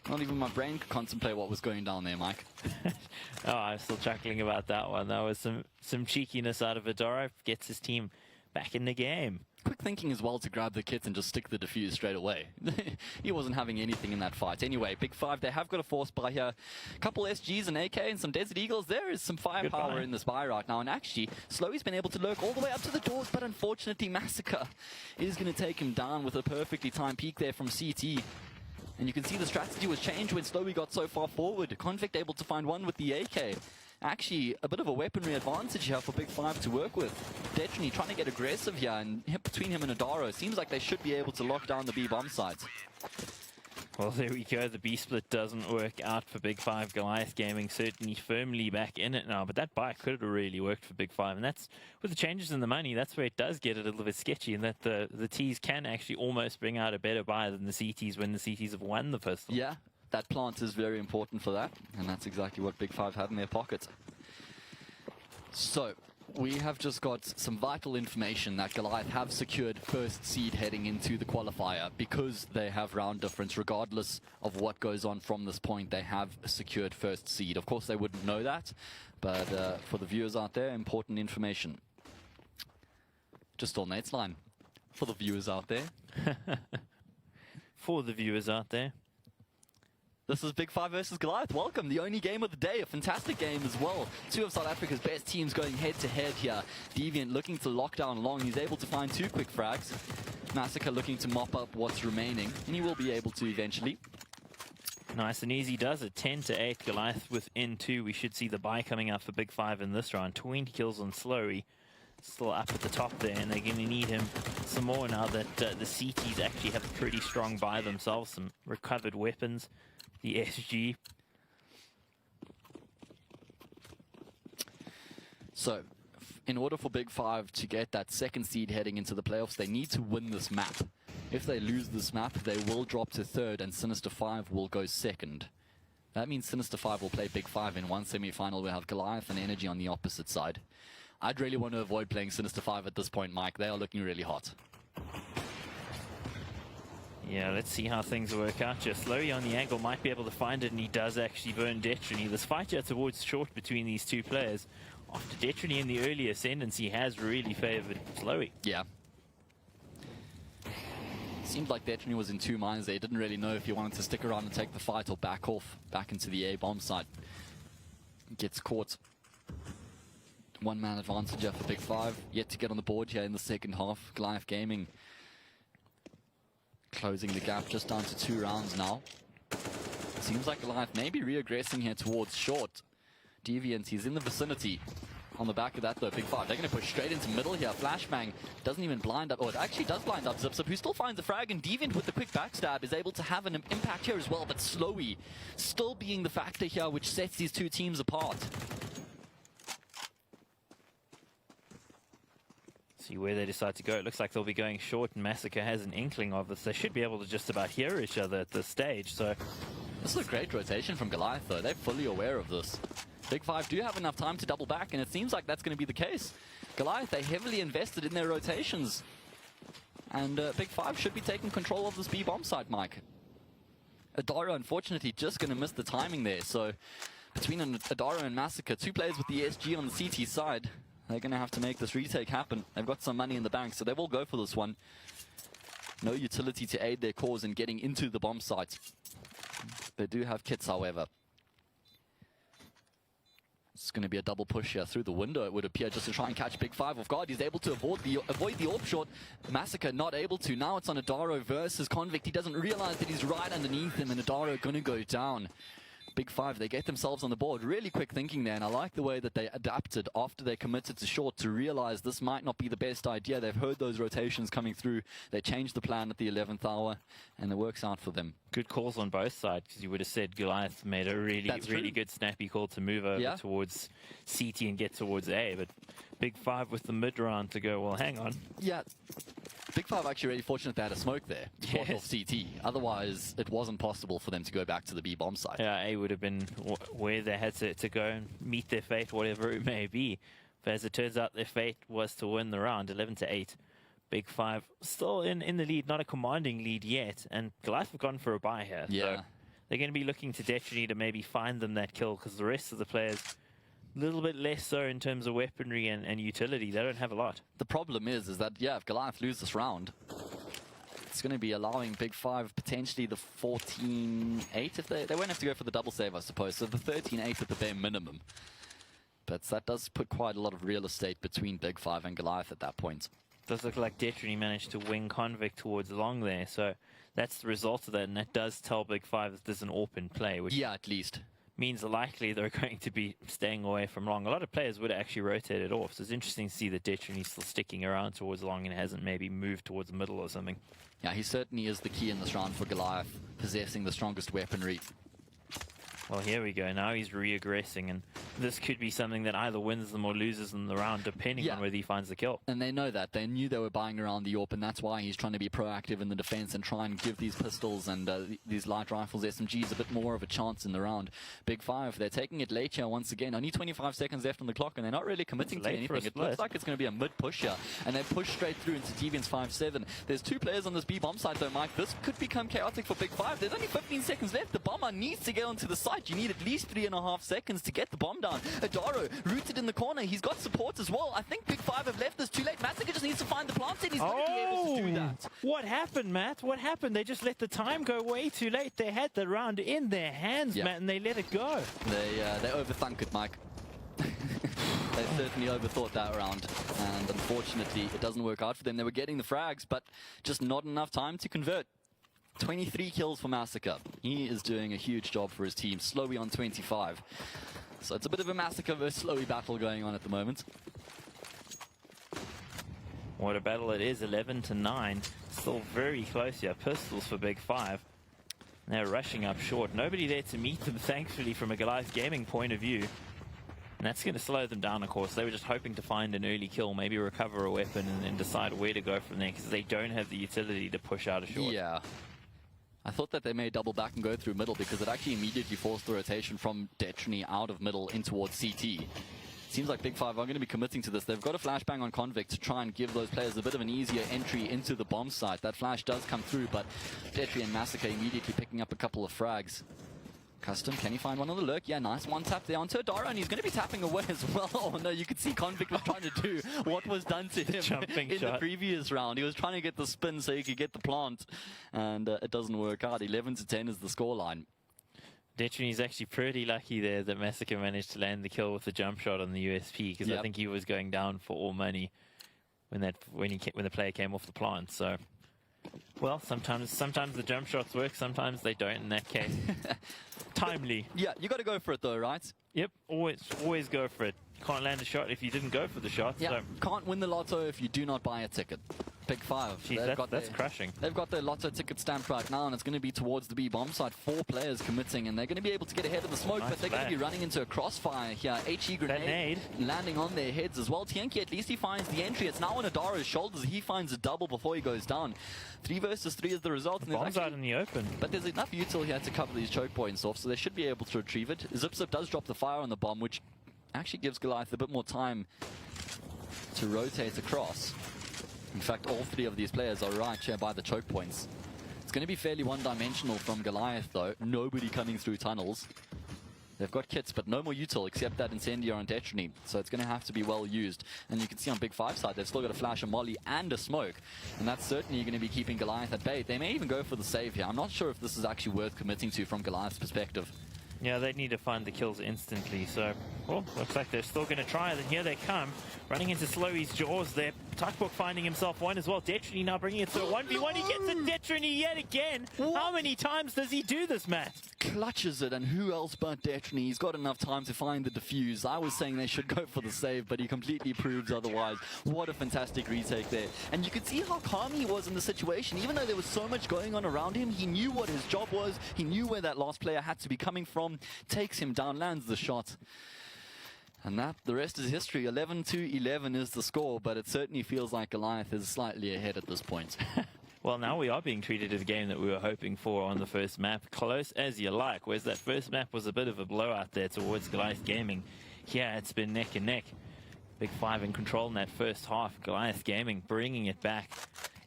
Not even my brain could contemplate what was going down there, Mike. Oh, I'm still chuckling about that one. That was some cheekiness out of Adara. Gets his team back in the game. Quick thinking as well to grab the kit and just stick the defuse straight away. He wasn't having anything in that fight. Anyway, Big Five, they have got a force buy here. A couple SGs, an AK, and some Desert Eagles. There is some firepower in this buy right now. And actually, Slowy's been able to lurk all the way up to the doors, but unfortunately, Massacre is going to take him down with a perfectly timed peek there from CT. And you can see the strategy was changed when Slowy got so far forward. Convict able to find one with the AK. Actually, a bit of a weaponry advantage here for Big Five to work with. Detrony trying to get aggressive here, and between him and Adaro, seems like they should be able to lock down the B bomb site. Well, there we go. The B split doesn't work out for Big Five. Goliath Gaming certainly firmly back in it now, but that buy could have really worked for Big Five, and that's with the changes in the money. That's where it does get a little bit sketchy, and that the T's can actually almost bring out a better buy than the CTs when the CTs have won the pistol. Yeah, that plant is very important for that, and that's exactly what Big Five had in their pocket. So, we have just got some vital information that Goliath have secured first seed heading into the qualifier. Because they have round difference, regardless of what goes on from this point, they have secured first seed. Of course, they wouldn't know that, but for the viewers out there, important information. Just on Nate's line. For the viewers out there. For the viewers out there. This is Big Five versus Goliath. Welcome, the only game of the day. A fantastic game as well. 2 of South Africa's best teams going head-to-head here. Deviant looking to lock down long. He's able to find 2 quick frags. Massacre looking to mop up what's remaining, and he will be able to eventually. Nice and easy does it. 10-8. Goliath within 2. We should see the buy coming out for Big Five in this round. 20 kills on Slowy. Still up at the top there, and they're going to need him some more now that the CTs actually have a pretty strong buy themselves. Some recovered weapons. The SG. So, in order for Big Five to get that second seed heading into the playoffs, they need to win this map. If they lose this map, they will drop to 3rd, and Sinister 5 will go 2nd. That means Sinister 5 will play Big Five in one semi-final. We'll have Goliath and Energy on the opposite side. I'd really want to avoid playing Sinister 5 at this point, Mike. They are looking really hot. Yeah, let's see how things work out. Just Slowy on the angle might be able to find it, and he does actually burn Detrony. This fight here towards short between these 2 players. After Detrony in the early ascendancy has really favored Slowy. Yeah. Seemed like Detrony was in 2 minds there. He didn't really know if he wanted to stick around and take the fight or back off, back into the A bomb site. Gets caught. 1-man advantage here for Big Five. Yet to get on the board here in the second half. Goliath Gaming Closing the gap just down to 2 rounds now. Seems like Goliath may be re-aggressing here towards short. Deviant, he's in the vicinity. On the back of that though, Big 5, they're going to push straight into middle here. Flashbang doesn't even blind up, or it actually does blind up Zip, who still finds the frag, and Deviant with the quick backstab is able to have an impact here as well, but Slowy still being the factor here which sets these two teams apart. See where they decide to go. It looks like they'll be going short, and Massacre has an inkling of this. They should be able to just about hear each other at this stage, so... This is a great rotation from Goliath though, they're fully aware of this. Big 5 do have enough time to double back, and it seems like that's going to be the case. Goliath, they heavily invested in their rotations. And Big 5 should be taking control of this B bomb site, Mike. Adaro, unfortunately, just going to miss the timing there. So, between Adaro and Massacre, 2 players with the SG on the CT side, they're going to have to make this retake happen. They've got some money in the bank, so they will go for this one. No utility to aid their cause in getting into the bomb site. They do have kits, however. It's going to be a double push here through the window, it would appear, just to try and catch Big 5 off guard. He's able to avoid the AWP shot. Massacre not able to. Now it's on Adaro versus Convict. He doesn't realize that he's right underneath him, and Adaro going to go down. Big 5, they get themselves on the board. Really quick thinking there, and I like the way that they adapted after they committed to short to realize this might not be the best idea. They've heard those rotations coming through. They changed the plan at the 11th hour, and it works out for them. Good calls on both sides, because you would have said Goliath made a really good snappy call to move over towards CT and get towards A, but Big 5 with the mid round to go, well, hang on. Yeah. Big 5 actually really fortunate they had a smoke there to block off CT. Otherwise, it wasn't possible for them to go back to the B bomb site. Yeah, A would have been where they had to go and meet their fate, whatever it may be. But as it turns out, their fate was to win the round, 11-8. Big 5 still in the lead, not a commanding lead yet, and Goliath have gone for a bye here. Yeah. So they're going to be looking to Detrony to maybe find them that kill, because the rest of the players, a little bit less so in terms of weaponry and utility. They don't have a lot. The problem is that, yeah, if Goliath lose this round, it's going to be allowing Big 5 potentially the 14-8 if they won't have to go for the double save, I suppose. So the 13-8 at the bare minimum. But that does put quite a lot of real estate between Big 5 and Goliath at that point. Does look like Detrony managed to wing Convict towards long there, so that's the result of that, and that does tell Big 5 that there's an open play, which at least means likely they're going to be staying away from long. A lot of players would have actually rotated off, so it's interesting to see that Detrony's still sticking around towards long and hasn't maybe moved towards the middle or something. Yeah, he certainly is the key in this round for Goliath, possessing the strongest weaponry. Well, here we go. Now he's re-aggressing, and this could be something that either wins them or loses them the round, depending on whether he finds the kill. And they know that. They knew they were buying around the AWP, and that's why he's trying to be proactive in the defense and try and give these pistols and these light rifles, SMGs, a bit more of a chance in the round. Big 5, they're taking it late here once again. Only 25 seconds left on the clock, and they're not really committing to anything. It looks like it's going to be a mid-push here, and they push straight through into Deviant's 5-7. There's 2 players on this B bomb site, though, Mike. This could become chaotic for Big 5. There's only 15 seconds left. The bomber needs to get onto the site. You need at least 3.5 seconds to get the bomb down. Adaro rooted in the corner. He's got support as well. I think Big 5 have left this too late. Massacre just needs to find the plant and he's going to be able to do that. What happened, Matt? What happened? They just let the time go way too late. They had the round in their hands, Matt, and they let it go. They overthunk it, Mike. They certainly overthought that round, and unfortunately it doesn't work out for them. They were getting the frags, but just not enough time to convert. 23 kills for Massacre. He is doing a huge job for his team. Slowy on 25. So it's a bit of a Massacre versus Slowy battle going on at the moment. What a battle it is, 11-9. Still very close here. Pistols for Big 5. They're rushing up short. Nobody there to meet them, thankfully, from a Goliath Gaming point of view. And that's going to slow them down, of course. They were just hoping to find an early kill, maybe recover a weapon, and then decide where to go from there, because they don't have the utility to push out a short. Yeah. I thought that they may double back and go through middle, because it actually immediately forced the rotation from Detrony out of middle in towards CT. Seems like Big 5 are going to be committing to this. They've got a flashbang on Convict to try and give those players a bit of an easier entry into the bomb site. That flash does come through, but Detrony and Massacre immediately picking up a couple of frags. Custom, can he find one on the lurk? Yeah, nice. One tap there onto Adaro, and he's going to be tapping away as well. Oh no, you could see Convict was trying to do what was done to him in the previous round. He was trying to get the spin so he could get the plant, and it doesn't work out. 11-10 is the scoreline. Detrony's actually pretty lucky there that Massacre managed to land the kill with the jump shot on the USP, because I think he was going down for all money when the player came off the plant. So Well, sometimes the jump shots work, sometimes they don't in that case. Timely. Yeah, you got to go for it though, right? Yep, always go for it. You can't land a shot if you didn't go for the shot. Yeah, So. can't win the lotto if you do not buy a ticket. Big five. Jeez, that's crushing. They've got their lotto ticket stamped right now, and it's going to be towards the B bomb side. 4 players committing, and they're going to be able to get ahead of the smoke, but they're going to be running into a crossfire here. HE grenade landing on their heads as well. Tienki, at least he finds the entry. It's now on Adaro's shoulders. He finds a double before he goes down. 3 versus 3 is the result. The bomb's out in the open. But there's enough util here to cover these choke points off, so they should be able to retrieve it. Zip does drop the fire on the bomb, which actually gives Goliath a bit more time to rotate across. In fact, all 3 of these players are right here by the choke points. It's going to be fairly one-dimensional from Goliath, though. Nobody coming through tunnels. They've got kits, but no more util except that Incendiar and Detrony. So it's going to have to be well used. And you can see on Big 5 side, they've still got a flash, a molly, and a smoke. And that's certainly going to be keeping Goliath at bay. They may even go for the save here. I'm not sure if this is actually worth committing to from Goliath's perspective. Yeah, they need to find the kills instantly, so, well, looks like they're still going to try, then here they come, running into Slowy's jaws there. Tuckbook finding himself one as well. Detrony now bringing it to a 1v1. He gets a Detrony yet again. What? How many times does he do this, Matt? Clutches it, and who else but Detrony? He's got enough time to find the defuse. I was saying they should go for the save, but he completely proves otherwise. What a fantastic retake there. And you could see how calm he was in the situation. Even though there was so much going on around him, he knew what his job was. He knew where that last player had to be coming from. Takes him down, lands the shot. And the rest is history. 11-11 is the score, but it certainly feels like Goliath is slightly ahead at this point. Well, now we are being treated as a game that we were hoping for on the first map. Close as you like, whereas that first map was a bit of a blowout there towards Goliath Gaming. Here, it's been neck and neck. Big 5 in control in that first half. Goliath Gaming bringing it back.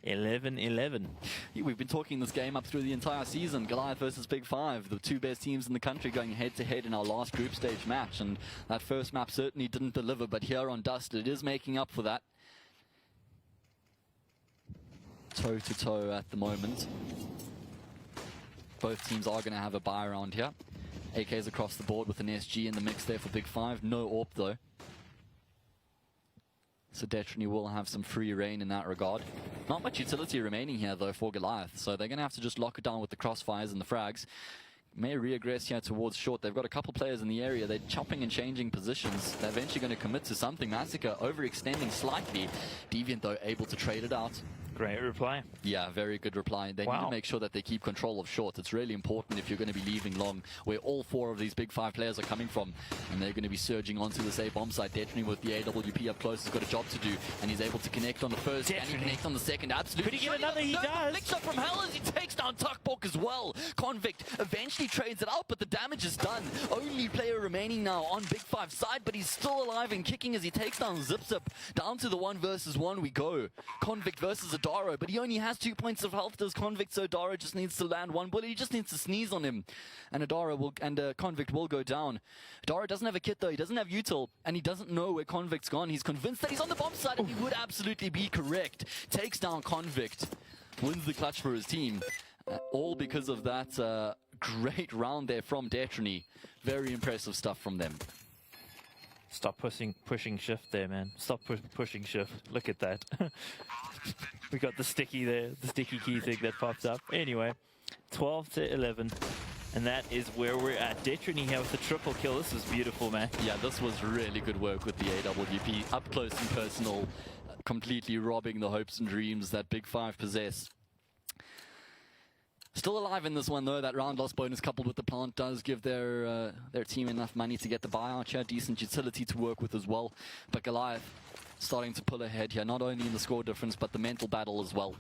11-11. We've been talking this game up through the entire season. Goliath versus Big 5, the 2 best teams in the country going head-to-head in our last group stage match. And that first map certainly didn't deliver, but here on Dust, it is making up for that. Toe-to-toe at the moment. Both teams are going to have a buy around here. AK's across the board with an SG in the mix there for Big 5. No AWP, though. So Detrony will have some free reign in that regard. Not much utility remaining here, though, for Goliath. So they're going to have to just lock it down with the crossfires and the frags. May reaggress here towards short. They've got a couple players in the area. They're chopping and changing positions. They're eventually going to commit to something. Massacre overextending slightly. Deviant, though, able to trade it out. Great reply. Yeah, very good reply. They need to make sure that they keep control of short. It's really important if you're going to be leaving long, where all 4 of these Big 5 players are coming from, and they're going to be surging onto this A bomb site. Detrony with the AWP up close has got a job to do, and he's able to connect on the first, and he connects on the second. Absolutely. Could he get another? He does. Flicks up from hell as he takes down Tuckbook as well. Convict eventually trades it out, but the damage is done. Only player remaining now on Big 5 side, but he's still alive and kicking as he takes down Zip. Down to the 1 versus 1 we go. Convict versus Adaro, but he only has 2 points of health. Does Convict, so Adaro just needs to land 1 bullet. He just needs to sneeze on him, and Convict will go down. Adaro doesn't have a kit though. He doesn't have util, and he doesn't know where Convict's gone. He's convinced that he's on the bomb side, and he would absolutely be correct. Takes down Convict, wins the clutch for his team, all because of that great round there from Detrony. Very impressive stuff from them. Stop pushing shift there, man. Stop pushing shift. Look at that. We got the sticky there, the sticky key thing that pops up. Anyway, 12-11. And that is where we're at. Detrony here with the triple kill. This was beautiful, man. Yeah, this was really good work with the AWP. Up close and personal, completely robbing the hopes and dreams that Big 5 possess. Still alive in this one, though. That round loss bonus coupled with the plant does give their team enough money to get the buyout here. Decent utility to work with as well. But Goliath starting to pull ahead here, not only in the score difference, but the mental battle as well.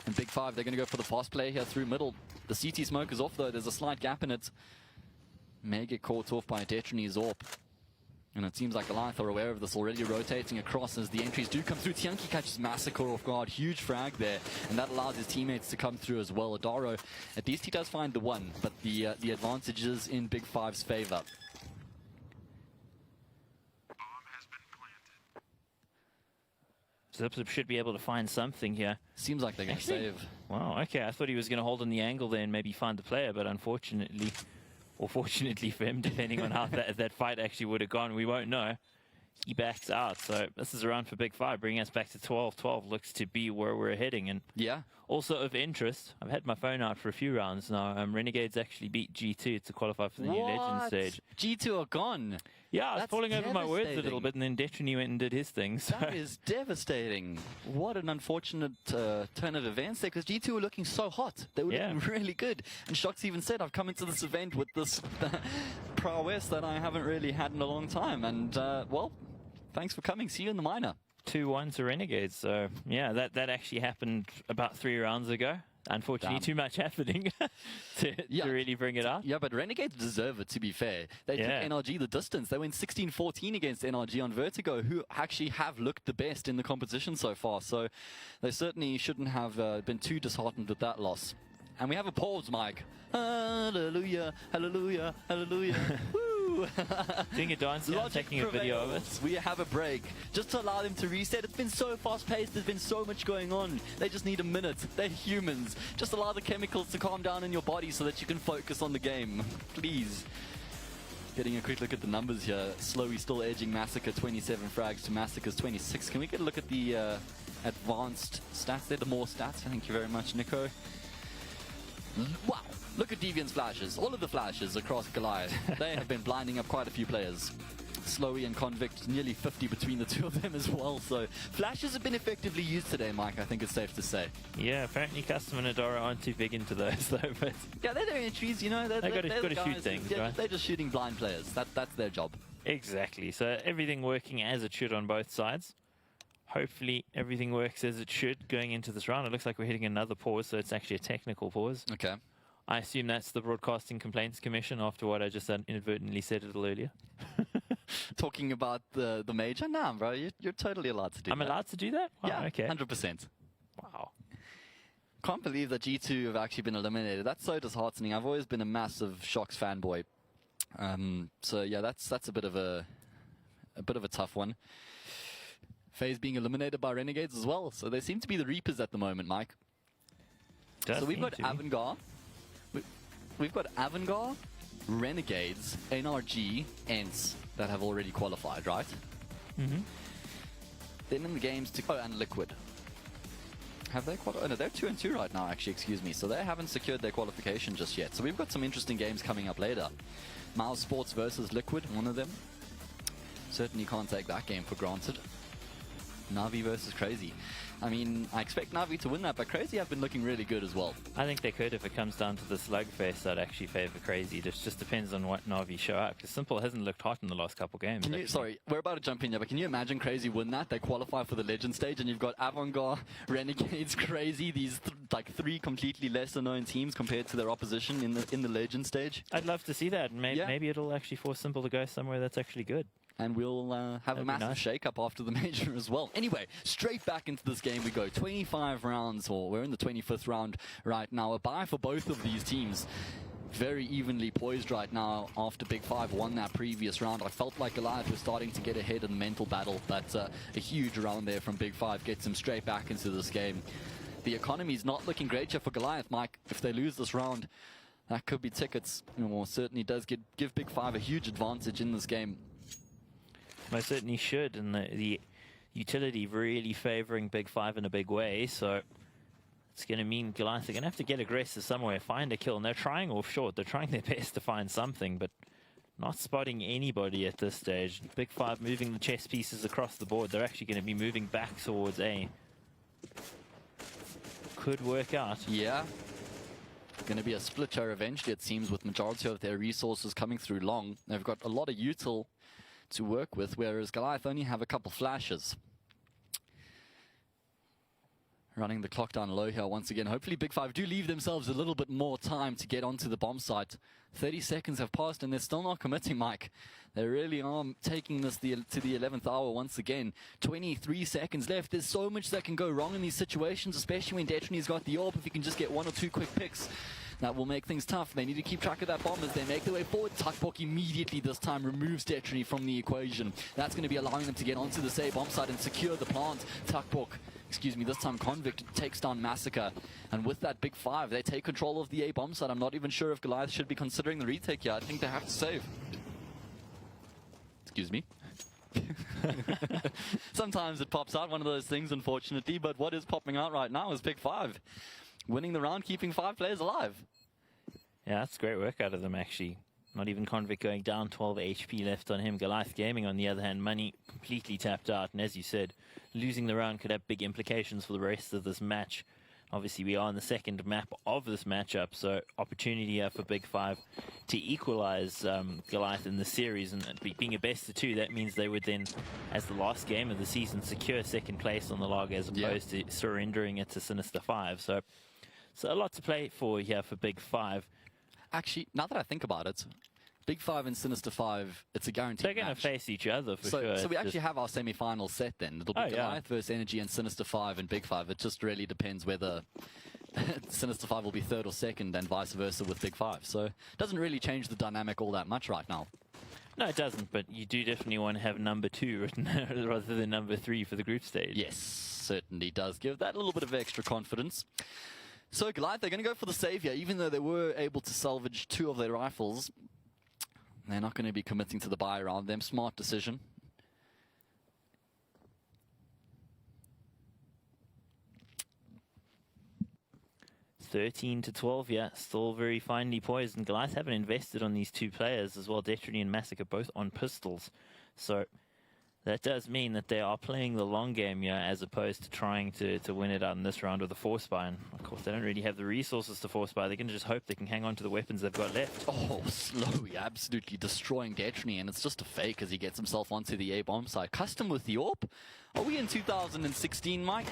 And Big 5, they're going to go for the fast play here through middle. The CT smoke is off, though. There's a slight gap in it. May get caught off by Detrony's AWP. And it seems like Goliath are aware of this already, rotating across as the entries do come through. Tienki catches Massacre off guard. Huge frag there. And that allows his teammates to come through as well. Adaro, at least he does find the 1, but the advantage is in Big 5's favor. Zip should be able to find something here. Seems like they're going to save. Wow, okay. I thought he was going to hold on the angle there and maybe find the player, but unfortunately, or fortunately for him, depending on how that fight actually would have gone, we won't know. He backs out. So this is a round for Big 5, bringing us back to 12. 12 looks to be where we're heading. And Yeah. also of interest, I've had my phone out for a few rounds now. Renegades actually beat G2 to qualify for the new Legend stage. G2 are gone. Yeah, I was That's falling over my words a little devastating. bit, and then Detrony went and did his thing. So. That is devastating. What an unfortunate turn of events there, because G2 were looking so hot. They were looking really good. And Shox even said, I've come into this event with this prowess that I haven't really had in a long time. And, well, thanks for coming. See you in the minor. 2-1 to Renegades. So, yeah, that actually happened about 3 rounds ago. Unfortunately, too much happening to really bring it up. Yeah, but Renegades deserve it, to be fair. They took NRG the distance. They went 16-14 against NRG on Vertigo, who actually have looked the best in the competition so far. So they certainly shouldn't have been too disheartened with that loss. And we have a pause, Mike. Hallelujah, hallelujah, hallelujah. Woo! Doing a dance now, taking a video of it. We have a break just to allow them to reset. It's been so fast-paced. There's been so much going on. They just need a minute. They're humans. Just allow the chemicals to calm down in your body so that you can focus on the game. Please. Getting a quick look at the numbers here. Slowly still edging Massacre 27 frags to Massacre's 26. Can we get a look at the advanced stats there? The more stats. Thank you very much, Nico. Wow. Look at Deviant's flashes. All of the flashes across Goliath. They have been blinding up quite a few players. Slowy and Convict, nearly 50 between the two of them as well. So flashes have been effectively used today, Mike, I think it's safe to say. Yeah, apparently Custom and Adora aren't too big into those, though. But yeah, they're their entries, you know. They've got to shoot things, right? They're just shooting blind players. That's their job. Exactly. So everything working as it should on both sides. Hopefully everything works as it should going into this round. It looks like we're hitting another pause, so it's actually a technical pause. Okay. I assume that's the Broadcasting Complaints Commission after what I just inadvertently said a little earlier. Talking about the major? Nah, bro, you're totally allowed to do that. I'm allowed to do that? Wow, yeah, okay. 100%. Wow. Can't believe that G2 have actually been eliminated. That's so disheartening. I've always been a massive Shox fanboy. So yeah, that's a bit of a tough one. FaZe being eliminated by Renegades as well. So they seem to be the Reapers at the moment, Mike. So we've got Avangar. We've got Avangar, Renegades, NRG, ENCE that have already qualified, right? Mm-hmm. Then in the games to and Liquid. Have they qualified? Oh, no, they're 2-2 right now, actually, excuse me. So they haven't secured their qualification just yet. So we've got some interesting games coming up later. Mouse Sports versus Liquid, one of them. Certainly can't take that game for granted. Na'Vi versus Crazy. I mean, I expect Na'Vi to win that, but Crazy have been looking really good as well. I think they could if it comes down to the slugfest. I'd actually favour Crazy. It just depends on what Na'Vi show up, because Simple hasn't looked hot in the last couple games. Sorry, we're about to jump in here, but can you imagine Crazy win that? They qualify for the Legend stage, and you've got Avangar, Renegades, Crazy, these like 3 completely lesser-known teams compared to their opposition in the Legend stage. I'd love to see that. Maybe it'll actually force Simple to go somewhere that's actually good. And we'll have a massive shake-up after the major as well. Anyway, straight back into this game we go. 25 rounds, or we're in the 25th round right now. A bye for both of these teams. Very evenly poised right now after Big 5 won that previous round. I felt like Goliath was starting to get ahead in the mental battle, but a huge round there from Big 5 gets him straight back into this game. The economy's not looking great here for Goliath, Mike. If they lose this round, that could be tickets. Or certainly does give Big 5 a huge advantage in this game. Most certainly should, and the utility really favouring Big 5 in a big way, so it's going to mean Goliath are going to have to get aggressive somewhere, find a kill, and they're trying off short. They're trying their best to find something, but not spotting anybody at this stage. Big 5 moving the chess pieces across the board. They're actually going to be moving back towards A. Could work out. Yeah. Going to be a splitter eventually, it seems, with majority of their resources coming through long. They've got a lot of util to work with, whereas Goliath only have a couple flashes. Running the clock down low here once again. Hopefully Big 5 do leave themselves a little bit more time to get onto the bomb site. 30 seconds have passed and they're still not committing, Mike. They really are taking this to the 11th hour once again. 23 seconds left. There's so much that can go wrong in these situations, especially when Detrony's got the orb. If he can just get 1 or 2 quick picks, that will make things tough. They need to keep track of that bomb as they make their way forward. Tuckbook immediately this time removes Detrony from the equation. That's going to be allowing them to get onto the safe bomb site and secure the plant. Tuckbook, excuse me, this time Convict takes down Massacre. And with that Big 5, they take control of the A bomb site. I'm not even sure if Goliath should be considering the retake here. I think they have to save. Excuse me. Sometimes it pops out, one of those things, unfortunately, but what is popping out right now is Big 5. Winning the round, keeping 5 players alive. Yeah, that's great work out of them, actually. Not even Convict going down, 12 HP left on him. Goliath Gaming, on the other hand, money completely tapped out. And as you said, losing the round could have big implications for the rest of this match. Obviously, we are on the second map of this matchup, so opportunity here for Big 5 to equalize Goliath in the series. And being a best of 2, that means they would then, as the last game of the season, secure second place on the log as opposed to surrendering it to Sinister 5. So a lot to play for here for Big 5. Actually, now that I think about it, Big 5 and Sinister 5, it's a guaranteed They're going to face each other for sure. So we actually have our semi-final set then. It'll be Goliath versus Energy and Sinister 5 and Big 5. It just really depends whether Sinister 5 will be third or second and vice versa with Big 5. So it doesn't really change the dynamic all that much right now. No, it doesn't, but you do definitely want to have number 2 written rather than number 3 for the group stage. Yes, certainly does give that a little bit of extra confidence. So Goliath, they're going to go for the save here, even though they were able to salvage 2 of their rifles. They're not going to be committing to the buy around them. Smart decision. $13-12, yeah, still very finely poised. And Goliath haven't invested on these 2 players as well. Detrony and Massacre both on pistols. So that does mean that they are playing the long game here as opposed to trying to win it out in this round with a force buy. And of course, they don't really have the resources to force buy. They can just hope they can hang on to the weapons they've got left. Oh, slowly, absolutely destroying Detrony, and it's just a fake as he gets himself onto the A-bomb side. Custom with the AWP. Are we in 2016, Mike?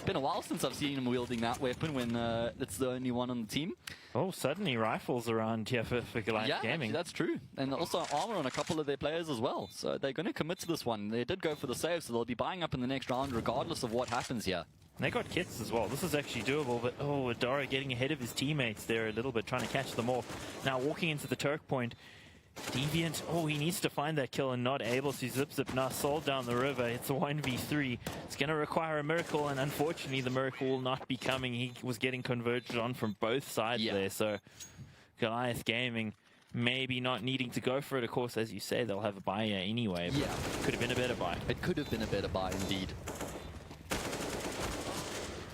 Been a while since I've seen him wielding that weapon when it's the only one on the team. Oh, suddenly rifles around here for Goliath Gaming. Actually, that's true. And also armor on a couple of their players as well. So they're going to commit to this one. They did go for the save, so they'll be buying up in the next round regardless of what happens here. They got kits as well. This is actually doable, but oh, Adara getting ahead of his teammates there a little bit, trying to catch them off. Now walking into the Turk point. Deviant, oh, he needs to find that kill and not able to. Zip now sold down the river. It's a 1v3. It's going to require a miracle, and unfortunately the miracle will not be coming. He was getting converged on from both sides there, so Goliath Gaming maybe not needing to go for it. Of course, as you say, they'll have a buy here anyway. Yeah. Could have been a better buy. It could have been a better buy indeed.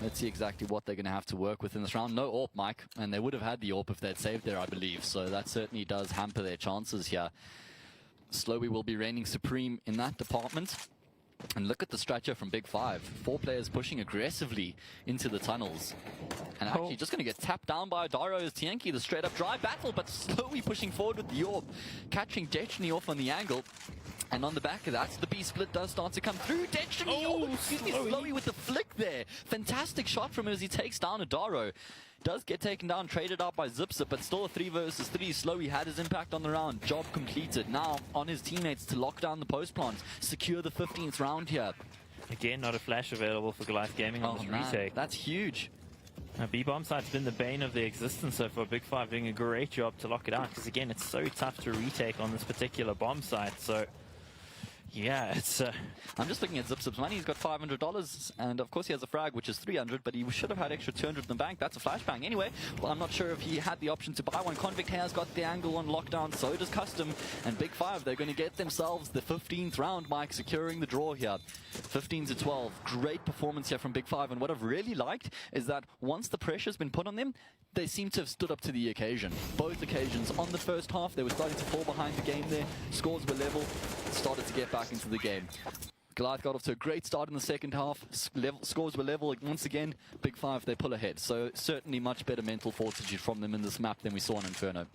Let's see exactly what they're going to have to work with in this round. No AWP, Mike, and they would have had the AWP if they'd saved there, I believe. So that certainly does hamper their chances here. Slowy will be reigning supreme in that department. And look at the stretcher from Big 5. 4 players pushing aggressively into the tunnels. And actually just going to get tapped down by Adaro as Tienki, the straight up dry battle, but slowly pushing forward with the AWP, catching Detrony off on the angle. And on the back of that, the B-split does start to come through. Detrony, Slowy with the flick there. Fantastic shot from him as he takes down Adaro. Does get taken down, traded out by Zipzip, but still a 3 versus 3. Slowy had his impact on the round. Job completed. Now on his teammates to lock down the post plant, secure the 15th round here. Again, not a flash available for Goliath Gaming on this retake. That's huge. Now, B-bomb site's been the bane of their existence so far. Big 5 doing a great job to lock it out, because again, it's so tough to retake on this particular bomb site. So yeah, it's... I'm just looking at Zipzip's money. He's got $500, and of course he has a frag, which is 300, but he should have had extra 200 in the bank. That's a flashbang. Anyway, well, I'm not sure if he had the option to buy one. Convict has got the angle on lockdown, so does Custom, and Big 5, they're going to get themselves the 15th round, Mike, securing the draw here. 15-12. Great performance here from Big 5, and what I've really liked is that once the pressure's been put on them, they seem to have stood up to the occasion. Both occasions. On the first half, they were starting to fall behind the game there. Scores were level, started to get back into the game. Goliath got off to a great start in the second half. Scores were level once again. Big 5, they pull ahead. So certainly much better mental fortitude from them in this map than we saw on Inferno.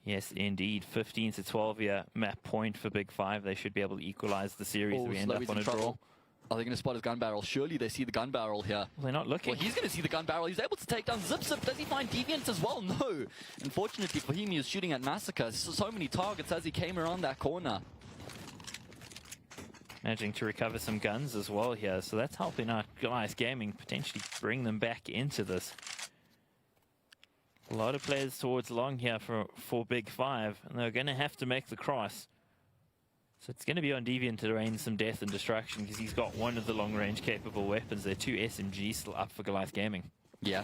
Yes, indeed. 15-12 here. Map point for Big 5. They should be able to equalize the series. We end up on a draw. Are they going to spot his gun barrel? Surely they see the gun barrel here. Well, they're not looking. Well, he's going to see the gun barrel. He's able to take down Zipzip. Does he find Deviant as well? No. Unfortunately for him, he was shooting at Massacre. So many targets as he came around that corner. Managing to recover some guns as well here. So that's helping out Goliath Gaming potentially bring them back into this. A lot of players towards long here for Big 5. And they're going to have to make the cross. So it's going to be on Deviant to rain some death and destruction, because he's got one of the long-range capable weapons. There are 2 SMGs still up for Goliath Gaming. Yeah.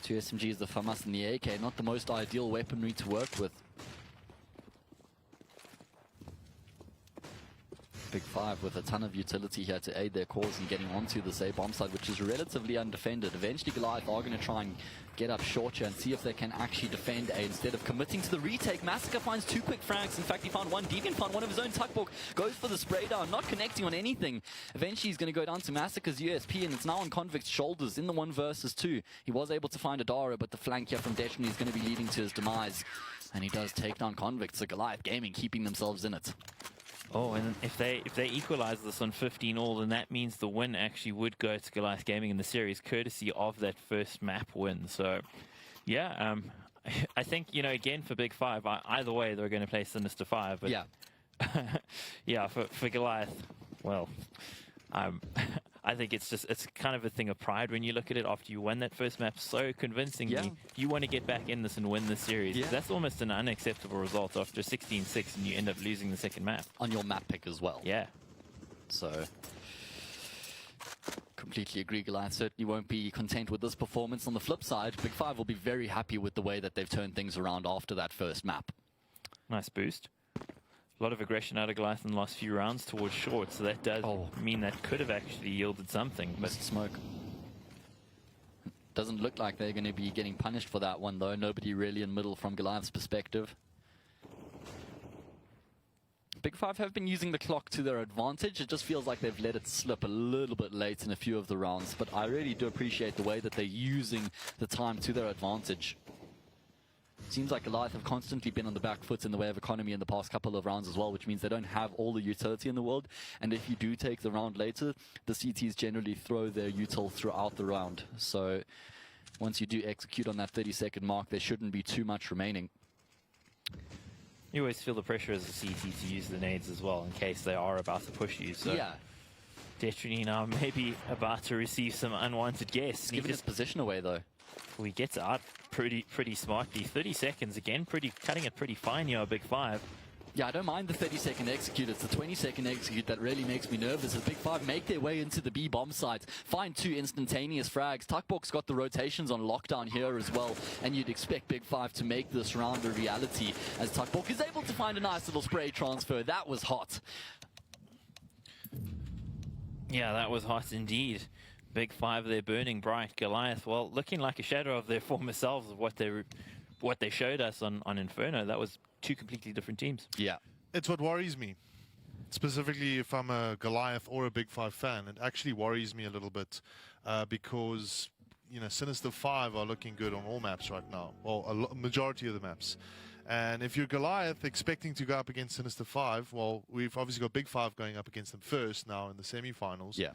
2 SMGs, the FAMAS and the AK. Not the most ideal weaponry to work with. Big Five with a ton of utility here to aid their cause in getting onto this A bomb side, which is relatively undefended. Eventually Goliath are going to try and get up short here and see if they can actually defend A instead of committing to the retake. Massacre finds 2 quick frags. In fact, he found one. Deviant found one of his own. Tuckbook goes for the spray down, not connecting on anything. Eventually he's going to go down to Massacre's USP, and it's now on Convict's shoulders in the 1 versus 2. He was able to find a Dara, but the flank here from Detrony is going to be leading to his demise. And he does take down Convict, so Goliath Gaming keeping themselves in it. Oh, and if they equalize this on 15-all, then that means the win actually would go to Goliath Gaming in the series, courtesy of that first map win. So, yeah, I think, you know, again, for Big Five, either way, they're going to play Sinister 5. But Yeah. yeah, for Goliath, well, I think it's kind of a thing of pride when you look at it after you win that first map so convincingly. Yeah. You want to get back in this and win the series. Yeah. That's almost an unacceptable result after 16-6 and you end up losing the second map. On your map pick as well. Yeah. So, completely agree. Goliath certainly won't be content with this performance. On the flip side, Big Five will be very happy with the way that they've turned things around after that first map. Nice boost. A lot of aggression out of Goliath in the last few rounds towards short, so that does mean that could have actually yielded something. But Missed smoke. Doesn't look like they're going to be getting punished for that one, though. Nobody really in middle from Goliath's perspective. Big Five have been using the clock to their advantage. It just feels like they've let it slip a little bit late in a few of the rounds, but I really do appreciate the way that they're using the time to their advantage. Seems like Goliath have constantly been on the back foot in the way of economy in the past couple of rounds as well, which means they don't have all the utility in the world. And if you do take the round later, the CTs generally throw their util throughout the round. So once you do execute on that 30-second mark, there shouldn't be too much remaining. you always feel the pressure as a CT to use the nades as well in case they are about to push you. So Yeah. Detrony now maybe about to receive some unwanted guests. Giving his position away, though. He gets out pretty smartly. 30 seconds again, cutting it pretty fine here, Big Five. Yeah, I don't mind the 30-second execute. It's the 20-second execute that really makes me nervous. As Big Five make their way into the B bomb site, find 2 instantaneous frags. Tuckbook's got the rotations on lockdown here as well, and you'd expect Big Five to make this round a reality as Tuckbook is able to find a nice little spray transfer. That was hot. Yeah, that was hot indeed. Big Five, they're burning bright. Goliath, well, looking like a shadow of their former selves of what they showed us on Inferno. That was 2 completely different teams. Yeah. It's what worries me. Specifically, if I'm a Goliath or a Big Five fan, it actually worries me a little bit because, you know, Sinister 5 are looking good on all maps right now, or a majority of the maps. And if you're Goliath expecting to go up against Sinister 5, well, we've obviously got Big Five going up against them first now in the semi-finals. Yeah.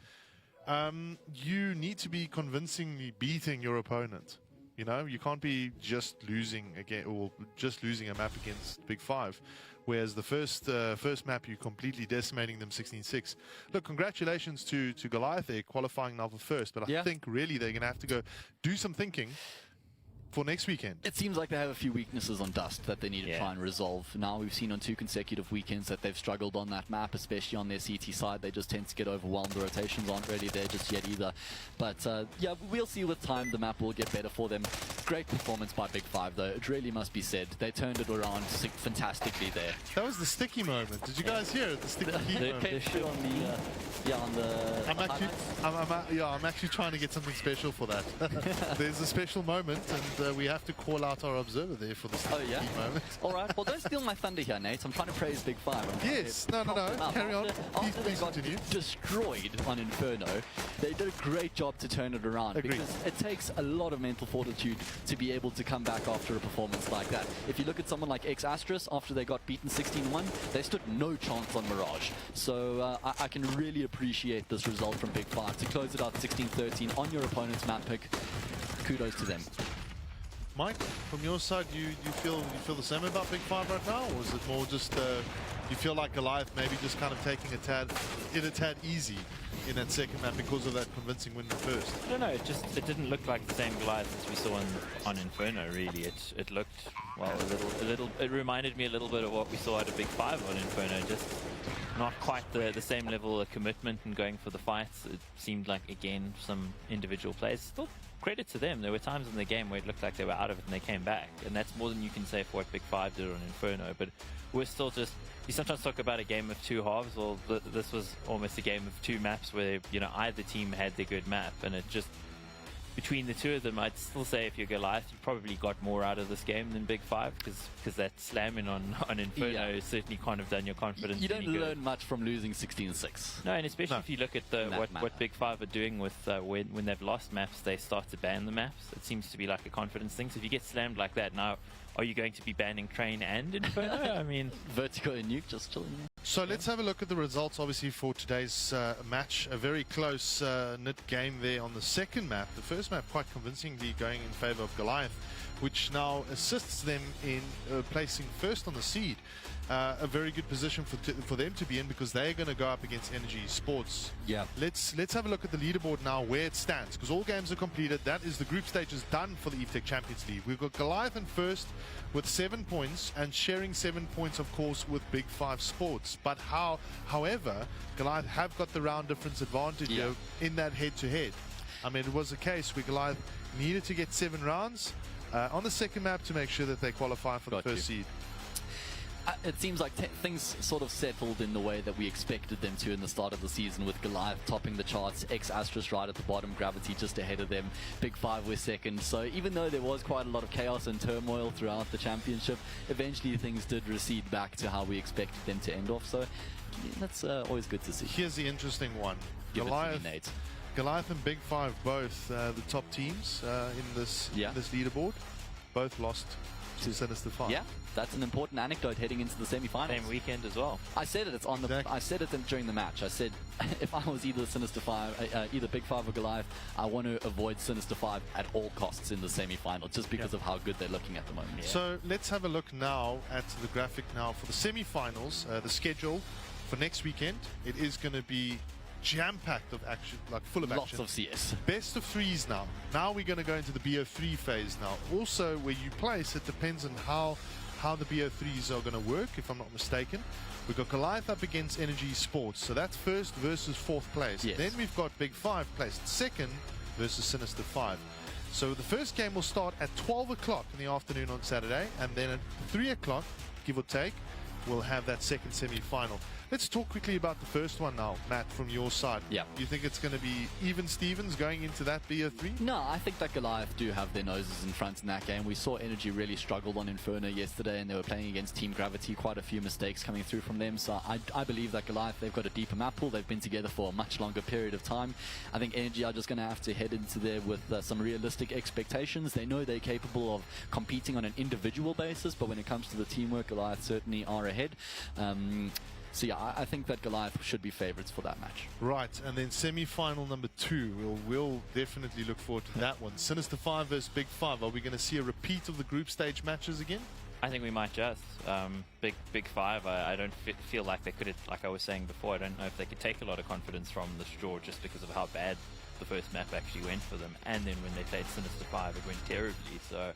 You need to be convincingly beating your opponent. You know, you can't be just losing again or just losing a map against Big Five. Whereas the first map, you're completely decimating them 16-6. Look, congratulations to Goliath there, qualifying now for first. But I think really they're going to have to go do some thinking for next weekend. It seems like they have a few weaknesses on Dust that they need to try and resolve. Now we've seen on 2 consecutive weekends that they've struggled on that map, especially on their CT side. They just tend to get overwhelmed. The rotations aren't really there just yet either. But yeah, we'll see with time. The map will get better for them. Great performance by Big Five, though. It really must be said. They turned it around fantastically there. That was the sticky moment. Did you guys hear it? The sticky moment. Came through on the on the. I'm actually trying to get something special for that. There's a special moment, and we have to call out our observer there for the sticky moment. All right. Well, don't steal my thunder here, Nate. I'm trying to praise Big Five. Yes. No. Carry on. After they Please got continue. destroyed on Inferno, they did a great job to turn it around. Agreed. Because it takes a lot of mental fortitude to be able to come back after a performance like that. If you look at someone like X-Astris, after they got beaten 16-1, they stood no chance on Mirage. So I can really appreciate this result from Big Five to close it out 16-13 on your opponent's map pick. Kudos to them. Mike, from your side, you feel the same about Big Five right now, or is it more just you feel like Goliath maybe just kind of taking a tad easy in that second map because of that convincing win in the first? I don't know. It didn't look like the same Goliath as we saw on Inferno. Really, it looked a little. It reminded me a little bit of what we saw out of Big Five on Inferno. Just not quite the same level of commitment and going for the fights. It seemed like again some individual plays. Still credit to them. There were times in the game where it looked like they were out of it and they came back, and that's more than you can say for what Big Five did on Inferno. But we're still just, you sometimes talk about a game of two halves. Well, this was almost a game of two maps where, you know, either team had the good map, and it just, between the two of them, I'd still say if you're Goliath, you probably got more out of this game than Big Five, because that slamming on Inferno certainly can't have done your confidence. You don't any good. learn much from losing 16-6. No, and especially if you look at what Big Five are doing with when they've lost maps, they start to ban the maps. It seems to be like a confidence thing. So if you get slammed like that, now are you going to be banning Train and Inferno? I mean, Vertigo and Nuke just chilling there. So let's have a look at the results, obviously, for today's match. A very close knit game there on the second map. The first map quite convincingly going in favor of Goliath, which now assists them in placing first on the seed. A very good position for them to be in, because they're going to go up against Energy Sports. Yeah. Let's have a look at the leaderboard now, where it stands, because all games are completed. That is, the group stage is done for the Evetech Champions League. We've got Goliath in first with 7 points, and sharing 7 points, of course, with Big Five Sports. But however, Goliath have got the round difference advantage here in that head-to-head. I mean, it was a case where Goliath needed to get 7 rounds on the second map to make sure that they qualify for the first seed. It seems like things sort of settled in the way that we expected them to in the start of the season, with Goliath topping the charts, Asterisk right at the bottom, Gravity just ahead of them, Big Five were second. So even though there was quite a lot of chaos and turmoil throughout the championship, eventually things did recede back to how we expected them to end off. So that's always good to see. Here's the interesting one. Goliath and Big Five, both the top teams in this leaderboard, both lost to Sinister Five. Yeah, that's an important anecdote heading into the semi-finals. same weekend as well. I said it. It's on the. I said it during the match. I said if I was either Sinister Five, either Big Five or Goliath, I want to avoid Sinister Five at all costs in the semi-final, just because of how good they're looking at the moment. Yeah. So let's have a look now at the graphic now for the semi-finals. The schedule for next weekend. It is going to be jam-packed of action, like full of action. Lots of CS. Best of threes now. Now we're going to go into the BO3 phase now. Also, where you place, it depends on how the BO3s are going to work, if I'm not mistaken. We've got Goliath up against Energy Sports, so that's first versus fourth place. Yes. Then we've got Big Five placed second versus Sinister Five. So the first game will start at 12 o'clock in the afternoon on Saturday, and then at 3 o'clock, give or take, we'll have that second semi-final. Let's talk quickly about the first one now, Matt, from your side. Yeah. You think it's going to be even Stevens going into that BO3? No, I think that Goliath do have their noses in front in that game. We saw Energy really struggled on Inferno yesterday, and they were playing against Team Gravity. Quite a few mistakes coming through from them. So I believe that Goliath, they've got a deeper map pool. They've been together for a much longer period of time. I think Energy are just going to have to head into there with some realistic expectations. They know they're capable of competing on an individual basis, but when it comes to the teamwork, Goliath certainly are ahead. So yeah, I think that Goliath should be favourites for that match. Right, and then semi-final number 2. We'll definitely look forward to that one. Sinister Five versus Big Five. Are we going to see a repeat of the group stage matches again? I think we might just. Big Five, I don't feel like they could, like I was saying before, I don't know if they could take a lot of confidence from this draw, just because of how bad the first map actually went for them. And then when they played Sinister Five, it went terribly. So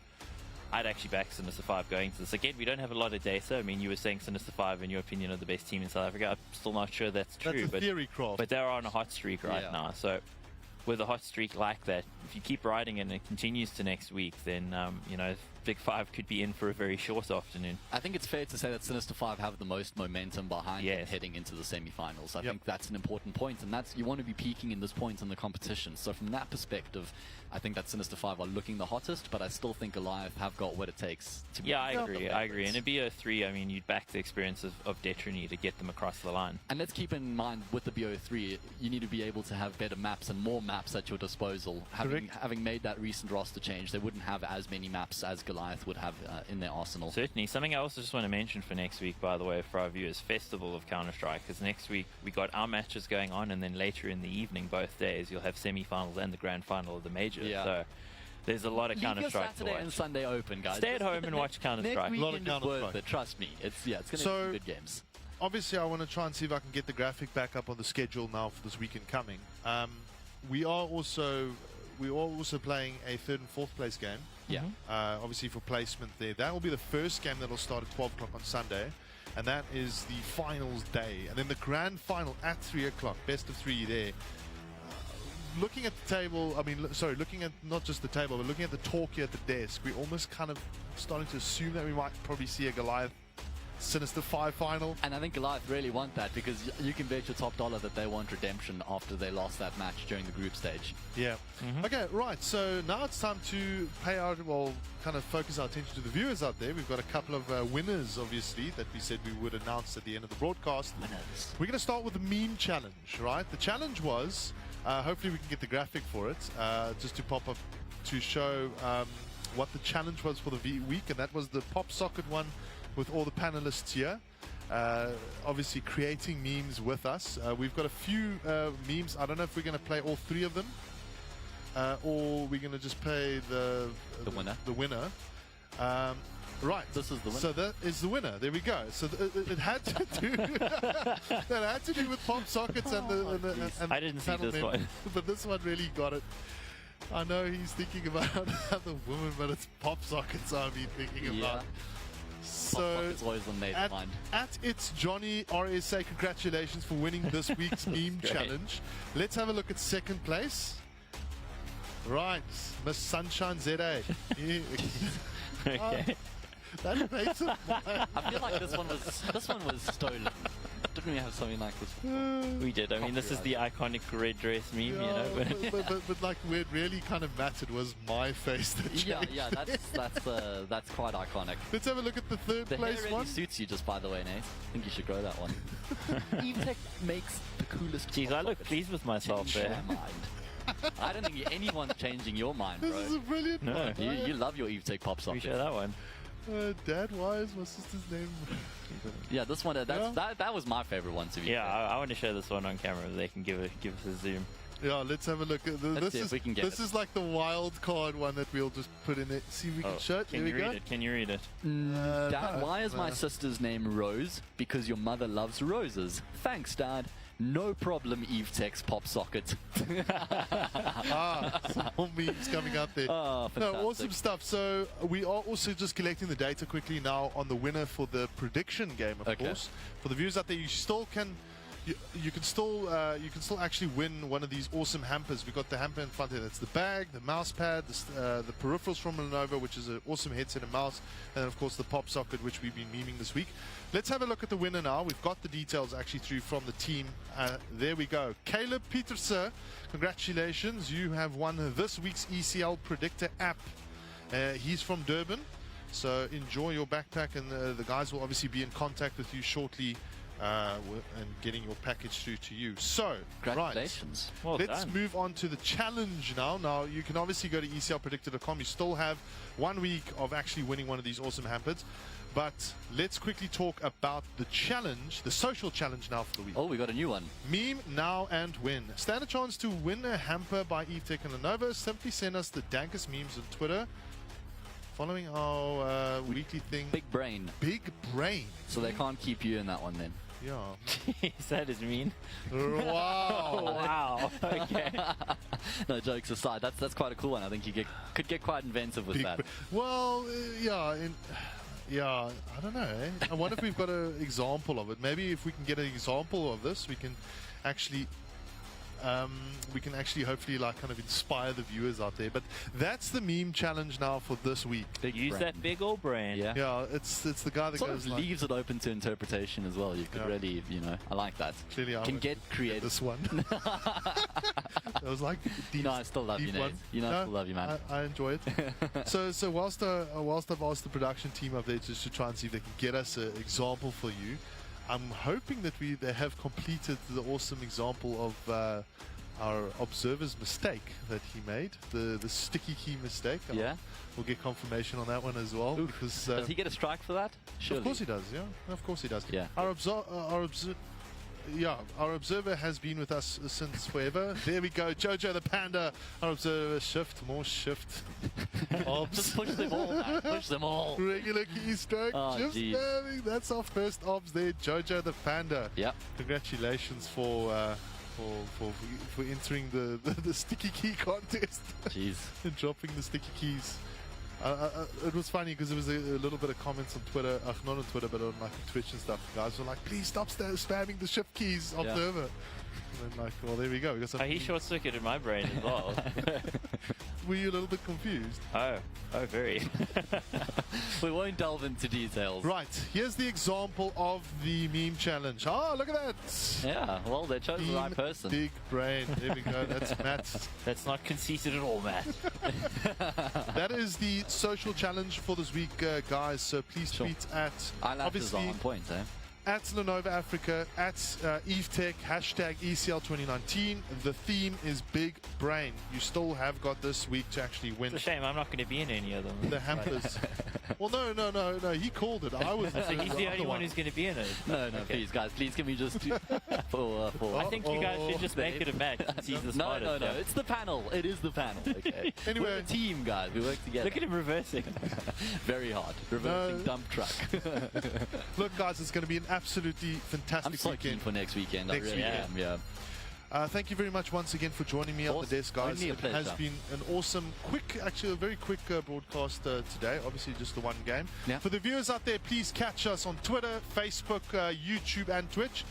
I'd actually back Sinister Five going to this. Again, we don't have a lot of data. I mean, you were saying Sinister Five, in your opinion, are the best team in South Africa. I'm still not sure that's true. That's a theory, Croft. But they're on a hot streak right now. So with a hot streak like that, if you keep riding it and it continues to next week, then, you know, Big Five could be in for a very short afternoon. I think it's fair to say that Sinister Five have the most momentum behind them heading into the semi-finals. I think that's an important point, and that's, you want to be peaking in this point in the competition. So from that perspective, I think that Sinister Five are looking the hottest, but I still think Goliath have got what it takes to be. I agree. In a BO3, I mean, you'd back the experience of Detrony to get them across the line. And let's keep in mind, with the BO3, you need to be able to have better maps and more maps at your disposal. Having made that recent roster change, they wouldn't have as many maps as Goliath would have in their arsenal. Certainly. Something I also just want to mention for next week, by the way, for our viewers, Festival of Counter-Strike, because next week we got our matches going on, and then later in the evening, both days, you'll have semi-finals and the grand final of the major. So there's a lot of Counter-Strike to watch. Saturday and Sunday open, guys. Stay at home and watch Counter-Strike. Next weekend is worth it, trust me. It's going to be good games. Obviously, I want to try and see if I can get the graphic back up on the schedule now for this weekend coming. We are also playing a third and fourth place game. Obviously for placement there. That will be the first game that will start at 12 o'clock on Sunday, and that is the finals day. And then the grand final at 3 o'clock. Best of 3 there. looking at the table, I mean, sorry, looking at not just the table, but looking at the talk here at the desk, we're almost kind of starting to assume that we might probably see a Goliath Sinister 5 final. And I think Goliath really want that, because you can bet your top dollar that they want redemption after they lost that match during the group stage. Yeah. Okay, right. So now it's time to pay our, well, kind of focus our attention to the viewers out there. We've got a couple of winners, obviously, that we said we would announce at the end of the broadcast. Winners. We're going to start with the meme challenge, right? The challenge was, hopefully we can get the graphic for it, just to pop up to show what the challenge was for the week, and that was the pop socket one with all the panelists here. Obviously creating memes with us. We've got a few memes. I don't know if we're going to play all three of them, or we're going to just play the winner. The winner. Right. This is the winner. So that is the winner. There we go. So it had to do that had to do with pop sockets and the I didn't see panel this members. one. But this one really got it. I know he's thinking about another woman, but it's pop sockets I'll be thinking Yeah. about. So It's always on Nate's mind. at It's Johnny RSA, congratulations for winning this week's meme Great. challenge. Let's have a look at second place. Right, Miss Sunshine ZA. Yeah. Okay. That makes it mine. I feel like this one was stolen. Didn't we have something like this? We did. I mean, this is the iconic red dress meme, you know. Yeah, but like where it really kind of mattered was my face. That Yeah, changed. yeah, that's quite iconic. Let's have a look at the third The hair place really one. suits you, just by the way, Nate. I think you should grow that one. Evetech makes the coolest. Jeez, pop I look sockets. pleased with myself Change there. your mind. I don't think anyone's changing your mind, This bro. is a brilliant No. one. You love your Evetech pop Can we socket. show that one? Dad, why is my sister's name? Yeah, this one. That was my favorite one to be. Yeah, fair. I want to show this one on camera. They can give us a zoom. Yeah, let's have a look. Let's see if we can get this it. is like the wild card one that we'll just put in it. See if we can show it. Can There you we go. read it? Can you read it? Dad, no, why is my no. sister's name Rose? Because your mother loves roses. Thanks, Dad. No problem, Evetech's pop socket. Some more memes coming out there. Oh, No, fantastic. awesome stuff. So we are also just collecting the data quickly now on the winner for the prediction game, of Okay. course. For the viewers out there, you still can. You can still actually win one of these awesome hampers. We've got the hamper in front here. That's the bag, the mouse pad, the peripherals from Lenovo, which is an awesome headset and mouse, and of course the pop socket, which we've been memeing this week. Let's have a look at the winner now. We've got the details actually through from the team. There we go. Caleb Petersen, congratulations. You have won this week's ECL Predictor app. He's from Durban, so enjoy your backpack, and the guys will obviously be in contact with you shortly. And getting your package through to you. So, right, Congratulations. Well let's done. move on to the challenge now. Now, you can obviously go to eclpredictor.com. You still have 1 week of actually winning one of these awesome hampers. But let's quickly talk about the challenge, the social challenge now for the week. Oh, we got a new one. Meme now and win. Stand a chance to win a hamper by Evetech and Lenovo. Simply send us the dankest memes on Twitter. Following our weekly thing. Big brain. Big brain. So they can't keep you in that one then. Yeah. Is that is mean? Wow. Wow. Okay. No, jokes aside, that's quite a cool one. I think you could get quite inventive with Big that. Well, yeah, I don't know. I wonder if we've got an example of it. Maybe if we can get an example of this, we can actually hopefully like kind of inspire the viewers out there. But that's the meme challenge now for this week. Big Use brain. that big old brain. Yeah. Yeah, it's the guy that Sort goes of like, leaves it open to interpretation as well. You could Yeah. really, I like that. clearly I Can won't get creative. this one. That was like deep, I still love you, deep Nate. one. I No, still love you, man. I enjoy it. so whilst I've asked the production team up there just to try and see if they can get us an example for you, I'm hoping that they have completed the awesome example of our observer's mistake that he made, the sticky key mistake. Yeah? We'll get confirmation on that one as well. Oof. Because Does he get a strike for that? Surely. of course he does, yeah. Of course he does. Yeah. Our observer has been with us since forever. There we go, Jojo the Panda. Our observer, more shift. Obs. Just push them all, man. Push them all. Regular keystroke. Oh, Just geez. spamming. That's our first obs there, Jojo the Panda. Yep. Congratulations for entering the sticky key contest Jeez. and dropping the sticky keys. It was funny because there was a little bit of comments on Twitter, not on Twitter, but on like Twitch and stuff. Guys were like, please stop spamming the shift keys off Yeah. the over. And then like, well, there we go. We got some Oh, he short-circuited my brain as well. Were you a little bit confused? Oh, very. We won't delve into details. Right, here's the example of the meme challenge. Oh, look at that. Yeah, well, they chose the right Team person. Big brain. There we go. That's Matt. That's not conceited at all, Matt. That is the social challenge for this week, guys. So please Sure. tweet at Eyelashes are on point, eh? at Lenovo Africa, at Evetech, hashtag ECL2019. The theme is Big Brain. You still have got this week to actually win It's a shame I'm not going to be in any of them. the hampers. Well, no. He called it. I was. So he's the only one who's going to be in it. No, Okay. please, guys, please can we just do for I think you guys should just make it a match since he's the no, smartest. no, it's the panel. It is the panel. Okay. Anyway. We're a team, guys. We work together. Look at him reversing. Very hard. Reversing No. dump truck. Look, guys, it's going to be an absolutely fantastic I'm so keen weekend. for next weekend. Next I really weekend. am. Yeah. Thank you very much once again for joining me Of on the course. desk, guys. Only a It has pleasure. been an awesome, actually a very quick broadcast today. Obviously, just the one game. Yeah. For the viewers out there, please catch us on Twitter, Facebook, YouTube, and Twitch.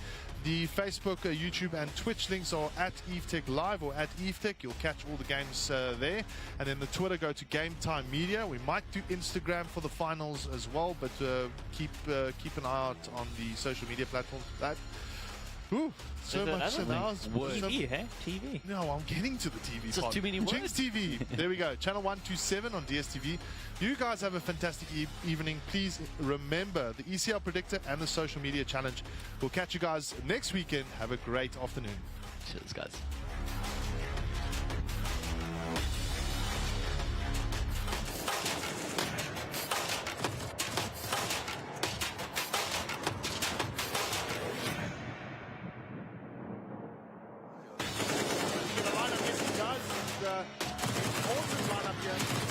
The Facebook, YouTube, and Twitch links are at Evetech Live or at Evetech. You'll catch all the games there. And then the Twitter, go to Game Time Media. We might do Instagram for the finals as well, but keep an eye out on the social media platforms for that. Ooh, so Is there much another now. thing? TV, hey? TV. No, I'm getting to the TV Just part. too many Jinx words. TV. There we go. Channel 127 on DSTV. You guys have a fantastic evening. Please remember the ECL Predictor and the social media challenge. We'll catch you guys next weekend. Have a great afternoon. Cheers, guys. The lineup, yes, guys. Awesome lineup here.